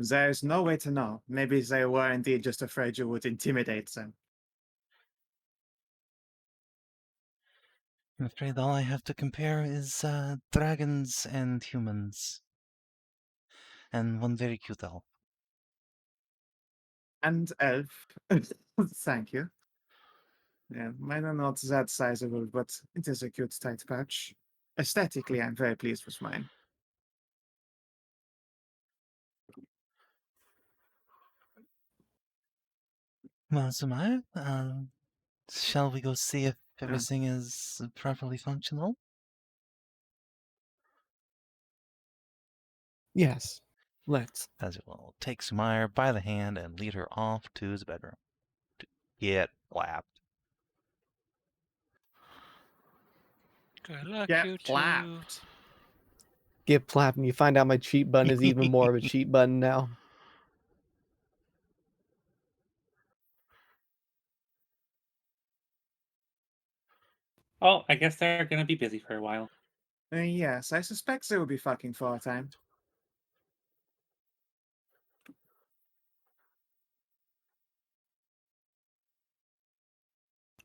There's no way to know. Maybe they were indeed just afraid you would intimidate them. I'm afraid all I have to compare is dragons and humans. And one very cute elf. And elf. Thank you. Yeah, mine are not that sizable, but it is a cute tight pouch. Aesthetically, I'm very pleased with mine. Well, Sumire, shall we go see if Yeah. everything is properly functional? Yes. Let's. As it will take Sumire by the hand and lead her off to his bedroom. To get clapped. Good luck, Get you two. clapped. Get plapped and you find out my cheat button is even more of a cheat button now. Oh, I guess they're gonna be busy for a while. Yes, I suspect they will be fucking for a time.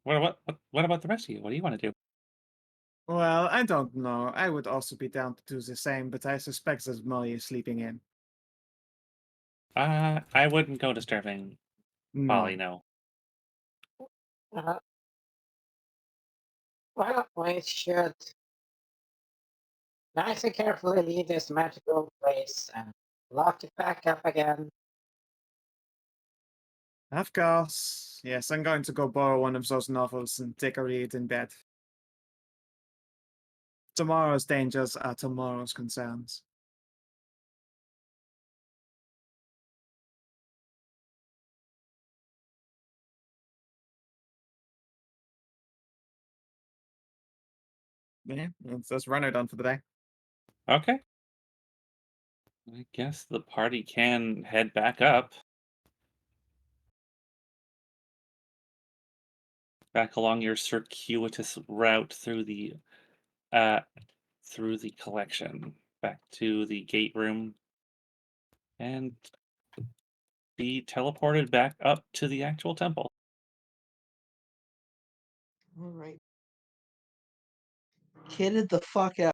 What about the rest of you? What do you want to do? Well, I don't know. I would also be down to do the same, but I suspect that Molly is sleeping in. I wouldn't go disturbing No. Folly, no. Uh, well, we should nice and carefully leave this magical place and lock it back up again. Of course. Yes, I'm going to go borrow one of those novels and take a read in bed. Tomorrow's dangers are tomorrow's concerns. Yeah, that's runner done for the day. Okay. I guess the party can head back up. Back along your circuitous route through the collection. Back to the gate room. And be teleported back up to the actual temple. All right. Kitted the fuck out.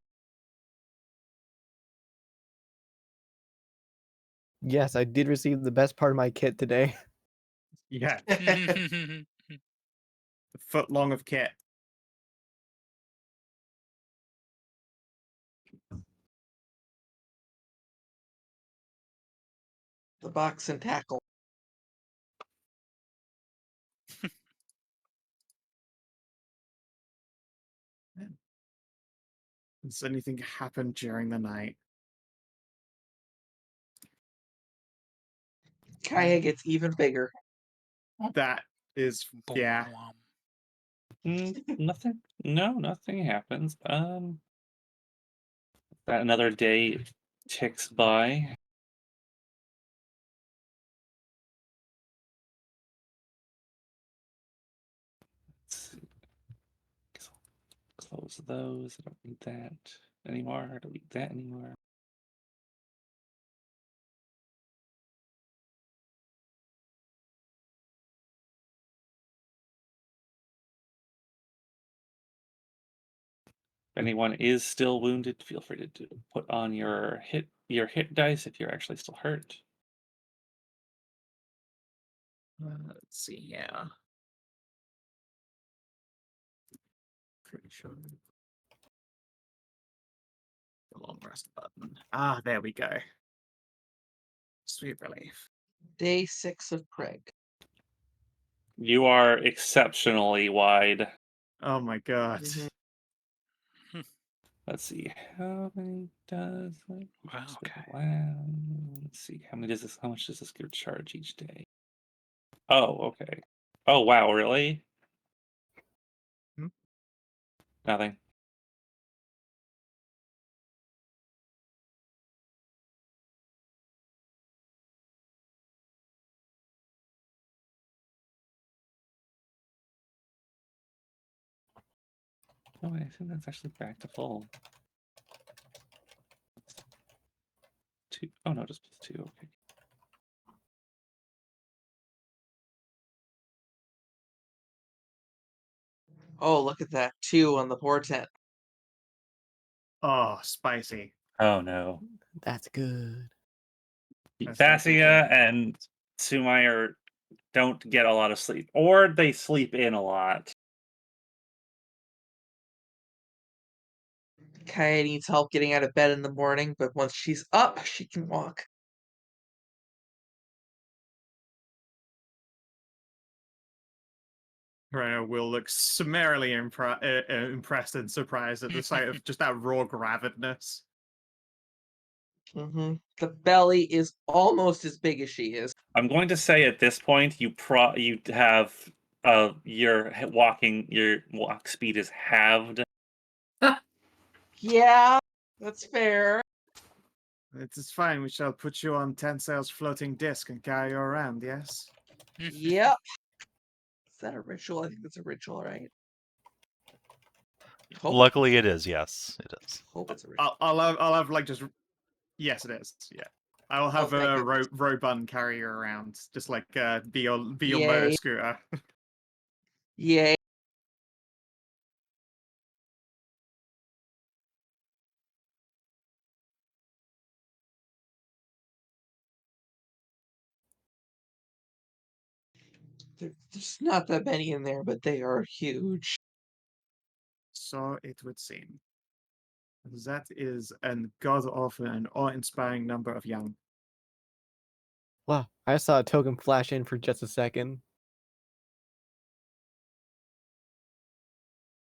Yes, I did receive the best part of my kit today. Yeah. A foot long of kit. The box and tackle. Does anything happen during the night? Kaia gets even bigger. That is, yeah. Nothing. No, nothing happens. That another day ticks by. Let's see. Close those. I don't need that anymore. I don't need that anymore. If anyone is still wounded, feel free to put on your hit dice if you're actually still hurt. Let's see, yeah. Pretty sure. The long rest button. Ah, there we go. Sweet relief. Day 6 of Craig. You are exceptionally wide. Oh my god. Mhm. Let's see how many does it? Wow, okay. Let's see how much does this give charge each day? Oh, okay. Oh wow, really? Hmm? Nothing. Oh, I think that's actually back to full. Two. Oh no, just +2. Okay. Oh, look at that. 2 on the portent. Oh, spicy. Oh no. That's good. That's definitely Thasia good. and Sumire don't get a lot of sleep, or they sleep in a lot. Kaia needs help getting out of bed in the morning, but once she's up, she can walk. Rennous will look summarily impressed and surprised at the sight of just that raw gravidness. The belly is almost as big as she is. I'm going to say at this point you have your walk speed is halved. Yeah, that's fair. It is fine. We shall put you on Tensail's floating disc and carry you around, yes? Yep. Is that a ritual? I think that's a ritual, right? Hope, Luckily, it is. Yes, it is. hope it's a ritual. I'll have like just. Yes, it is. Yeah. I'll have thank a goodness. Robun carry you around, just like be your Yay. motor scooter. Yay. There's not that many in there, but they are huge. So it would seem. That is an god-awful and awe-inspiring number of young. Wow, I saw a token flash in for just a second.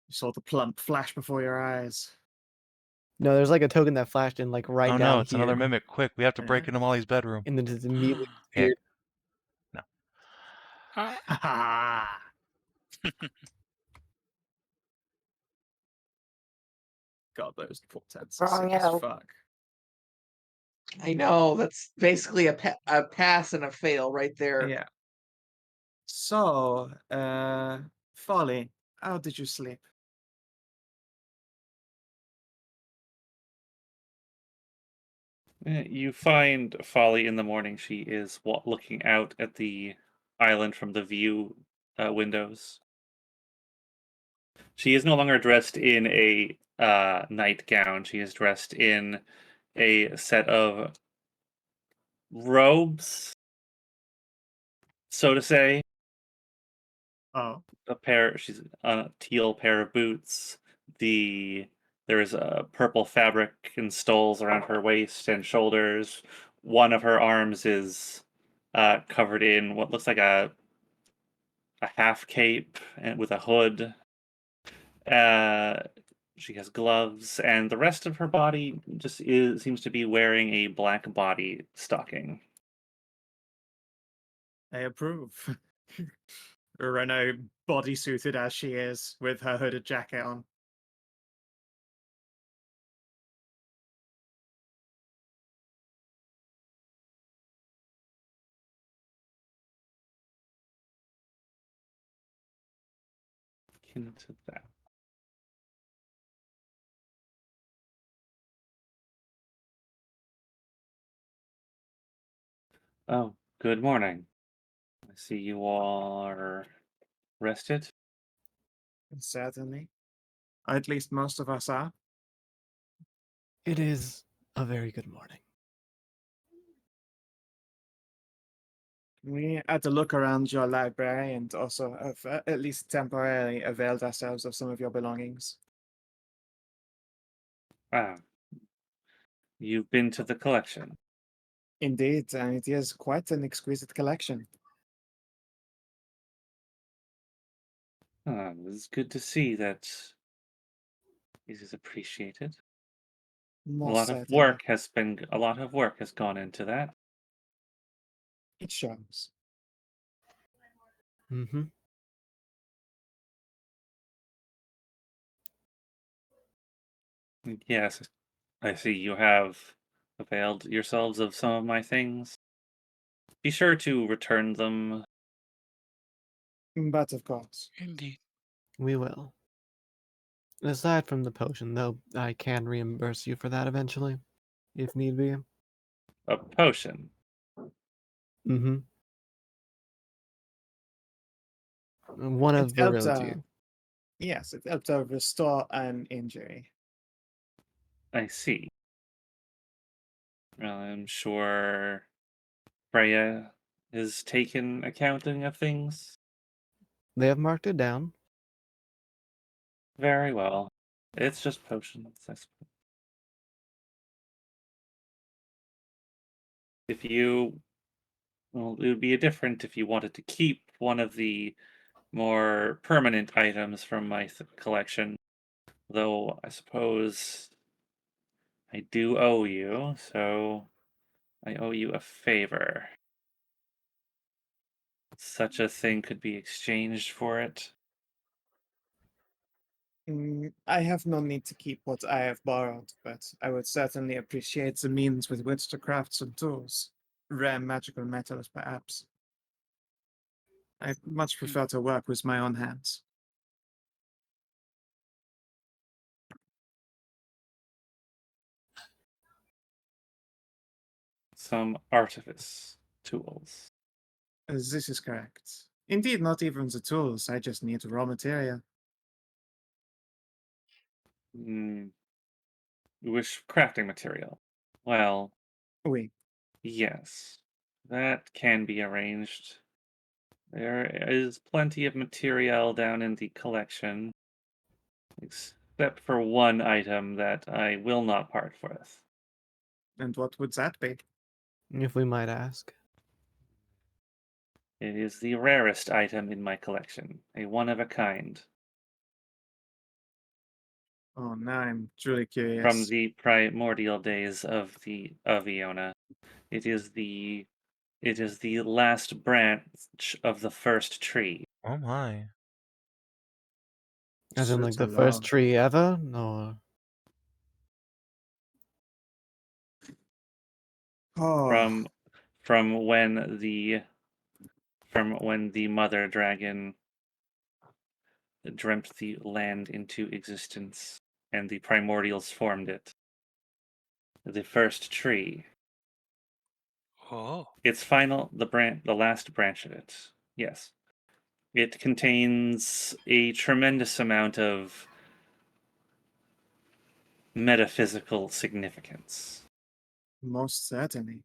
You saw the plump flash before your eyes. No, there's like a token that flashed in like right Oh down no, it's here, another mimic. Quick, we have to break Yeah. into Molly's bedroom. and then just immediately Yeah. disappeared. Ha ha! God, those portents are sick as Wrong fuck. I know, that's basically a pass and a fail right there. Yeah. So, Folly, how did you sleep? You find Folly in the morning. She is looking out at the island from the view windows. She is no longer dressed in a nightgown. She is dressed in a set of robes, so to say. Oh, She's on a teal pair of boots. There is a purple fabric in stoles around her waist and shoulders. One of her arms is covered in what looks like a half cape and with a hood. She has gloves, and the rest of her body seems to be wearing a black body stocking. I approve. Rennous bodysuited as she is, with her hooded jacket on. Into that. Oh, good morning. I see you all are rested. Certainly. At least most of us are. It is a very good morning. We had to look around your library and also have at least temporarily availed ourselves of some of your belongings. Ah, you've been to the collection. Indeed, and it is quite an exquisite collection. Ah, it's good to see that it is appreciated. Most A lot certainly. of work has gone into that. It shows. Mm-hmm. Yes, I see you have availed yourselves of some of my things. Be sure to return them. But of course. Indeed. We will. Aside from the potion, though, I can reimburse you for that eventually, if need be. A potion. Mm-hmm. One It of helped, virility. Yes, it helped to restore an injury. I see. Well, I'm sure Freya is taken accounting of things. They have marked it down. Very well. It's just potions, I suppose. If you, well, it would be different if you wanted to keep one of the more permanent items from my collection. Though I suppose I do owe you, so I owe you a favor. Such a thing could be exchanged for it. I have no need to keep what I have borrowed, but I would certainly appreciate the means with which to craft some tools. Rare magical metals, perhaps. I much prefer to work with my own hands. Some artifice tools. This is correct. Indeed, not even the tools, I just need raw material. You wish crafting material. Well, Oui. yes, that can be arranged. There is plenty of material down in the collection, except for one item that I will not part with. And what would that be? If we might ask. It is the rarest item in my collection, a one of a kind. Oh, now I'm truly From curious. the primordial days of Iona. It is the last branch of the first tree. Oh my. As in, like, Such a the first love. tree ever? Or... Oh, From when the mother dragon dreamt the land into existence and the primordials formed it. The first tree. Oh. The last branch of it. Yes. It contains a tremendous amount of metaphysical significance. most certainly.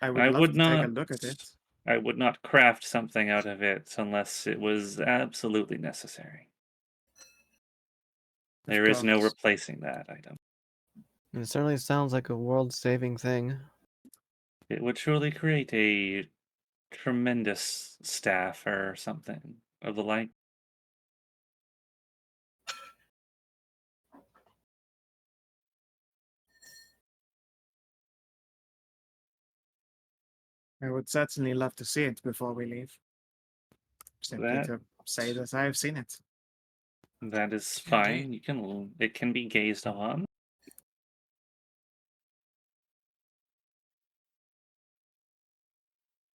I would I love would to take a not look at it. I would not craft something out of it unless it was absolutely necessary. Of There is no course. replacing that item. It certainly sounds like a world-saving thing. It would truly create a tremendous staff or something of the like. I would certainly love to see it before we leave. Simply That to say that I have seen it. that is Indeed. fine. It can be gazed on.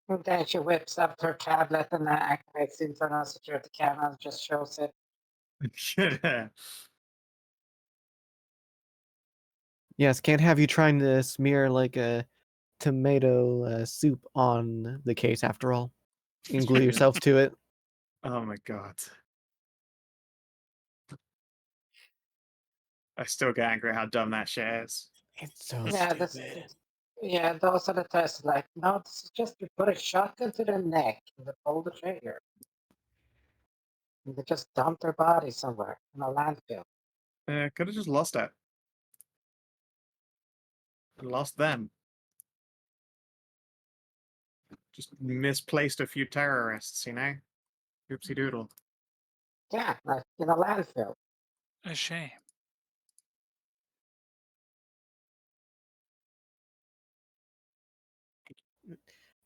And then she whips up her tablet and activates internal security camera and just shows it. Yes, can't have you trying to smear, like, a tomato soup on the case after all. You can glue yourself to it. Oh my god. I still get angry how dumb that shit is. It's so Yeah, yeah, those are the tests. Like, no, this is just you put a shotgun to their neck and they pull the trigger. And they just dump their body somewhere in a landfill. Could have just lost it. Lost them. Just misplaced a few terrorists, you know? Oopsie doodle. Yeah, like in a landfill. A shame.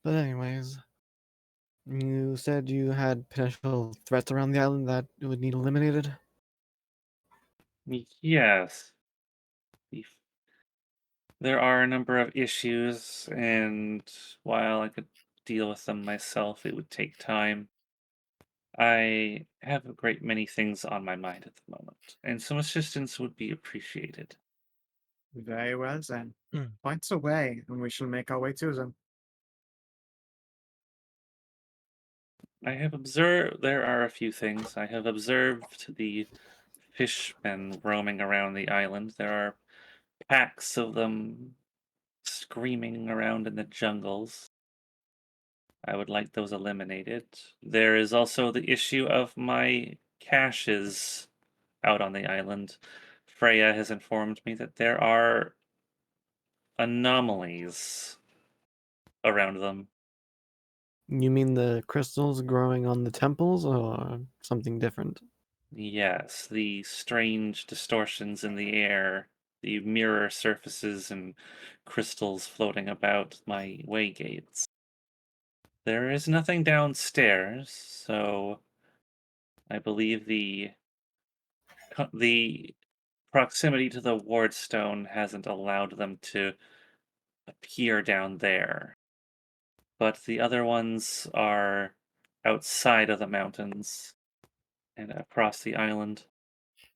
But anyways, you said you had potential threats around the island that would need eliminated? Yes. There are a number of issues, and while I could deal with them myself, it would take time. I have a great many things on my mind at the moment, and some assistance would be appreciated. Very well then. Hmm. Points away, and we shall make our way to them. I have observed there are a few things. I have observed the fishmen roaming around the island. There are packs of them screaming around in the jungles. I would like those eliminated. There is also the issue of my caches out on the island. Freya has informed me that there are anomalies around them. You mean the crystals growing on the temples or something different? Yes, the strange distortions in the air, the mirror surfaces and crystals floating about my waygates. There is nothing downstairs, so I believe the proximity to the wardstone hasn't allowed them to appear down there. But the other ones are outside of the mountains and across the island.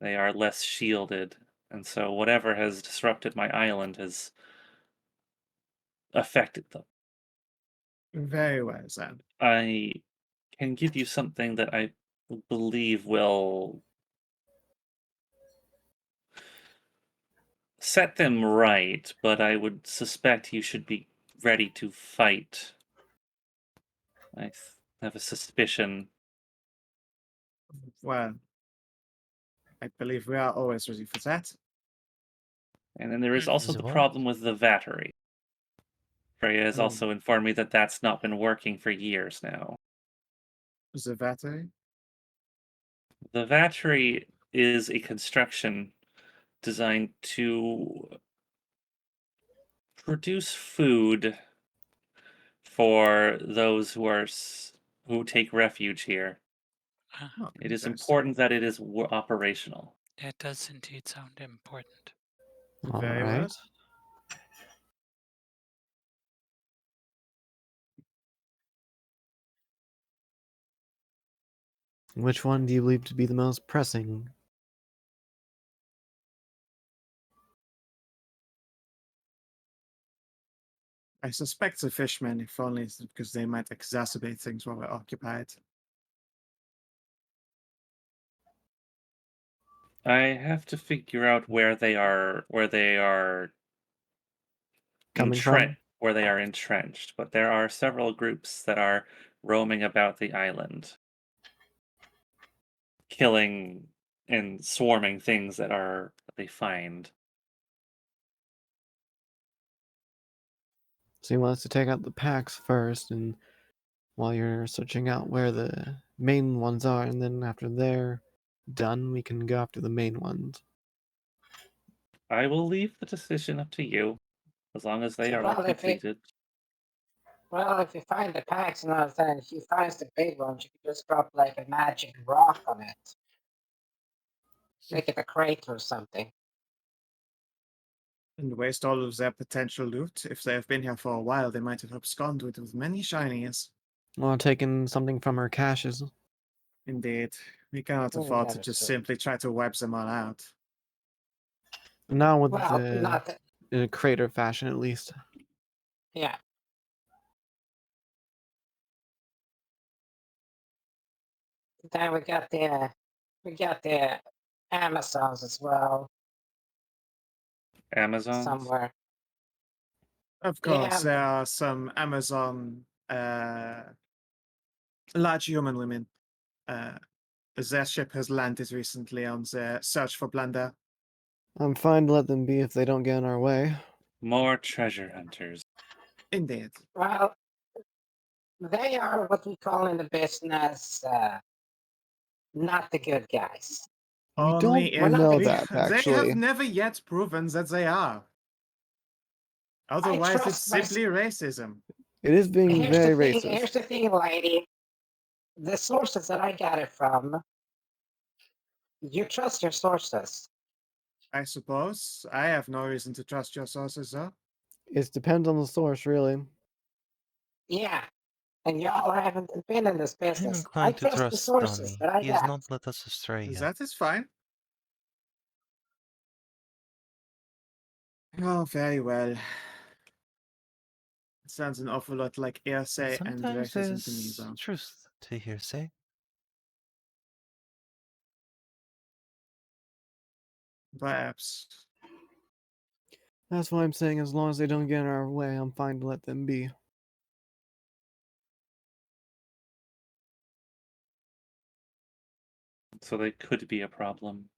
They are less shielded, and so whatever has disrupted my island has affected them. Very well, then. I can give you something that I believe will set them right, but I would suspect you should be ready to fight. I have a suspicion. Well, I believe we are always ready for that. And then there is also the What? problem with the Vattery. Freya has Oh. also informed me that that's not been working for years now. The battery? The Vattery is a construction designed to produce food for those who take refuge here. Oh, It is interesting. important that it is operational. That does indeed sound important. All Very well. right. Which one do you believe to be the most pressing? I suspect the fishmen, if only it's because they might exacerbate things while we're occupied. I have to figure out where they are Coming from? where they are entrenched, but there are several groups that are roaming about the island, killing and swarming things that they find. So you want us to take out the packs first, and while you're searching out where the main ones are, and then after they're done, we can go after the main ones. I will leave the decision up to you, as long as they are all Well, completed. if you find the packs and all that, if you find the big ones, you can just drop like a magic rock on it. Make it a crate or something. And waste all of their potential loot. If they have been here for a while, they might have absconded with many shinies. Or taking something from our caches. Indeed. We cannot Oh, afford that to is just true. simply try to wipe them all out. Now with Well, the not in a crater fashion, at least. yeah. Then we got the Amazons as well Amazons? somewhere. Of Yeah, course, there are some Amazon large human women. Their ship has landed recently on their search for plunder. I'm fine to let them be if they don't get in our way. More treasure hunters. Indeed. Well, they are what we call in the business not the good guys. We Only don't We're not know the- that, They actually. have never yet proven that they are. Otherwise, it's trust my- simply racism. It is being very racist. Here's the thing, lady. The sources that I got it from, you trust your sources. I suppose. I have no reason to trust your sources, though. It depends on the source, really. Yeah. And y'all haven't been in this I'm business. I inclined to trust the trust sources Donny. that I He has got. not led us astray yet. That is fine. Oh, very well. Sounds an awful lot like hearsay and Sometimes racism to me, there's though. truth to hearsay. Perhaps. That's why I'm saying as long as they don't get in our way, I'm fine to let them be. So they could be a problem.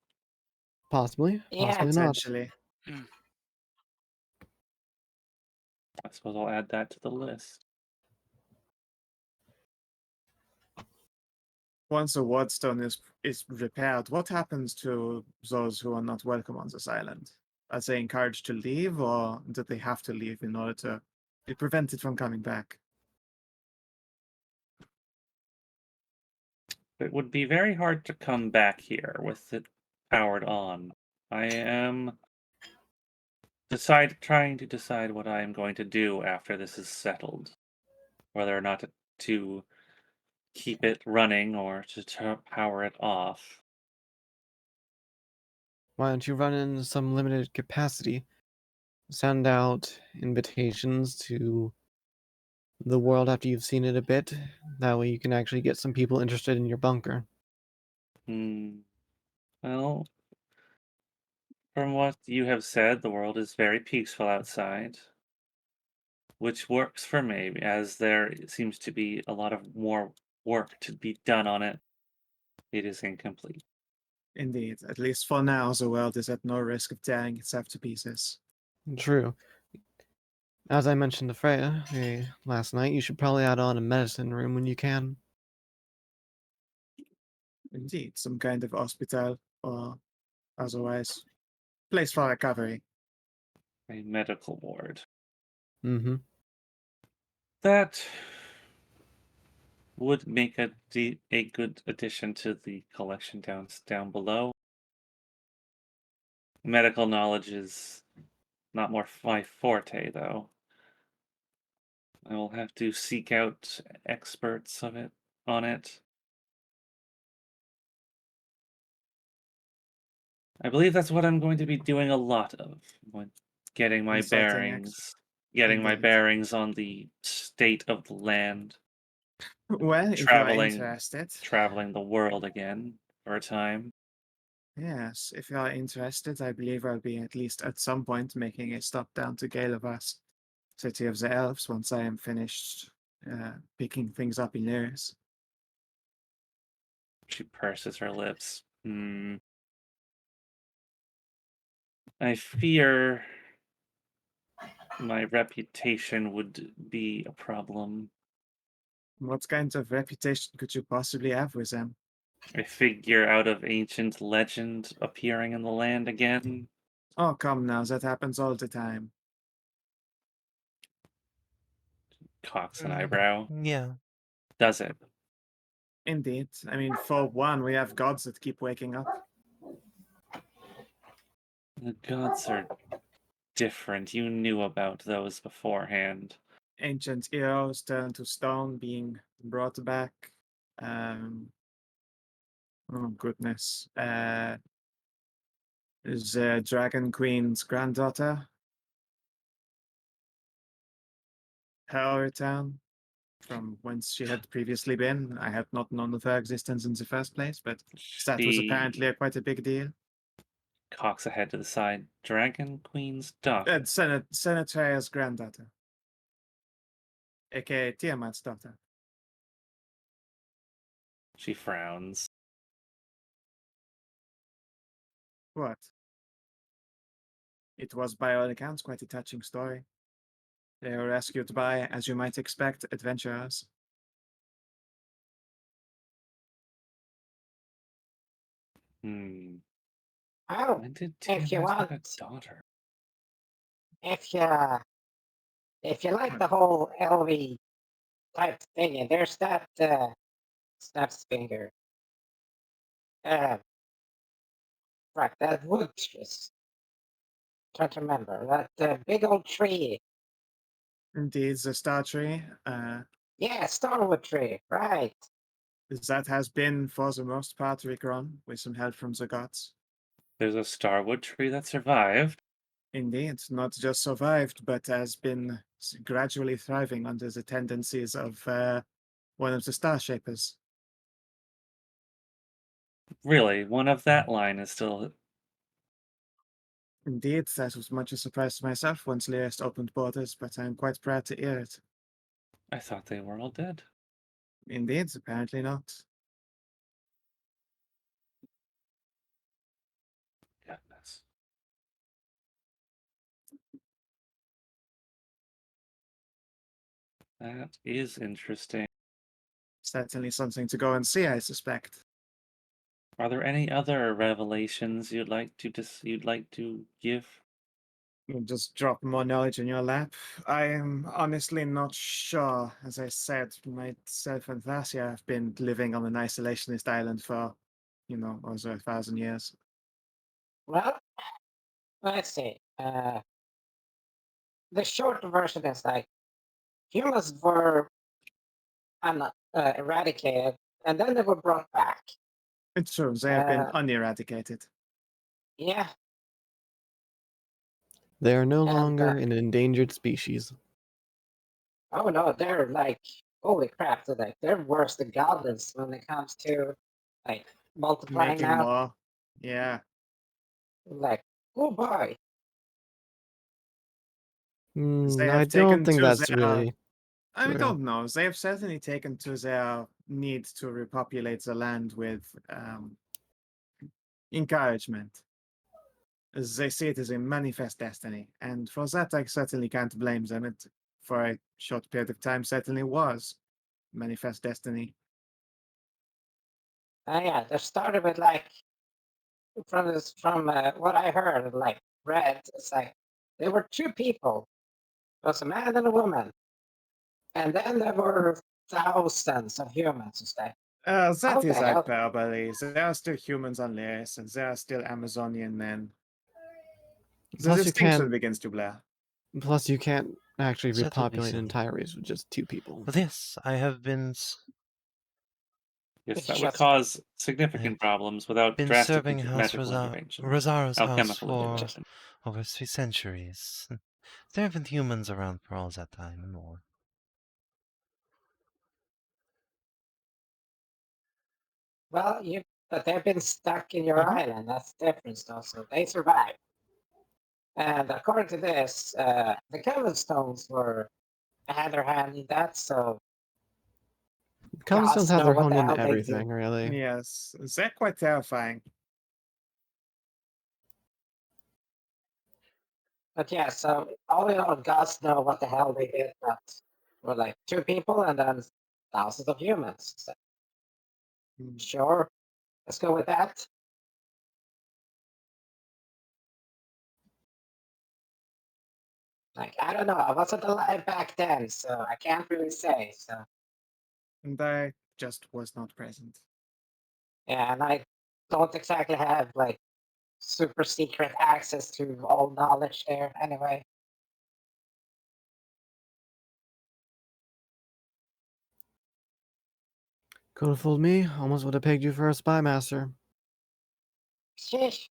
Possibly, Yeah, possibly not. Potentially. I suppose I'll add that to the list. Once a wardstone is repaired, what happens to those who are not welcome on this island? Are they encouraged to leave, or do they have to leave in order to be prevented from coming back? It would be very hard to come back here with it powered on. I am trying to decide what I am going to do after this is settled. Whether or not to keep it running or to power it off. Why don't you run in some limited capacity? Send out invitations to the world after you've seen it a bit. That way you can actually get some people interested in your bunker. Well, from what you have said, the world is very peaceful outside. Which works for me, as there seems to be a lot of more work to be done on it. It is incomplete. Indeed. At least for now, the world is at no risk of tearing itself to pieces. True. As I mentioned to Freya last night, you should probably add on a medicine room when you can. Indeed. Some kind of hospital or otherwise place for recovery. A medical ward. Mm-hmm. That would make a good addition to the collection down below. Medical knowledge is not more my forte, though. I will have to seek out experts on it. I believe that's what I'm going to be doing a lot of, getting my Consulting bearings, getting my Indeed. bearings on the state of the land, Well, if you are interested, traveling the world again for a time. yes, if you are interested, I believe I'll be at least at some point making a stop down to Gaelovas, City of the Elves, once I am finished picking things up in Lyris. She purses her lips. I fear my reputation would be a problem. What kind of reputation could you possibly have with them? A figure out of ancient legend appearing in the land again. Oh, come now, that happens all the time. Cocks an eyebrow. Yeah. Does it? Indeed. I mean, for one, we have gods that keep waking up. The gods are different. You knew about those beforehand. Ancient heroes turned to stone being brought back. Oh, goodness. Is Dragon Queen's granddaughter? Her return from whence she had previously been. I had not known of her existence in the first place, but that was apparently quite a big deal. Cocks ahead to the side. Dragon Queen's daughter. Senatria's granddaughter, aka Tiamat's daughter. She frowns. What? It was, by all accounts, quite a touching story. They were rescued by, as you might expect, adventurers. Hmm. Oh, When did if you Tiamat have a want, daughter? if you like the whole LV type thing, there's that snaps finger. Right, that wood just trying to remember that big old tree. Indeed, the star tree. Yeah, starwood tree. Right. That has been, for the most part, regrown with some help from the gods. There's a starwood tree that survived. Indeed, not just survived, but has been gradually thriving under the tendencies of one of the Star Shapers. Really, one of that line is still. Indeed, that was much a surprise to myself once Lyris opened borders, but I am quite proud to hear it. I thought they were all dead. Indeed, apparently not. Goodness. That is interesting. Certainly something to go and see, I suspect. Are there any other revelations you'd like to give? You'll just drop more knowledge in your lap. I am honestly not sure. As I said, myself and Thasia have been living on an isolationist island for, over 1,000 years. Well, let's see. The short version is like humans were, I'm not eradicated, and then they were brought back. It's true, they have been uneradicated. Yeah, They are no And, longer an endangered species. oh no, they're like, holy crap, they're worse than goblins when it comes to like multiplying Making now. more. Yeah. Like, oh boy. They I have don't taken think to that's their- really I true. don't know. They have certainly taken to their need to repopulate the land with encouragement. As they see it as a manifest destiny, and for that I certainly can't blame them. It, for a short period of time, certainly was manifest destiny. Yeah, they started with like from what I heard, like read, it's like there were two people. It was a man and a woman. And then there were thousands of humans. It's like, That How is the hell? hyperbole. There are still humans on Lyris, and there are still Amazonian men. The Plus, you distinction can't. begins to blur. Plus, you can't actually Settled repopulate an recently. entire race with just two people. But yes, I have been Yes, It's that would just- cause significant problems without drastic serving House magical intervention. Rosaro's house Alchemical for intervention. over 3 centuries. There have been humans around for all that time and more. Well, but they've been stuck in your island. That's the difference, though. So they survived. And according to this, the Coven Stones had their hand in that. So Cobblestones have know their what hand the in hell they do. everything, really. Yes, they're quite terrifying. But yeah, so all in all, gods know what the hell they did. But we're like two people and then thousands of humans. So, sure, let's go with that. Like, I don't know. I wasn't alive back then, so I can't really say. So And I just was not present. yeah, and I don't exactly have like super secret access to all knowledge there anyway. Could have fooled me. Almost would have pegged you for a spy master. Sheesh.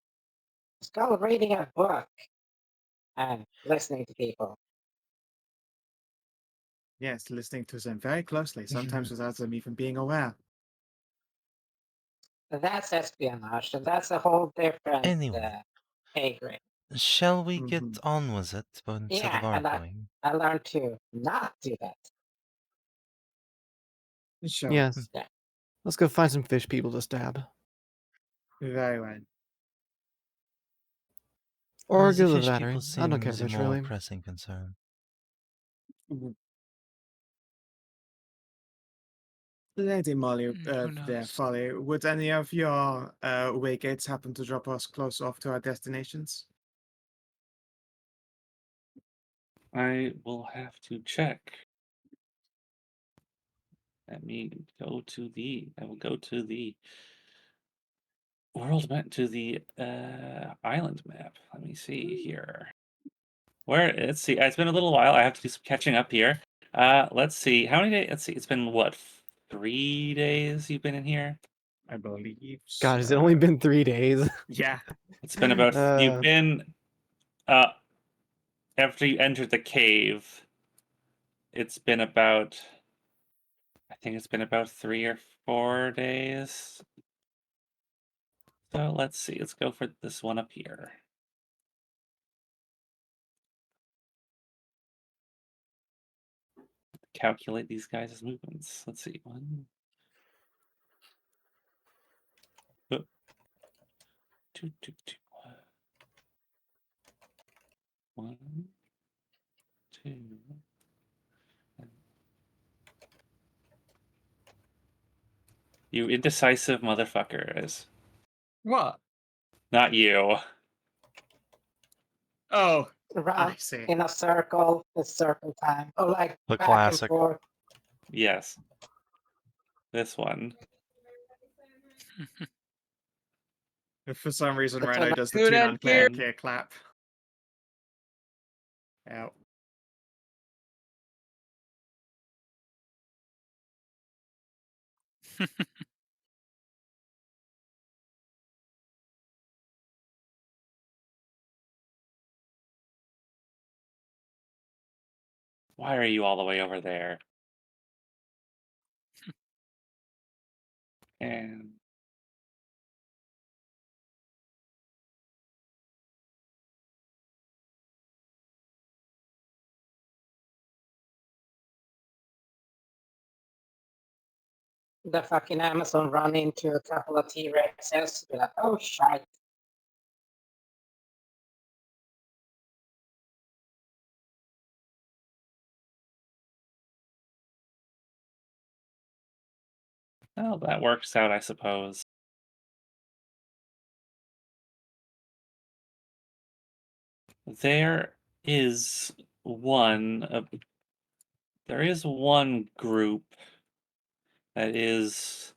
It's called reading a book and listening to people. Yes, listening to them very closely, sometimes without them even being aware. That's espionage, and that's a whole different Anyway. pay grade. Shall we get on with it instead Yeah, of and arguing? I learned to not do that. Sure. Yes. Yeah. Let's go find some fish people to stab. Very well. Or The go to the fish battery. people I don't care seems a which, more really. pressing concern. Lady Molly, Who there, knows? Folly, would any of your waygates happen to drop us close off to our destinations? I will have to check. Let me go to I will go to the world map, to the island map. Let me see here. Let's see. It's been a little while. I have to do some catching up here. Let's see. How many days? Let's see. It's been what, 3 days you've been in here? I believe. God, has it only been 3 days? Yeah. It's been about. You've been after you entered the cave, it's been about, I think it's been about 3 or 4 days. So let's see, let's go for this one up here. Calculate these guys' movements. Let's see, 1, 2, 2, 2, 1, 2. You indecisive motherfuckers. What? Not you. Oh, I Around see. in a circle a certain time. Or like The back classic. and forth. Yes. This one. If for some reason It's Reno an- does the Good tune and on player here. care clap. Out. Why are you all the way over there? And The fucking Amazon run into a couple of T-Rexes. Be like, oh shit. well, that works out, I suppose. There is one. There is one group that is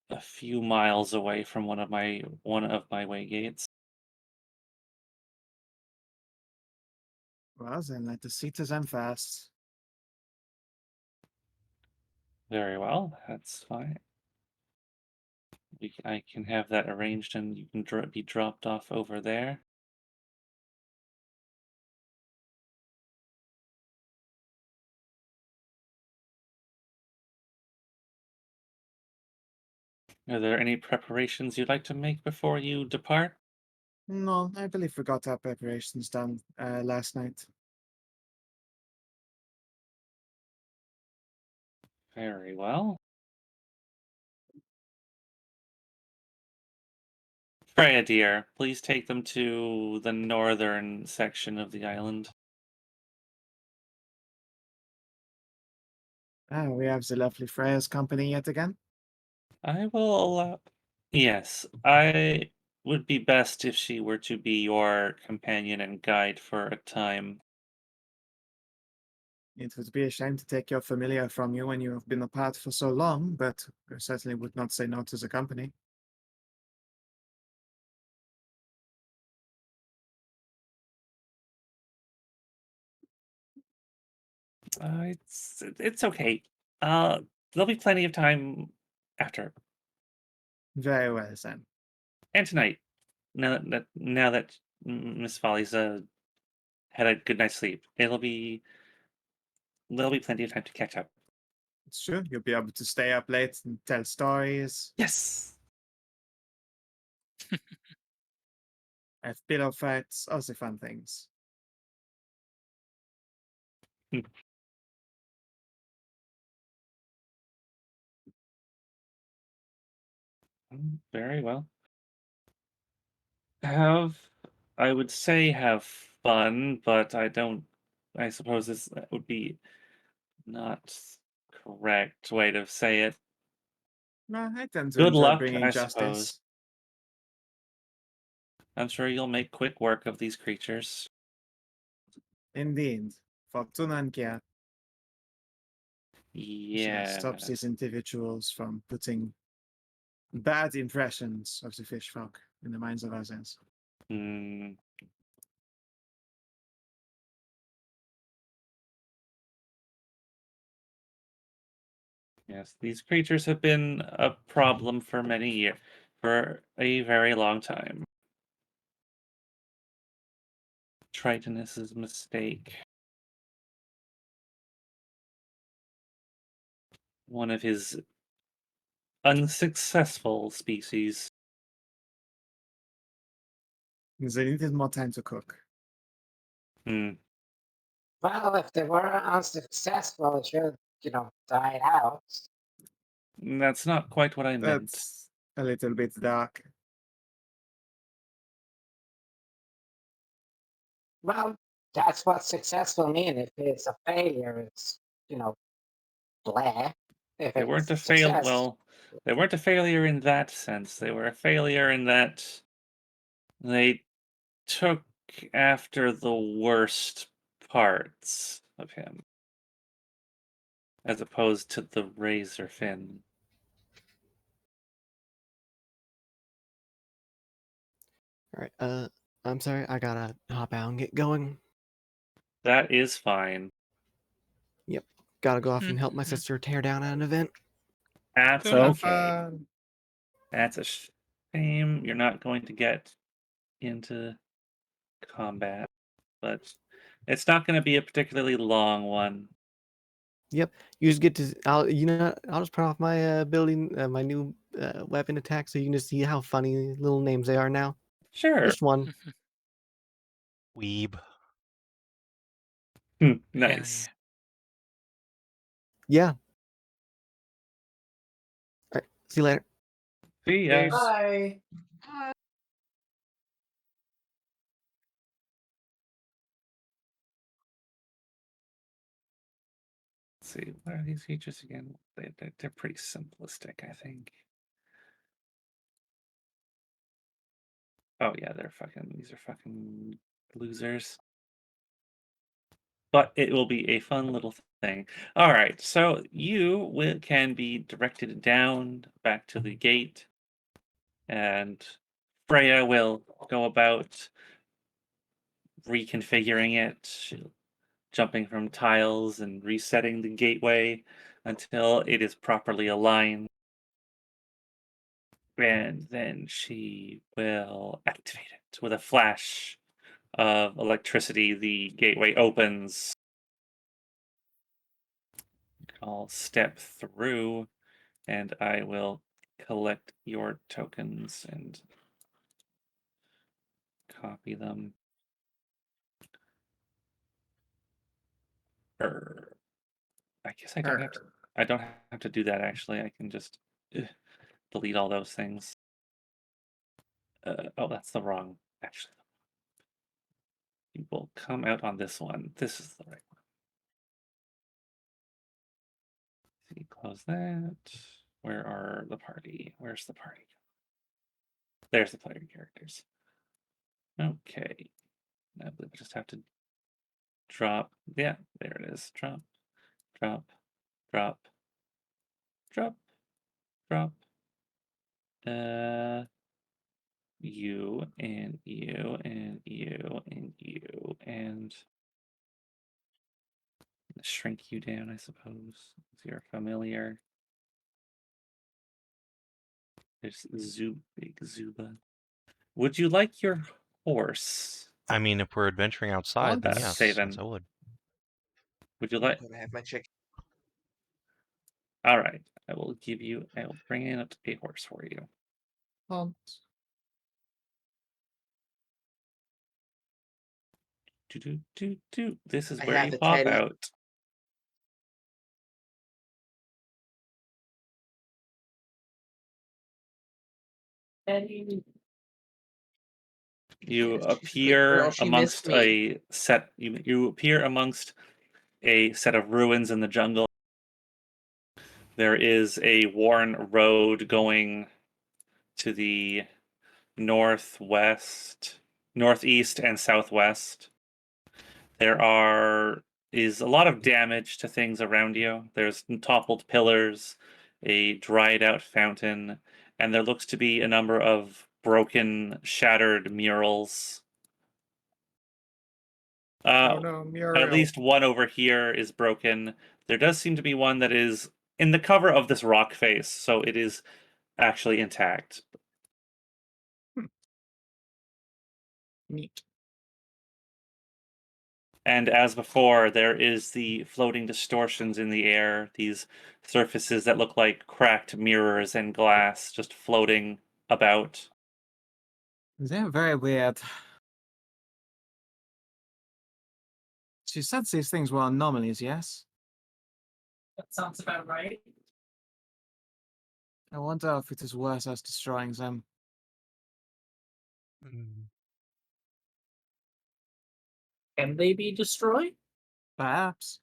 a few miles away from one of my way gates. Well, then let the citizen fast. Very well, that's fine. I can have that arranged, and you can be dropped off over there. Are there any preparations you'd like to make before you depart? No, I believe we got our preparations done last night. Very well. Freya, dear, please take them to the northern section of the island. Ah, we have the lovely Freya's company yet again. I will allow. Yes, I would be best if she were to be your companion and guide for a time. It would be a shame to take your familiar from you when you have been apart for so long, but we certainly would not say no to the company. It's okay. There'll be plenty of time after Very well, then. and tonight. Now that Miss Folly's had a good night's sleep, there'll be plenty of time to catch up. It's true. You'll be able to stay up late and tell stories, Yes. have pillow fights, all the fun things. Very well. I would say have fun, but I suppose that would be not correct way to say it. No, I tend to Good enjoy luck, bringing I justice. suppose. I'm sure you'll make quick work of these creatures. Indeed. Fortuna and care. Yeah. Stops these individuals from putting bad impressions of the fish folk in the minds of others. Hmm. Yes, these creatures have been a problem for many years, for a very long time. Tritonus's mistake. One of his unsuccessful species. They needed more time to cook. Hmm. Well, if they were unsuccessful, it should, die out. That's not quite what I meant. That's a little bit dark. Well, that's what successful mean. If it's a failure, it's, blah. If They it's weren't a success, well, they weren't a failure in that sense. They were a failure in that they took after the worst parts of him, as opposed to the razor fin. All right. I'm sorry. I gotta hop out and get going. That is fine. Yep. Gotta go off and help my sister tear down at an event. That's Good enough. okay. That's a shame. You're not going to get into combat, but it's not going to be a particularly long one. Yep. You just get to. I'll just print off my ability, my new weapon attack, so you can just see how funny little names they are now. Sure. Just one. Weeb. Nice. Yeah. All right. See you later. See ya. Bye. Let's see, what are these features again? They're pretty simplistic, I think. Oh yeah, these are fucking losers. But it will be a fun little thing. All right, so you can be directed down back to the gate, and Freya will go about reconfiguring it, jumping from tiles and resetting the gateway until it is properly aligned. And then she will activate it with a flash of electricity. The gateway opens. I'll step through and I will collect your tokens and copy them. I guess I don't have to. I don't have to do that actually. I can just delete all those things. Oh, that's the wrong. Actually, you will come out on this one. This is the right one. See, close that. Where are the party? Where's the party? There's the player characters. Okay. I believe I just have to drop. Yeah, there it is. Drop, drop, drop, drop, drop. You and you and you and you and shrink you down, I suppose. If you're familiar. There's Big Zuba. Would you like your horse? I mean, if we're adventuring outside, then yes, Savin. yes, I would. Would you I'm like? gonna have my chicken. All right, I will bring in a horse for you. This is I where have you the pop teddy. out. You Yeah, she's a good girl. appear She missed me. you appear amongst a set of ruins in the jungle. There is a worn road going to the northwest, northeast, and southwest. There is a lot of damage to things around you. There's toppled pillars, a dried out fountain, and there looks to be a number of broken, shattered murals. Oh no, At Muriel. least one over here is broken. There does seem to be one that is in the cover of this rock face, so it is actually intact. Neat. And as before, there is the floating distortions in the air, these surfaces that look like cracked mirrors and glass just floating about. They're very weird. She said these things were anomalies, yes? That sounds about right. I wonder if it is worth us destroying them. Can they be destroyed? Perhaps.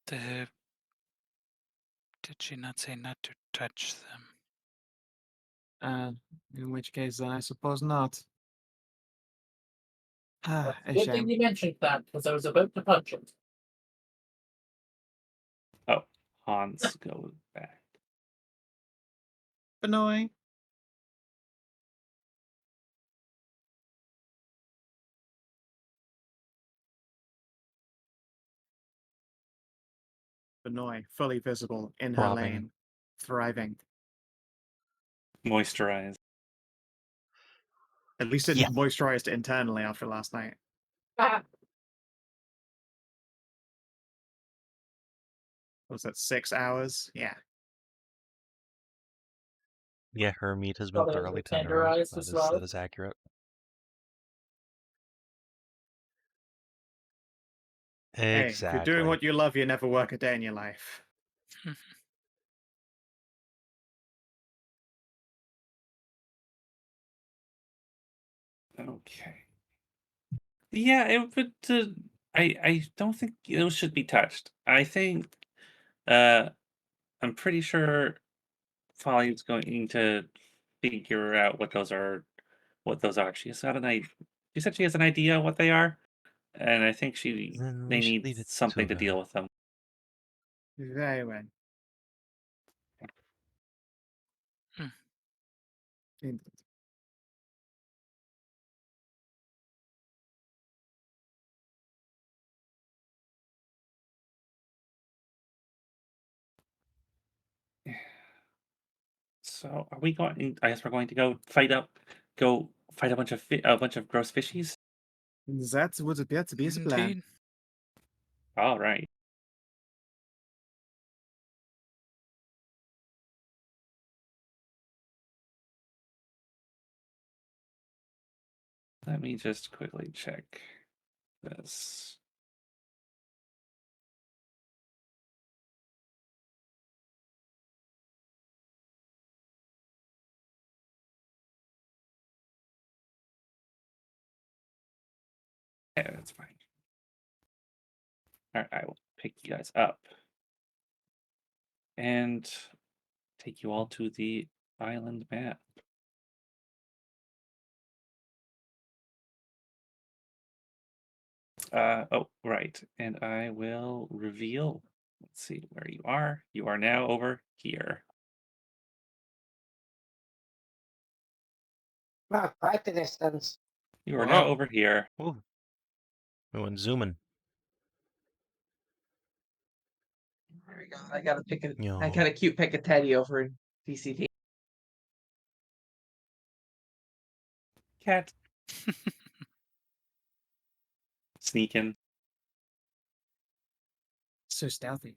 Did she not say not to touch them? In which case, then I suppose not. A Good thing shame. you mentioned that, because I was about to punch him. Oh, Hans goes back. Annoying. Annoying, fully visible in her Throbbing. lane. Thriving. Moisturize. At least it Yeah. moisturized internally after last night. Was that 6 hours? Yeah. Yeah, her meat has been Probably thoroughly tenderized tenderized. as well. That is accurate. Hey, if you're doing what you love, you never work a day in your life. Okay. Yeah, it would. I don't think those should be touched. I think. I'm pretty sure Folly's going to figure out what those are. What those are. She's got an idea. She said she has an idea what they are, and I think Then they we should need leave it something to her. deal with them. Very well. Hmm. Indeed. So, are we going? I guess we're going to go fight a bunch of gross fishies. That would appear to be the plan. Indeed. All right. Let me just quickly check this. Yeah, that's fine. All right, I will pick you guys up and take you all to the island map. Oh, right. And I will reveal. Let's see where you are. You are now over here. Well, quite the distance. You are now Whoa. over here. Ooh. We went zooming. There we go. I got a Yo. I got a cute pick of Teddy over in DCT. Cat. Sneaking. So stealthy.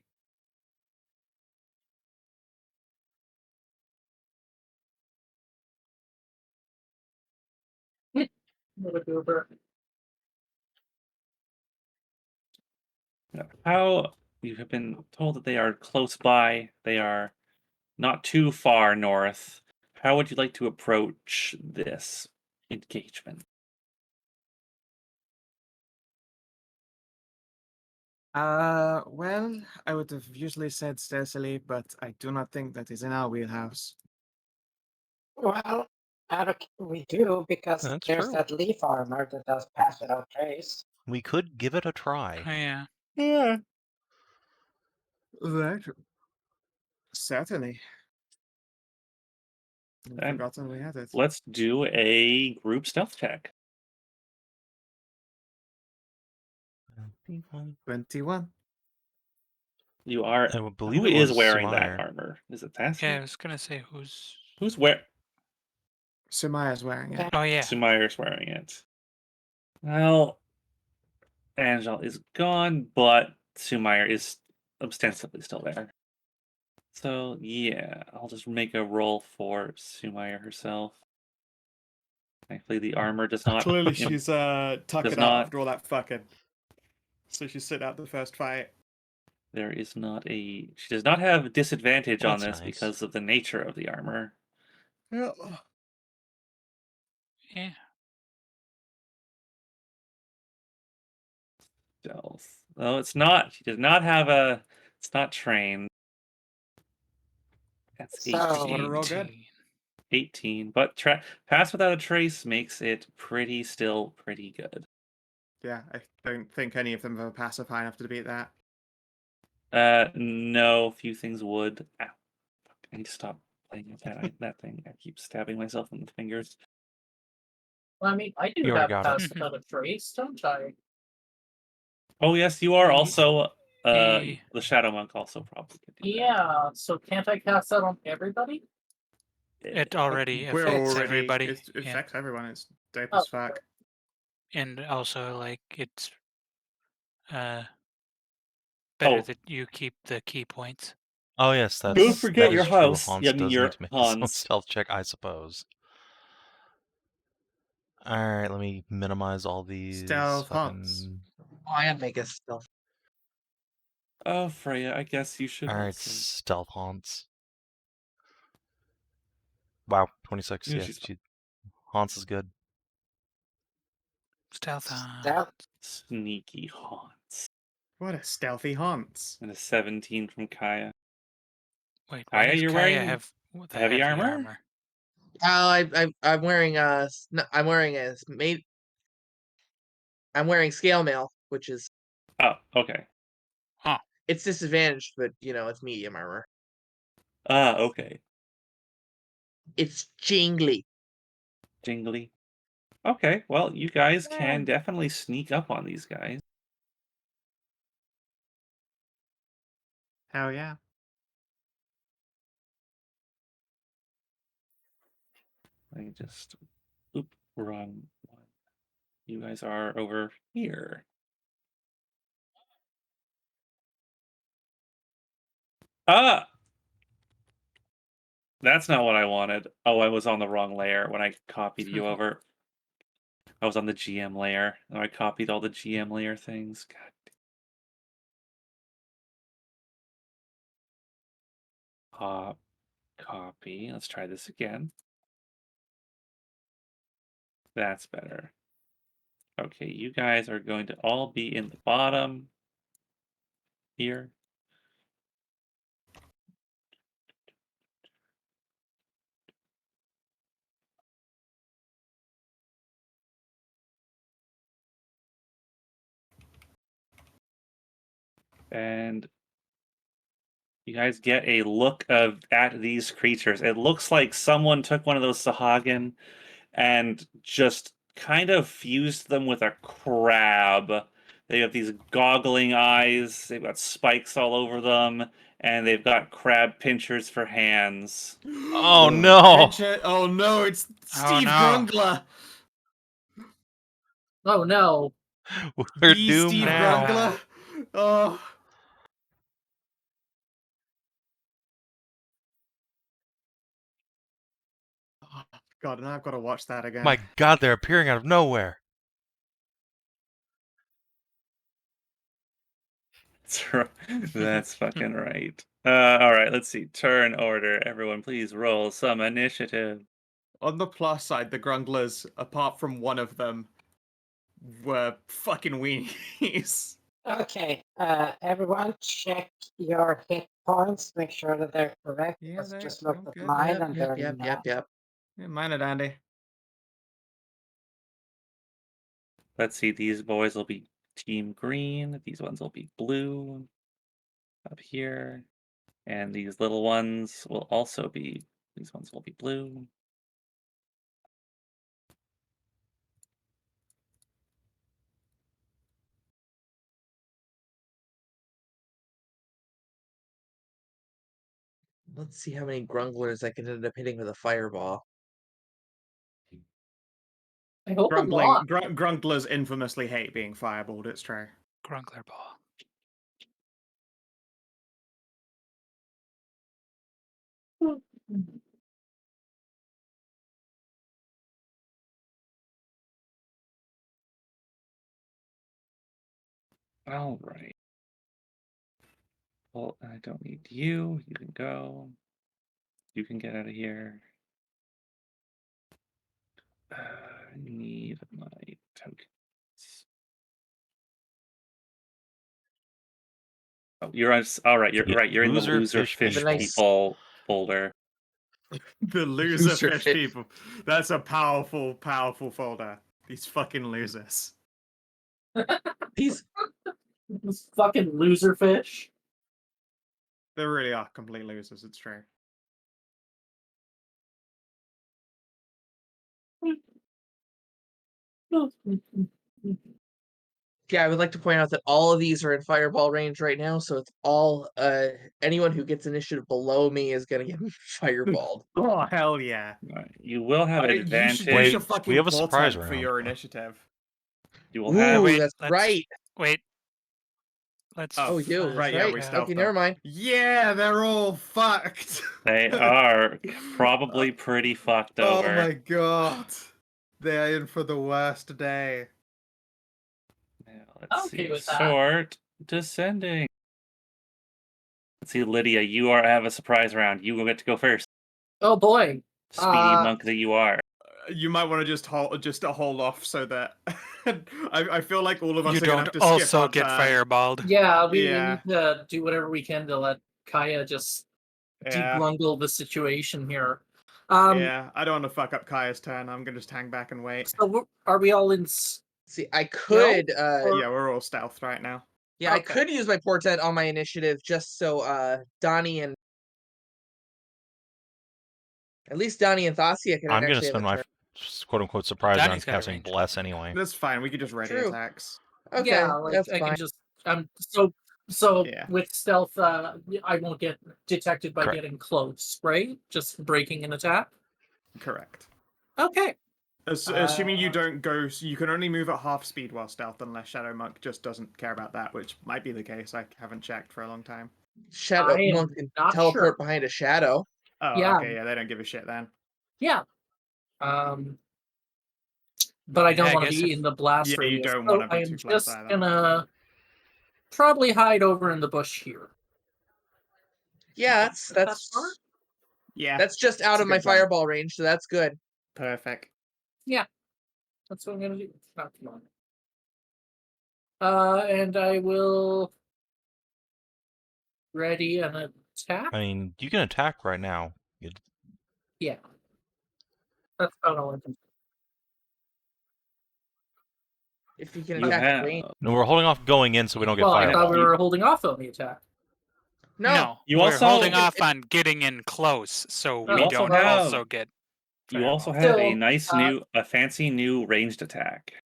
Little goober. How you have been told that they are close by. They are not too far north. How would you like to approach this engagement? Well, I would have usually said stealthily, but I do not think that is in our wheelhouse. Well, we do because That's there's true. that leaf armor that does pass without trace. We could give it a try. Oh, yeah. Yeah. That certainly. I'd And forgotten we had it. let's do a group stealth check. 21. You are. I would believe Who it is was wearing Sumire. that armor? Is it Thasia? Yeah, I was gonna say who's. Who's wear? Sumaya's wearing it. Oh yeah. Sumire's wearing it. Well, Amxal is gone, but Sumire is ostensibly still there. So yeah, I'll just make a roll for Sumire herself. Thankfully, the armor does not. Clearly, she's tucking does up not- after all that fucking. So she's sitting out the first fight. There is not a. She does not have disadvantage Well, on that's this nice. because of the nature of the armor. Yeah. Yeah. Stealth. Oh, it's not. She does not have a. It's not trained. That's So- 18. What a roll good. 18. 18, but pass without a trace makes it still pretty good. Yeah, I don't think any of them have a passive high enough to beat that. No, few things would. Ow, fuck, I need to stop playing with that thing. I keep stabbing myself in the fingers. Well, I mean, I do You already have got it. pass without a trace, don't I? Oh yes, you are Ye- also. ye- The Shadow Monk also probably could do that. Yeah, so can't I cast that on everybody? It already We're affects already. everybody. It affects everyone. It's dope Oh, as fuck. And also like it's better Oh. that you keep the key points. Oh yes, that's Don't forget that your is true. house. Hans Yeah, I mean does your need to make his own Hans. stealth check, I suppose. Alright, let me minimize all these Stealth Hans. fucking... I am make a stealth. Oh, Freya, I guess you should. Alright, also- stealth haunts. Wow, 26, Yeah, yeah. she's Haunts is good. Stealth on. Stealth. Sneaky haunts. What a stealthy Hans. And a 17 from Kaia. Wait, why Kaia, does you're Kaia wearing have the heavy heavy armor? I'm wearing I'm wearing scale mail, which is Oh, okay. it's disadvantaged, but it's medium armor. Ah, okay. It's jingly. Jingly. Okay, well, you guys can definitely sneak up on these guys. Hell yeah. Let me just. Oop, wrong one. You guys are over here. Ah! That's not what I wanted. Oh, I was on the wrong layer when I copied you over. I was on the GM layer, and I copied all the GM layer things. God. Copy. Let's try this again. That's better. Okay, you guys are going to all be in the bottom here. And you guys get a look at these creatures. It looks like someone took one of those Sahagin and just kind of fused them with a crab. They have these goggling eyes, they've got spikes all over them, and they've got crab pinchers for hands. Oh no! Pincher- Oh no, it's Steve no. Grungler! Oh no. We're The doomed Steve now. Grungler! Oh. God, and I've got to watch that again. My god, they're appearing out of nowhere. That's fucking right. All right, let's see. Turn order. Everyone, please roll some initiative. On the plus side, the Grunglers, apart from one of them, were fucking weenies. Okay, everyone check your hit points. Make sure that they're correct. Yeah, Let's they're just look all at good. mine and they're Yep. not. Yep. Yeah, mine are dandy. Let's see. These boys will be team green. These ones will be blue up here. And these little ones will also be, these ones will be blue. Let's see how many grunglers I can end up hitting with a fireball. I hope I'm not. Gruntlers infamously hate being fireballed, it's true. Grunkler ball. All right. Well, I don't need you. You can go. You can get out of here. I need my tokens. Oh, you're on. All right, you're Yeah, right. You're in the loser loser fish fish people. people folder. The loser Loser fish fish. people. That's a powerful, powerful folder. These fucking losers. These This fucking loser fish. They really are complete losers, it's true. Yeah, I would like to point out that all of these are in fireball range right now, so it's all anyone who gets initiative below me is gonna get fireballed. Oh, hell yeah. You will have You advantage. should use your Wait, fucking we have a surprise portent for round. your initiative. You will Ooh, have. wait, that's let's- right. Wait. Let's. Oh, we do. find right, That's yeah, right. we out. stealthed Okay, them. never mind. Yeah, they're all fucked. They are probably pretty fucked Oh over. my god. They're in for the worst day. Now, I'm let's okay see. with that. Sort descending. Let's see, Lydia. You have a surprise round. You will get to go first. Oh boy. Speedy monk that you are. You might want to just hold off so that I feel like all of us You are gonna don't have to skip also our get turn. fireballed. Yeah, we Yeah. need to do whatever we can to let Kaia just Yeah. deblungle the situation here. Yeah, I don't want to fuck up Kaia's turn. I'm gonna just hang back and wait. Are we all in? See, I could Or- Yeah, we're all stealth right now. yeah, I Okay. could use my portent on my initiative just so Donny and at least Donny and Thasia can I'm gonna actually have spend a my turn. quote unquote surprise Donnie's round got a casting range. bless anyway. That's fine. We could just ready True. attacks. Okay, Yeah, like that's I fine. can just so Yeah. with stealth, I won't get detected by Correct. getting close, right? Just breaking an attack. Correct. Okay. Assuming you don't go, so you can only move at half speed while stealth, unless Shadow Monk just doesn't care about that, which might be the case. I haven't checked for a long time. Shadow I am Monk can not teleport sure. behind a shadow. Oh, Yeah. okay, yeah, they don't give a shit then. Yeah. But I don't Yeah, I want to guess be if- in the blast Yeah, you radius. don't so wanna be I am too close just either. gonna probably hide over in the bush here. Yeah, That's that's smart. Yeah, that's just out That's a of my good plan. fireball range, so that's good. perfect. That's what I'm gonna do. Not come on. And I will ready an attack. I mean, you can attack right now. Yeah. That's about all I can do. If you can You attack have. range. No, we're holding off going in so we don't get Well, I thought fireballed. we were holding off on the attack. No, You we're also- holding off on getting in close, so You we also don't have- also get. You also fireballed. have a Still, nice a fancy new ranged attack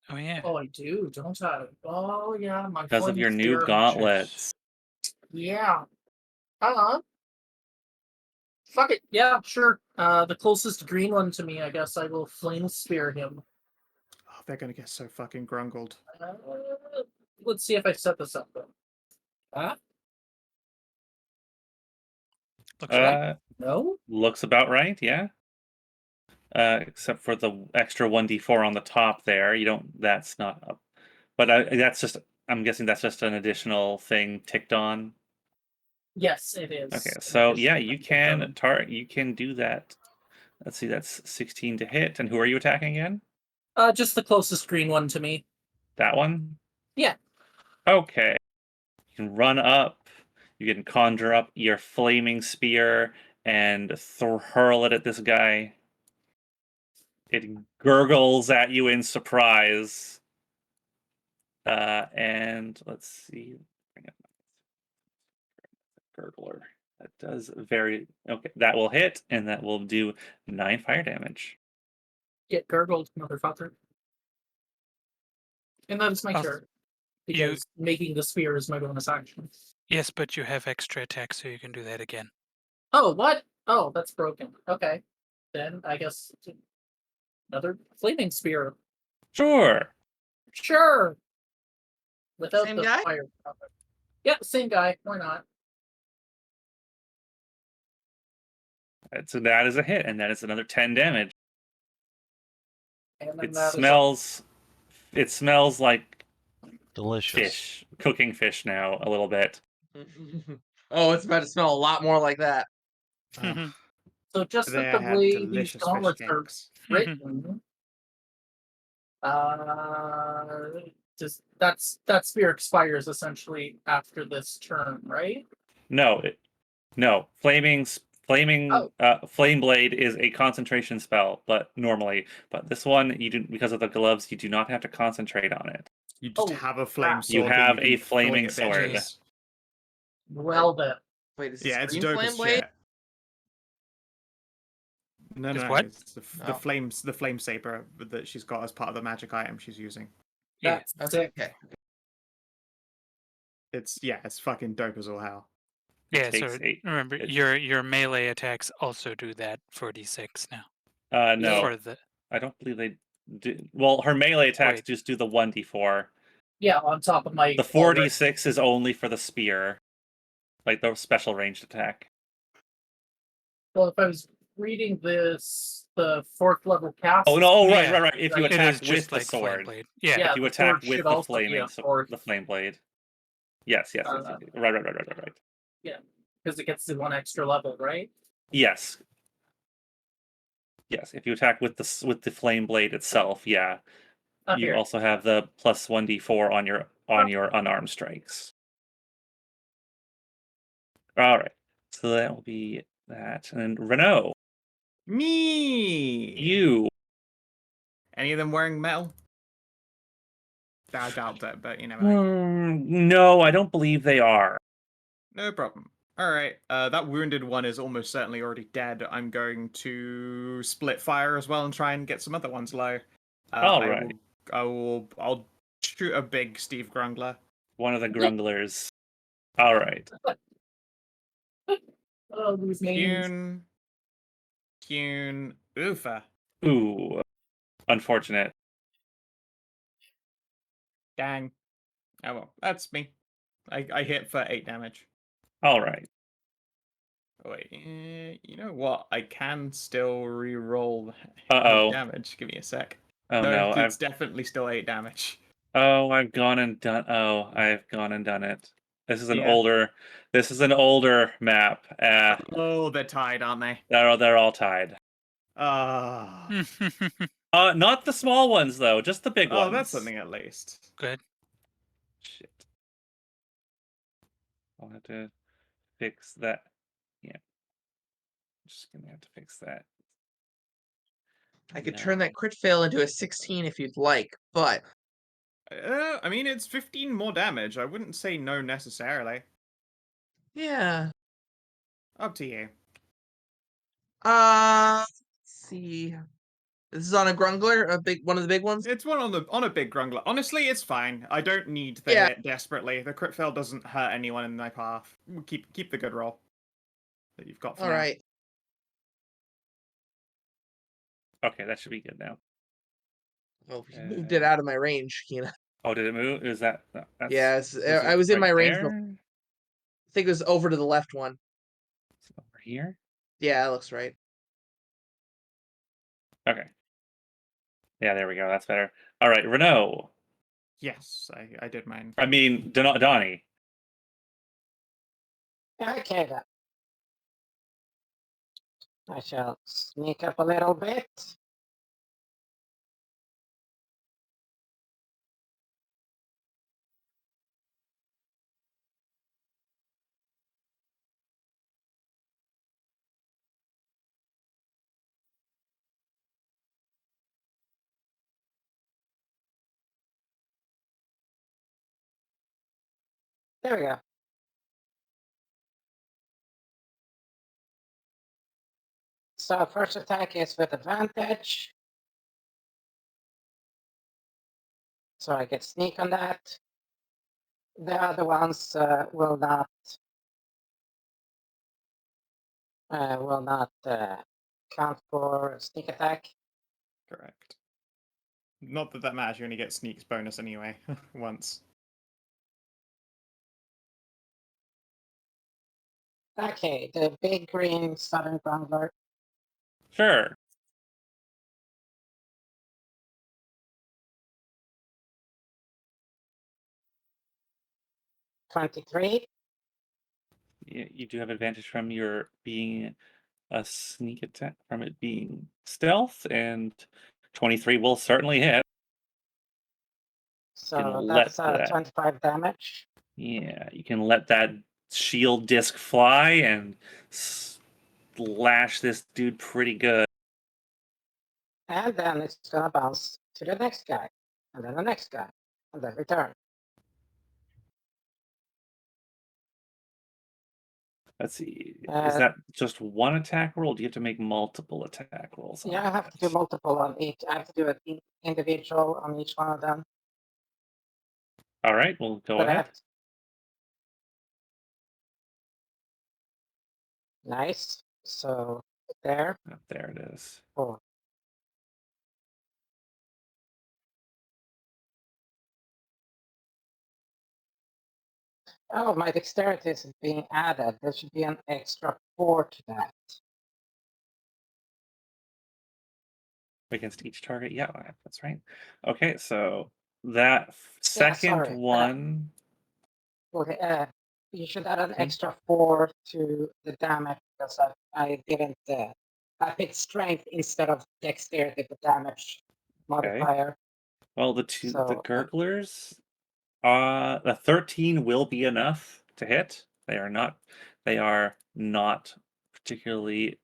Oh yeah. Oh, I do, don't I? Oh, yeah, my because of flaming your new spear. gauntlets. Yeah. Fuck it. Yeah, sure. The closest green one to me, I guess I will flame spear him. Oh, they're gonna get so fucking grungled. Let's see if I set this up though. Looks right. No? Looks about right, yeah. Except for the extra 1d4 on the top there. You don't. That's not up. But that's just. I'm guessing that's just an additional thing ticked on. Yes, it is. Okay, so It is. yeah, you can you can do that. Let's see, that's 16 to hit. And who are you attacking again? Just the closest green one to me. That one? Yeah. Okay. You can run up. You can conjure up your flaming spear and hurl it at this guy. It gurgles at you in surprise. And let's see. Bring up gurgler. That does very okay. That will hit, and that will do 9 fire damage. Get gurgled, motherfucker. And that is my Also, turn. Because making the spear is my bonus action. Yes, but you have extra attack, so you can do that again. Oh, what? Oh, that's broken. Okay. Then I guess Another flaming spear. Sure. Sure. Without Same the guy? fire. Yeah, same guy. Why not? So that is a hit, and that is another 10 damage. And then It that is smells. It smells like Delicious. fish, cooking fish now a little bit. Oh, it's about to smell a lot more like that. So just They with the had way these delicious fish gauntlets are cakes. written, just that spear expires essentially after this turn, right? No, no. Flame Oh. flame blade is a concentration spell, but this one you do, because of the gloves, you do not have to concentrate on it. You just Oh, have a flame crap. You sword. that have can a fling flaming at sword. bitches. Well then. Wait, is Yeah, this it's green dope flame as blade? shit. No, Is no, what? it's the Oh. the flame saber that she's got as part of the magic item she's using. Yeah. That's sick. Okay. It's fucking dope as all hell. Yeah, takes so 8. remember It- your melee attacks also do that 46 now. No, For the I don't believe they do. Well, her melee attacks Wait. just do the 1d4. Yeah, on top of my The 4d6 is only for the spear, like the special ranged attack. Well, if I was reading this, the 4th level cast. Oh no! Oh, right, Yeah, right, right. If you it attack is with just the like flame sword, blade. Yeah. Yeah, if you the attack sword with should the also be a fourth. the flame blade. Yes, yes, yes, yes. Right. Yeah, because it gets to 1 extra level, right? Yes. Yes, if you attack with the flame blade itself, yeah. Up You here. also have the plus 1d4 on your unarmed strikes. All right. So that will be that. And Rennous, Me. you. Any of them wearing metal? I doubt that, but you never know. No, I don't believe they are. No problem. All right, that wounded one is almost certainly already dead. I'm going to split fire as well and try and get some other ones low. All right. I'll shoot a big Steve Grungler. One of the grunglers. All right. Oh, these names. Kune, Oofa. Ooh, unfortunate. Dang. Oh well, that's me. I hit for 8 damage. All right. Oh, wait, you know what? I can still re-roll 8 Uh-oh. damage. Give me a sec. Oh no, no, it's definitely still 8 damage. I've gone and done it. This is an Yeah. older map. Oh, they're tied, aren't they? They're all tied. Ah. Not the small ones though, just the big ones. Oh, that's something at least. Good. Shit. I'll have to fix that. Yeah. I'm just gonna have to fix that. I could turn that crit fail into a 16 if you'd like, but I mean, it's 15 more damage. I wouldn't say no necessarily. yeah. Up to you. Let's see. This is on a Grungler, one of the big ones. It's one on a big Grungler. Honestly, it's fine. I don't need the Yeah. hit desperately. The crit fail doesn't hurt anyone in my path. Keep the good roll that you've got for All now. right. Okay, that should be good now. Oh, you moved it out of my range, Kina. Oh, did it move? Is that? Yes, I was in my range. There? I think it was over to the left one. Is it over here? Yeah, that looks right. Okay. Yeah, there we go. That's better. All right, Rennous. Yes, I did mine. I mean, Donny. Okay then. I shall sneak up a little bit. There we go. So first attack is with advantage. So I get sneak on that. The other ones will not count for sneak attack. Correct. Not that that matters, you only get sneaks bonus anyway, once. Okay, the big green southern grumbler. Sure. $23. You do have advantage from your being a sneak attack, from it being stealth, and 23 will certainly hit. So let that's that- 25 damage. Yeah, you can let that shield disc fly and slash this dude pretty good. And then it's gonna bounce to the next guy. And then the next guy. And then return. Let's see. Is that just one attack roll? Do you have to make multiple attack rolls? Yeah, I have to do multiple on each. I have to do it individual on each one of them. All right, well, go But I ahead. have to... Nice. So there. There it is. Oh. Oh, my dexterity is being added. There should be an extra 4 to that. Against each target? Yeah, that's right. Okay, so that second sorry. one. Okay, you should add an Okay. extra 4 to the damage because I didn't. I picked strength instead of dexterity, the damage modifier. Well, the gurglers, the 13 will be enough to hit. They are not particularly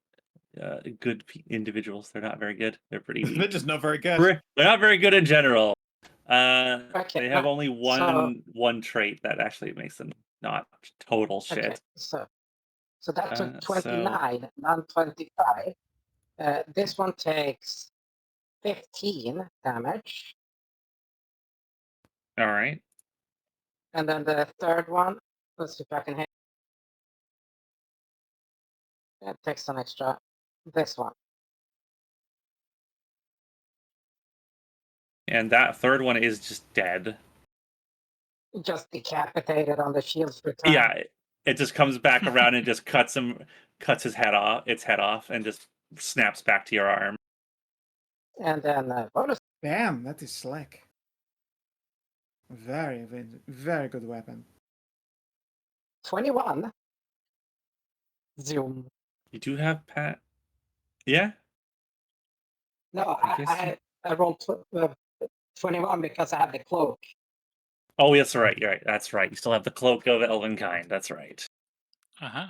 good individuals. They're not very good. They're pretty weak. They're just not very good. They're not very good in general. Okay, They have only so- one trait that actually makes them not total shit. Okay, so that took so- 29, not 25. This one takes 15 damage, All right. and then the third one. Let's see if I can hit. It takes an extra. This one. And that third one is just dead. Just decapitated on the shield's return. Yeah, it just comes back around and just cuts its head off, and just snaps back to your arm. And then bonus. Damn, that is slick. Very, very good weapon. 21. Zoom. You do have Pat. Yeah. No, I guess I rolled 21 because I have the cloak. Oh, that's right. You're right. That's right. You still have the cloak of Elvenkind. That's right. Uh-huh.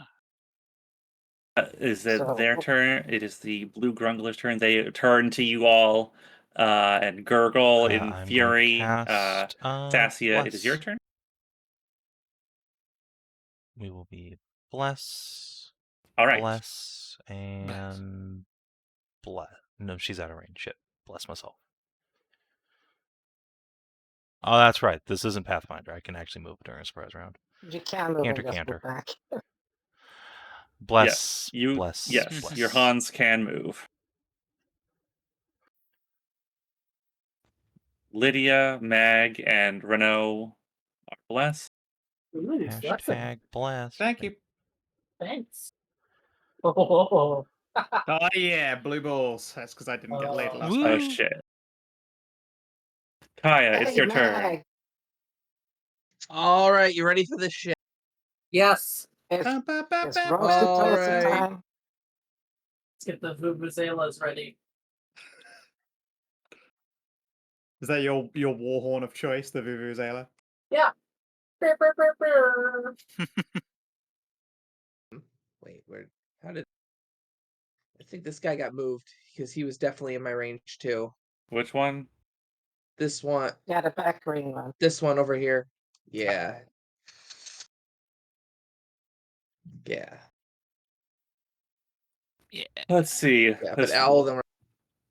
Is it So- their turn? It is the blue grungler's turn. They turn to you all and gurgle in I'm going to fury. cast, Thasia, it is your Bless. turn. We will be bless, All right. bless, and bless. No, she's out of range. Shit. Bless myself. Oh, that's right. This isn't Pathfinder. I can actually move during a surprise round. You can move Canter, and just canter. move back. Bless. You Bless. yes, Bless. your Hans can move. Lydia, Mag, and Rennous are blessed. Ooh, flexing. Hashtag bless. Thank you. Thanks. Oh, Oh yeah, blue balls. That's because I didn't get laid last Woo. Oh time. shit. Kaia, it's Hey, your turn. Mag, All right, you ready for this shit? yes. It's Ba, ba, ba, it's ba, roasted All toast right. time. Let's get the vuvuzelas ready. Is that your war horn of choice, the Vuvuzela? Yeah. Brr, brr, brr, brr. Wait, where? How did? I think this guy got moved because he was definitely in my range too. Which one? This one, Yeah, the back green one. this one over here. Yeah. Yeah. Let's see. Yeah, but all of them are.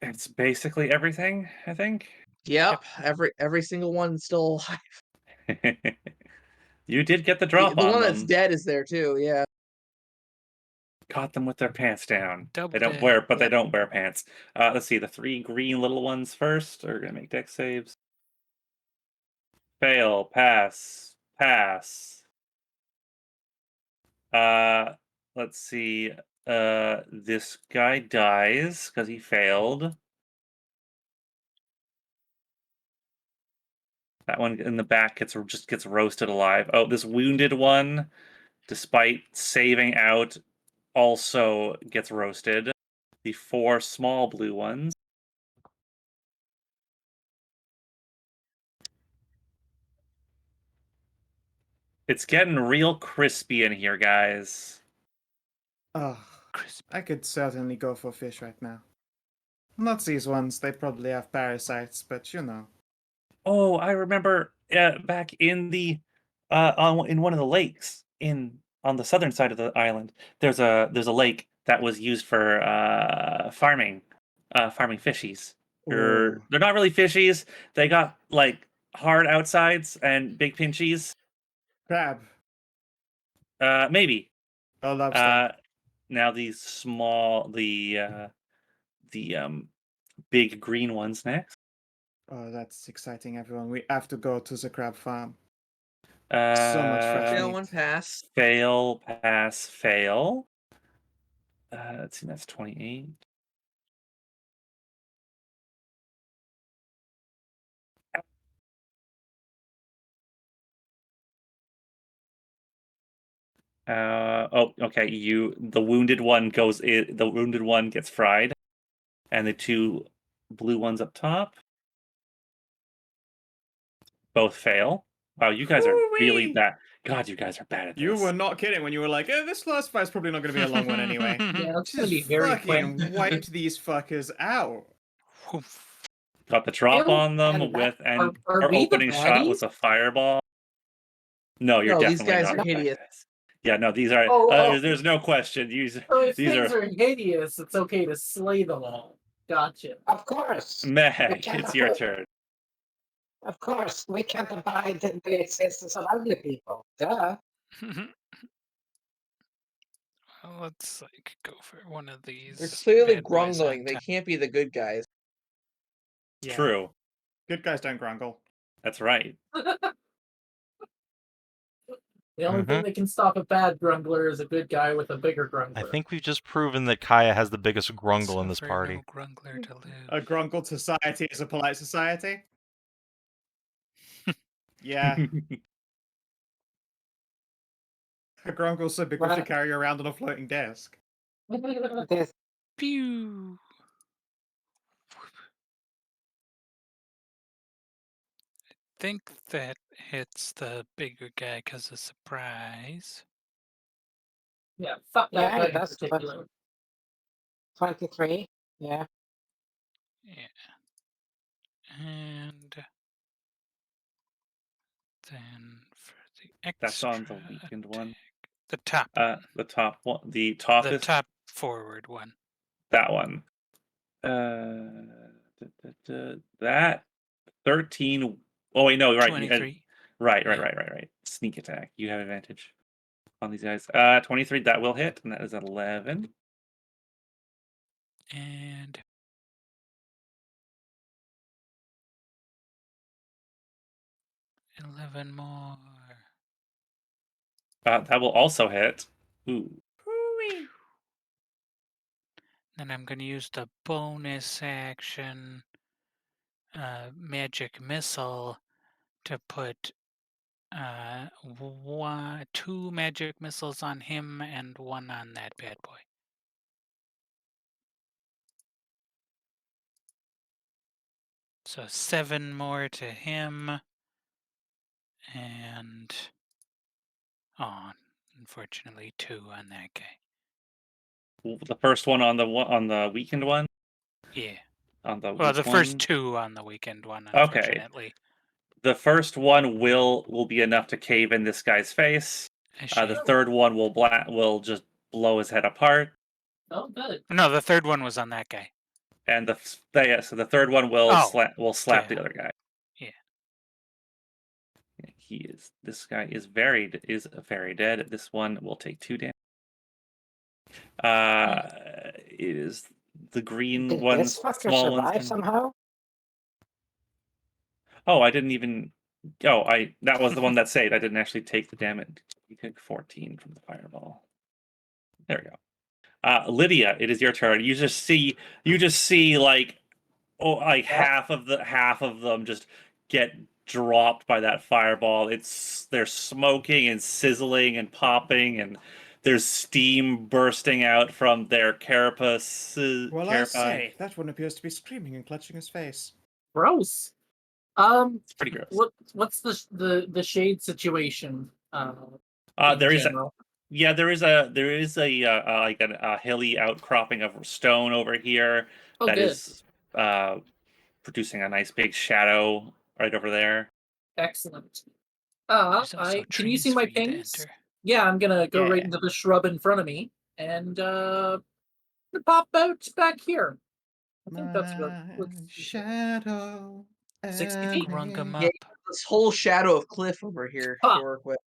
It's basically everything, I think. Yep. Every single one's still alive. You did get the drop The on one that's them. dead is there too. Yeah. Caught them with their pants down. Double They don't dead. wear, but they Yep. don't wear pants. Let's see. The 3 green little ones first are gonna make dex saves. Fail. Pass. Pass. Let's see. This guy dies because he failed. That one in the back just gets roasted alive. Oh, this wounded one, despite saving out, also gets roasted. The 4 small blue ones. It's getting real crispy in here, guys. Oh, Crispy. I could certainly go for fish right now. Not these ones, they probably have parasites, but you know. Oh, I remember back in the in one of the lakes on the southern side of the island. There's a lake that was used for farming fishies. Ooh. They're not really fishies. They got like hard outsides and big pinchies. Crab. Maybe. Oh, lobster. Now these small the big green ones next. Oh, that's exciting, everyone. We have to go to the crab farm. So much fresh Fail meat. one pass. Fail, pass, fail. Let's see, that's 28. Oh, okay. The wounded one the wounded one gets fried, and the 2 blue ones up top both fail. Wow, you guys are really Woo-wee! bad. God, you guys are bad at this. You were not kidding when you were like, this last fight's probably not going to be a long one anyway. Yeah, it's gonna be Just very fucking quick. wiped these fuckers out. Woof. Got the drop Ew, on them and with are our we the opening shot was baddies? a fireball. No, you're No, these definitely guys not are the bad hideous. guys. Yeah, no, these are. Oh, There's no question. so if These things are. are hideous, it's okay to slay them all. Gotcha. Of course. Meg, can't it's your afford- turn. Of course, we can't abide the existence of ugly people. Duh. Well, let's like go for one of these. They're clearly bad boys on grumbling. They top. can't be the good guys. Yeah. True. Good guys don't grumble. That's right. The only thing that can stop a bad grumbler is a good guy with a bigger grumbler. I think we've just proven that Kaia has the biggest grungle in this Suffer party. No grumbler to live. A grumble society is a polite society? Yeah. A grumble's so big we have to Right. carry around on a floating desk. This Pew. I think that hits the bigger guy because of surprise. Yeah, fuck that Yeah, guy it in does. particular. 23. Yeah. Yeah. And then for the extra That's on the weakened one. attack, the top one. The top one. The top The is top forward one. that one. That 13. Oh wait, no, right. 23. Right. Sneak attack. You have advantage on these guys. 23. That will hit, and that is 11. And 11 more. That will also hit. Ooh. Then I'm going to use the bonus action magic missile to put 2 magic missiles on him and 1 on that bad boy. So 7 more to him, and unfortunately 2 on that guy. The first one on the weakened one. Yeah. On the Well, weak the first one? 2 on the weekend one, Okay. unfortunately. The first one will be enough to cave in this guy's face. The third one will just blow his head apart. Oh, good. No, the third one was on that guy. And so the third one will slap the yeah. other guy. Yeah. This guy is very dead. This one will take 2 damage. It is the green Did ones, this fucker small ones. survive somehow? Oh, I didn't even. Oh, that was the one that saved. I didn't actually take the damage. You took 14 from the fireball. There we go. Lydia, it is your turn. You just see like half of them just get dropped by that fireball. They're smoking and sizzling and popping, and there's steam bursting out from their carapaces. Well, I say, that one appears to be screaming and clutching his face. Gross. It's pretty gross. What's the shade situation? There is general? there is a hilly outcropping of stone over here that good. is producing a nice big shadow right over there. Excellent. There's also Can you trees see my for you to pings? enter. Yeah, I'm gonna go right Yeah. into the shrub in front of me and pop out back here. I think that's what. My shadow. 60 feet. Grunk 'em Yeah, up. this whole shadow of cliff over here Ah. to work with.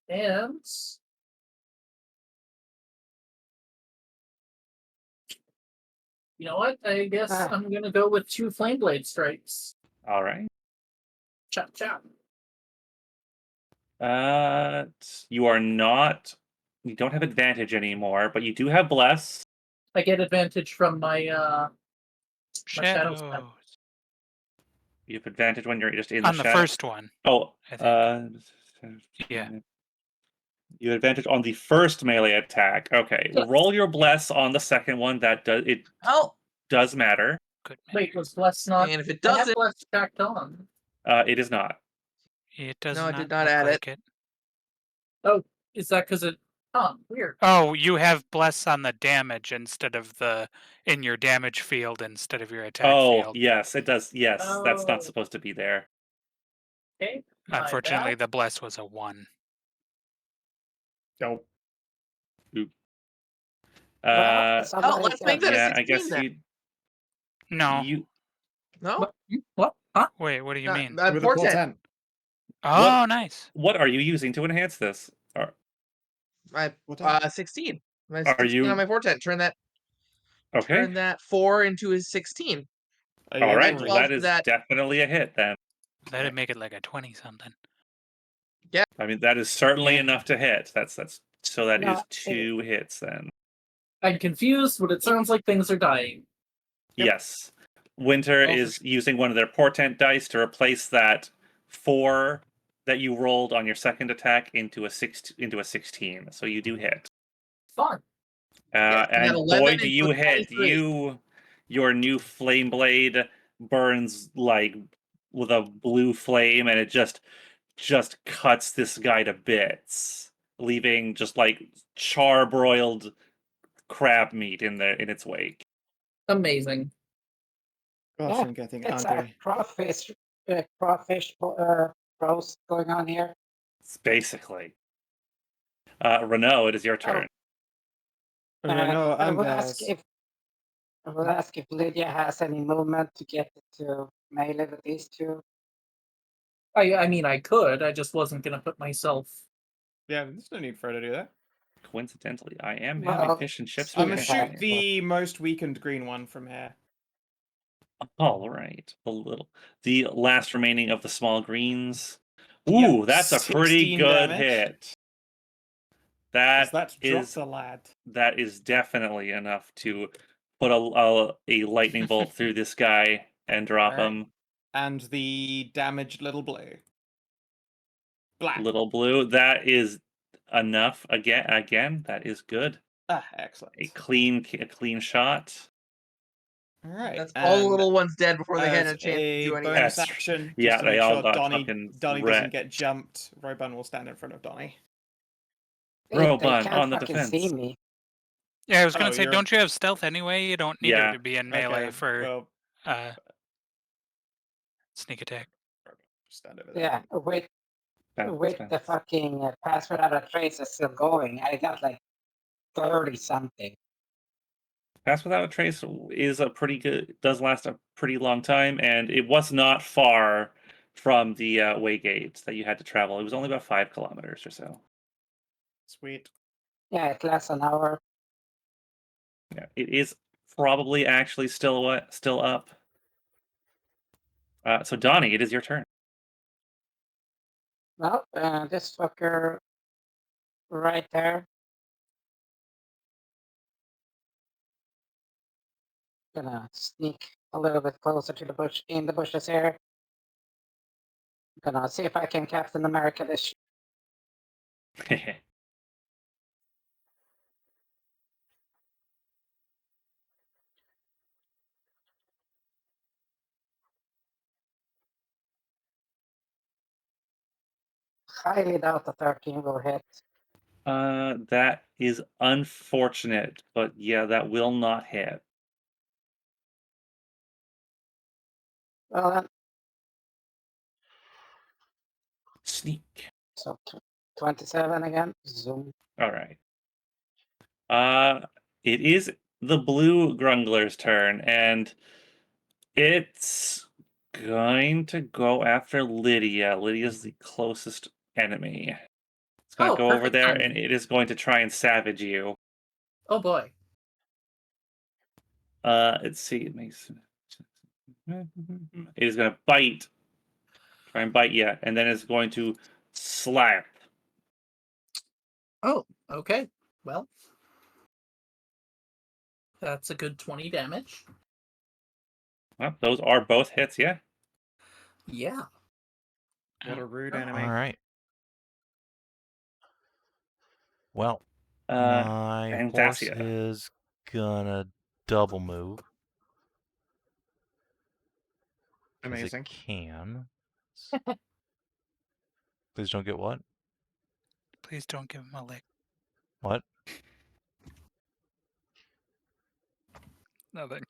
And you know what? I guess I'm gonna go with 2 flame blade strikes. All right. Chop chop. You are not. You don't have advantage anymore, but you do have bless. I get advantage from my shadow Shadows. spell. You have advantage when you're just in On the the shadow. first one. Oh, I think. yeah. Yeah. You have advantage on the first melee attack. Okay, Yes. roll your bless on the second one. That does matter. Good man. Wait, was bless not? And if it I have doesn't, bless tacked on. It is not. It does No, I not did not look add like it. Oh, is that because it? Oh, weird. Oh, you have bless on the damage instead of in your damage field instead of your attack field. Yes, it does. Yes, that's Oh. not supposed to be there. Okay. my Unfortunately, bad. the bless was a 1. Oh. Oop. let's make that a yeah, 16 I guess then. No. No? What? Huh? Wait, what do you mean? With a portent. portent. Oh, nice. What are you using to enhance this? My Portent. 16. My Are 16 you- on my portent. Turn that Okay. 4 into a 16. Are you All able right. to- Well, that is that- definitely a hit then. That'd make it like a 20 something. I mean, that is certainly Yeah. enough to hit. That's so that is No, 2 hits then. I'm confused, but it sounds like things are dying. Yep. Yes. Winter Oh, for is using one of their portent dice to replace that 4 that you rolled on your second attack into a 16. So you do hit. Fun. Yeah, And that 11 boy, do you into a hit! 23. Your new flame blade burns like with a blue flame, and it just cuts this guy to bits, leaving just like charbroiled crab meat in its wake. Amazing. Gosh, Yeah, I'm getting It's angry. a crawfish roast going on here. It's basically. Renault, it is your turn. No, I I'm will ask Vaz. if Lydia has any movement to get to melee with these two. I mean, I could. I just wasn't gonna put myself. Yeah, there's no need for her to do that. Coincidentally, I am Well, having fish and chips. I'm Sweet gonna with attack. shoot the most weakened green one from here. All right, the last remaining of the small greens. Yep, Ooh, that's a pretty 16 good damage. hit. Does That that drop is the lad? that is definitely enough to put a lightning bolt through this guy and drop Alright. him. And the damaged little blue. Black. Little blue. That is enough. Again, that is good. Excellent. A clean shot. Alright. That's all the little ones dead before they had as a chance to do anything. bonus That's- action, yeah, just to they make all sure got Donny fucking doesn't wrecked. get jumped, Roban will stand in front of Donny. They Roban can't on the fucking defense. see me. Yeah, I was gonna Oh, say, you're- don't you have stealth anyway? You don't need Yeah. her to be in melee Okay, for well, sneak attack. stand over there. Yeah, with That's the fucking pass without a trace is still going. I got like 30 something. Pass Without a Trace is a pretty good. Does last a pretty long time, and it was not far from the way gates that you had to travel. It was only about 5 kilometers or so. Sweet. Yeah, it lasts an hour. Yeah, it is probably actually still up. So Donny, it is your turn. Well, this fucker right there. Gonna sneak a little bit closer to the bush, in the bushes here. Gonna see if I can Captain America this. Highly doubt the 13 will hit. That is unfortunate, but yeah, that will not hit. Well, then, Sneak. so 27 again. Zoom. All right. It is the blue Grungler's turn, and it's going to go after Lydia. Lydia's the closest enemy. It's going to Oh, go over perfect there, timing. and it is going to try and savage you. Oh boy. Let's see. It makes. It is going to bite. Try and bite you, and then it's going to slap. Oh, okay. Well, that's a good 20 damage. Well, those are both hits, yeah. Yeah. What a rude Oh, enemy. All right. Well, my And horse Thasia. is gonna double move. Because it Amazing. can. Please don't get what? Please don't give him a lick. What? Nothing.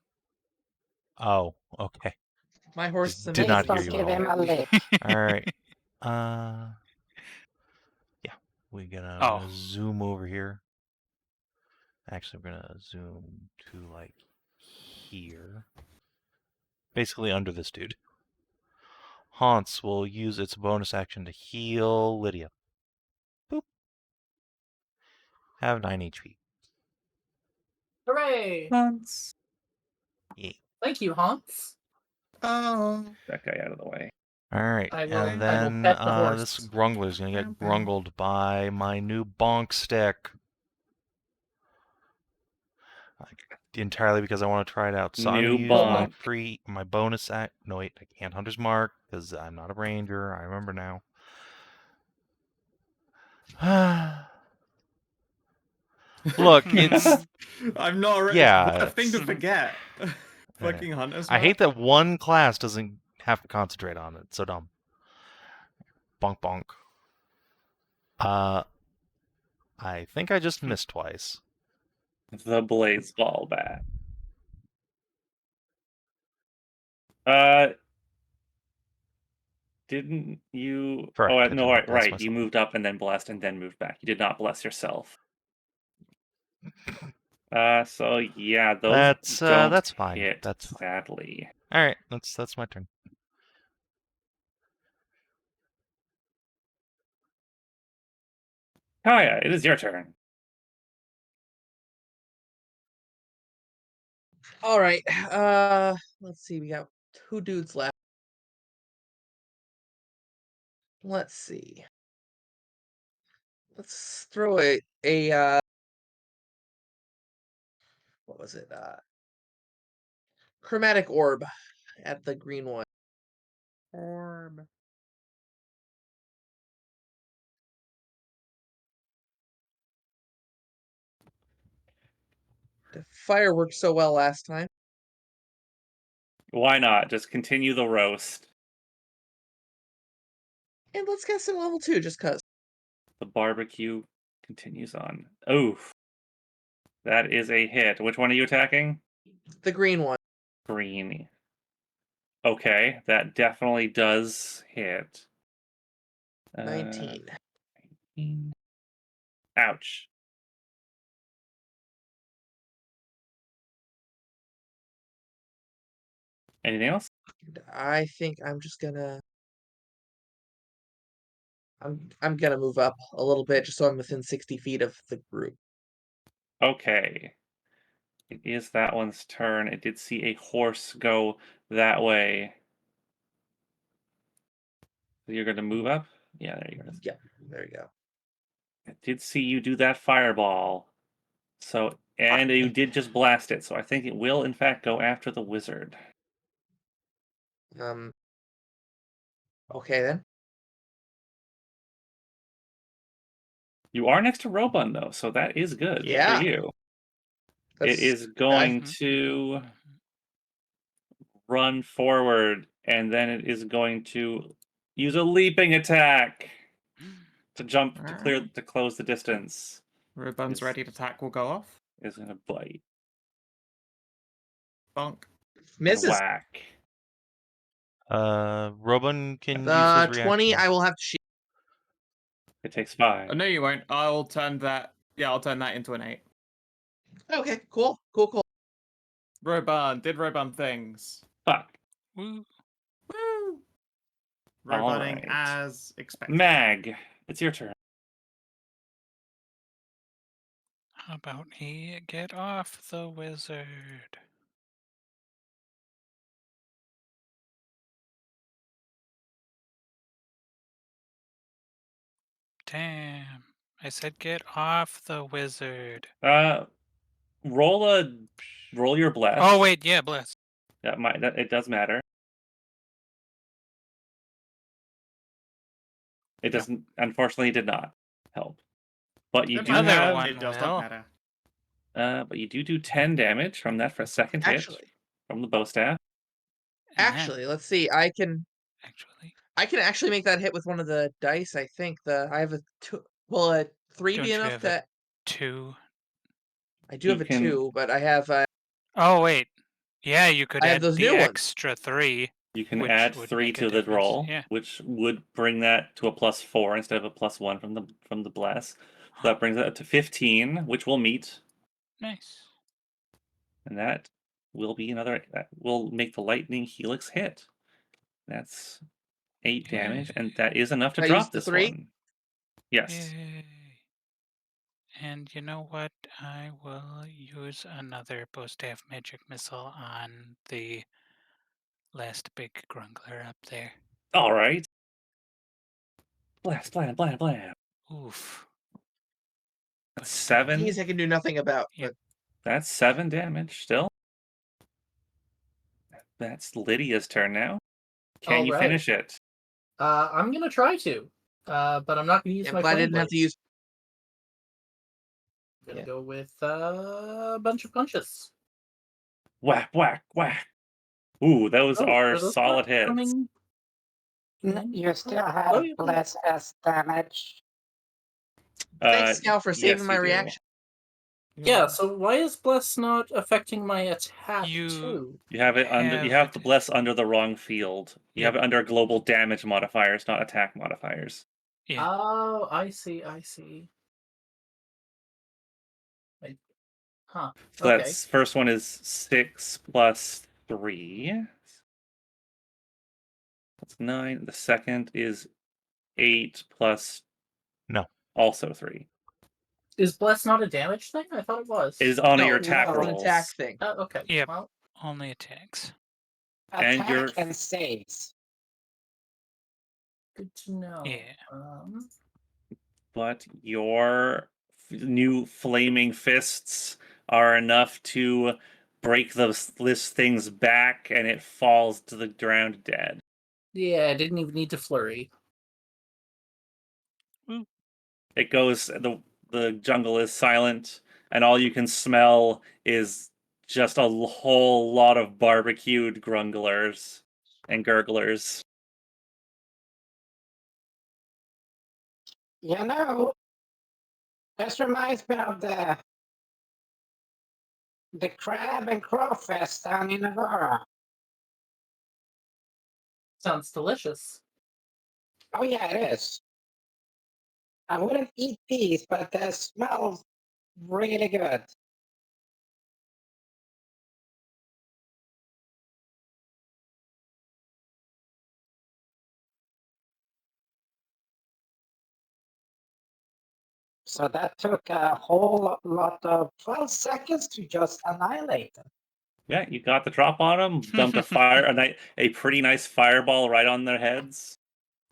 Oh, okay. My horse Just is did not amazing. hear Don't you give at him all. a lick. All right. Yeah, we're gonna zoom over here. Actually, we're gonna zoom to like here, basically under this dude. Haunts will use its bonus action to heal Lydia. Boop. Have 9 HP. Hooray! Hans. Yeah. Thank you, Hans. Oh. That guy out of the way. All right, I will and then pet the horse. this Grungler's gonna get grungled by my new bonk stick. Entirely because I want to try it out. So I'm New gonna use bonk. my bonus act. No wait, I can't Hunter's Mark because I'm not a ranger. I remember now. Look, it's I'm not ready. yeah. What a thing to it's- forget. Fucking Hunter's I hate Mark. that one class doesn't have to concentrate on it. So dumb. Bonk bonk. I think I just missed twice. The Blaze Ball back. Didn't you? Correct, Oh, I no, did not right, bless right. You myself. moved up and then blessed and then moved back. You did not bless yourself. So yeah, those don't That's fine. hit, That's fine. sadly. All right, that's my turn. Kaia, it is your turn. All right. Let's see. We got 2 dudes left. Let's see. Let's throw a what was it? Chromatic orb at the green one. Orb. The fire worked so well last time. Why not? Just continue the roast. And let's get some level 2 just cuz. The barbecue continues on. Oof. That is a hit. Which one are you attacking? The green one. Green. Okay, that definitely does hit. 19. 19. Ouch. Anything else? I think I'm just gonna I'm gonna move up a little bit just so I'm within 60 feet of the group. Okay. It is that one's turn. It did see a horse go that way. So you're going to move up? Yeah, there you go. Yeah, there you go. I did see you do that fireball. So, and you did just blast it. So I think it will, in fact, go after the wizard. Okay then. You are next to Robun, though, so that is good Yeah. for you. That's, It is going to run forward, and then it is going to use a leaping attack to jump to close the distance. Robun's ready to attack will go off. Is going to bite. Bonk. And misses. whack. Robin can use his 20. reaction. I will have to shield. It takes 5. Oh, no, you won't. I'll turn that. Yeah, I'll turn that into an 8. Okay, cool. Robun did Robun things. Fuck. Woo. Woo! All Robunning right. as expected. Mag, it's your turn. How about he get off the wizard? Damn. I said get off the wizard. Roll your bless. Oh wait, yeah, bless. It does matter. It doesn't. Unfortunately, it did not help. But you It do might Other have. one It does will. not matter. But you do 10 damage from that for a second hit Actually, from the bow staff. let's see. I can Actually, make that hit with one of the dice. I think I have a 2. Will a 3 don't be you enough have to? a 2? I do You have a can- 2, but I have Oh wait, yeah, you could I have add those the new ones. extra 3. You can Which add would 3 make a to the difference, roll, yeah. which would bring that to a +4 instead of a +1 from the bless. So that brings it up to 15, which will meet, Nice. and that will make the lightning helix hit. That's 8 damage, and that is enough to I drop used the this 3? one. Yes. Yay. And you know what? I will use another bow-staff magic missile on the last big grungler up there. All right. Blast, blam, blam, blam. Oof. That's But still. 7. These I can do nothing about. Yep. That's 7 damage still. That's Lydia's turn now. Can you Alright. finish it? I'm gonna try to, but I'm not gonna use I'm my glad I flame didn't have to blades. use. I'm gonna Yeah. go with a bunch of punches. Whack, whack, whack. Ooh, those are Are those solid not hits. coming? You still Oh, have yeah. bless as damage. Thanks, Scout, for saving yes, my you do. reaction. Yeah, so why is bless not affecting my attack You- too? You have it under. You have the bless under the wrong field. You Yep. have it under global damage modifiers, not attack modifiers. Yeah. Oh, I see. Huh. So Okay. that's first one is 6 plus 3. That's 9. The second is 8 plus. No. Also 3. Is bless not a damage thing? I thought it was. It is on No, your it's attack an rolls. attack thing. Oh, okay. Yep. Well, Only attacks. And Attack your- and saves. good to know. Yeah. But your new flaming fists are enough to break this thing's back, and it falls to the ground dead. Yeah, I didn't even need to flurry. It goes. The jungle is silent, and all you can smell is just a whole lot of barbecued grunglers and gurglers. You know, this reminds me of the crab and crawfest down in Aurora. Sounds delicious. Oh yeah, it is. I wouldn't eat these, but they smell really good. So that took a whole lot of 12 seconds to just annihilate them. Yeah, you got the drop on them, dumped a pretty nice fireball right on their heads,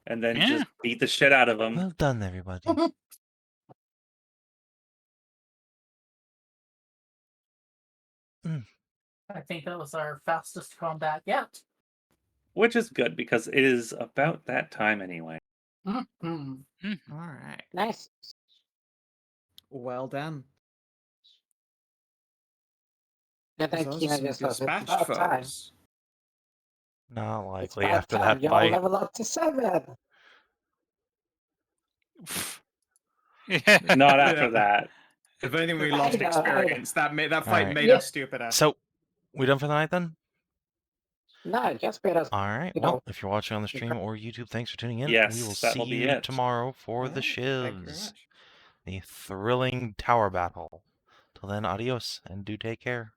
and then Yeah. just beat the shit out of them. Well done, everybody. I think that was our fastest combat yet. Which is good because it is about that time anyway. Mm-hmm. All right. Nice. Well done. And then Those are Kina some just goes, it's dispatched about time. foes. Not It's likely about after time. that You all fight. level up to 7. Not after Yeah. that. If anything, we I lost know. experience. That fight Alright. made Yeah. us stupider. So, we done for the night then? No, just made us, Alright, you well, know. if you're watching on the stream or YouTube, thanks for tuning in. Yes, We will that'll see be you it. tomorrow for the Alright, thank you very shivs. much. The thrilling tower battle. Till then, adios, and do take care.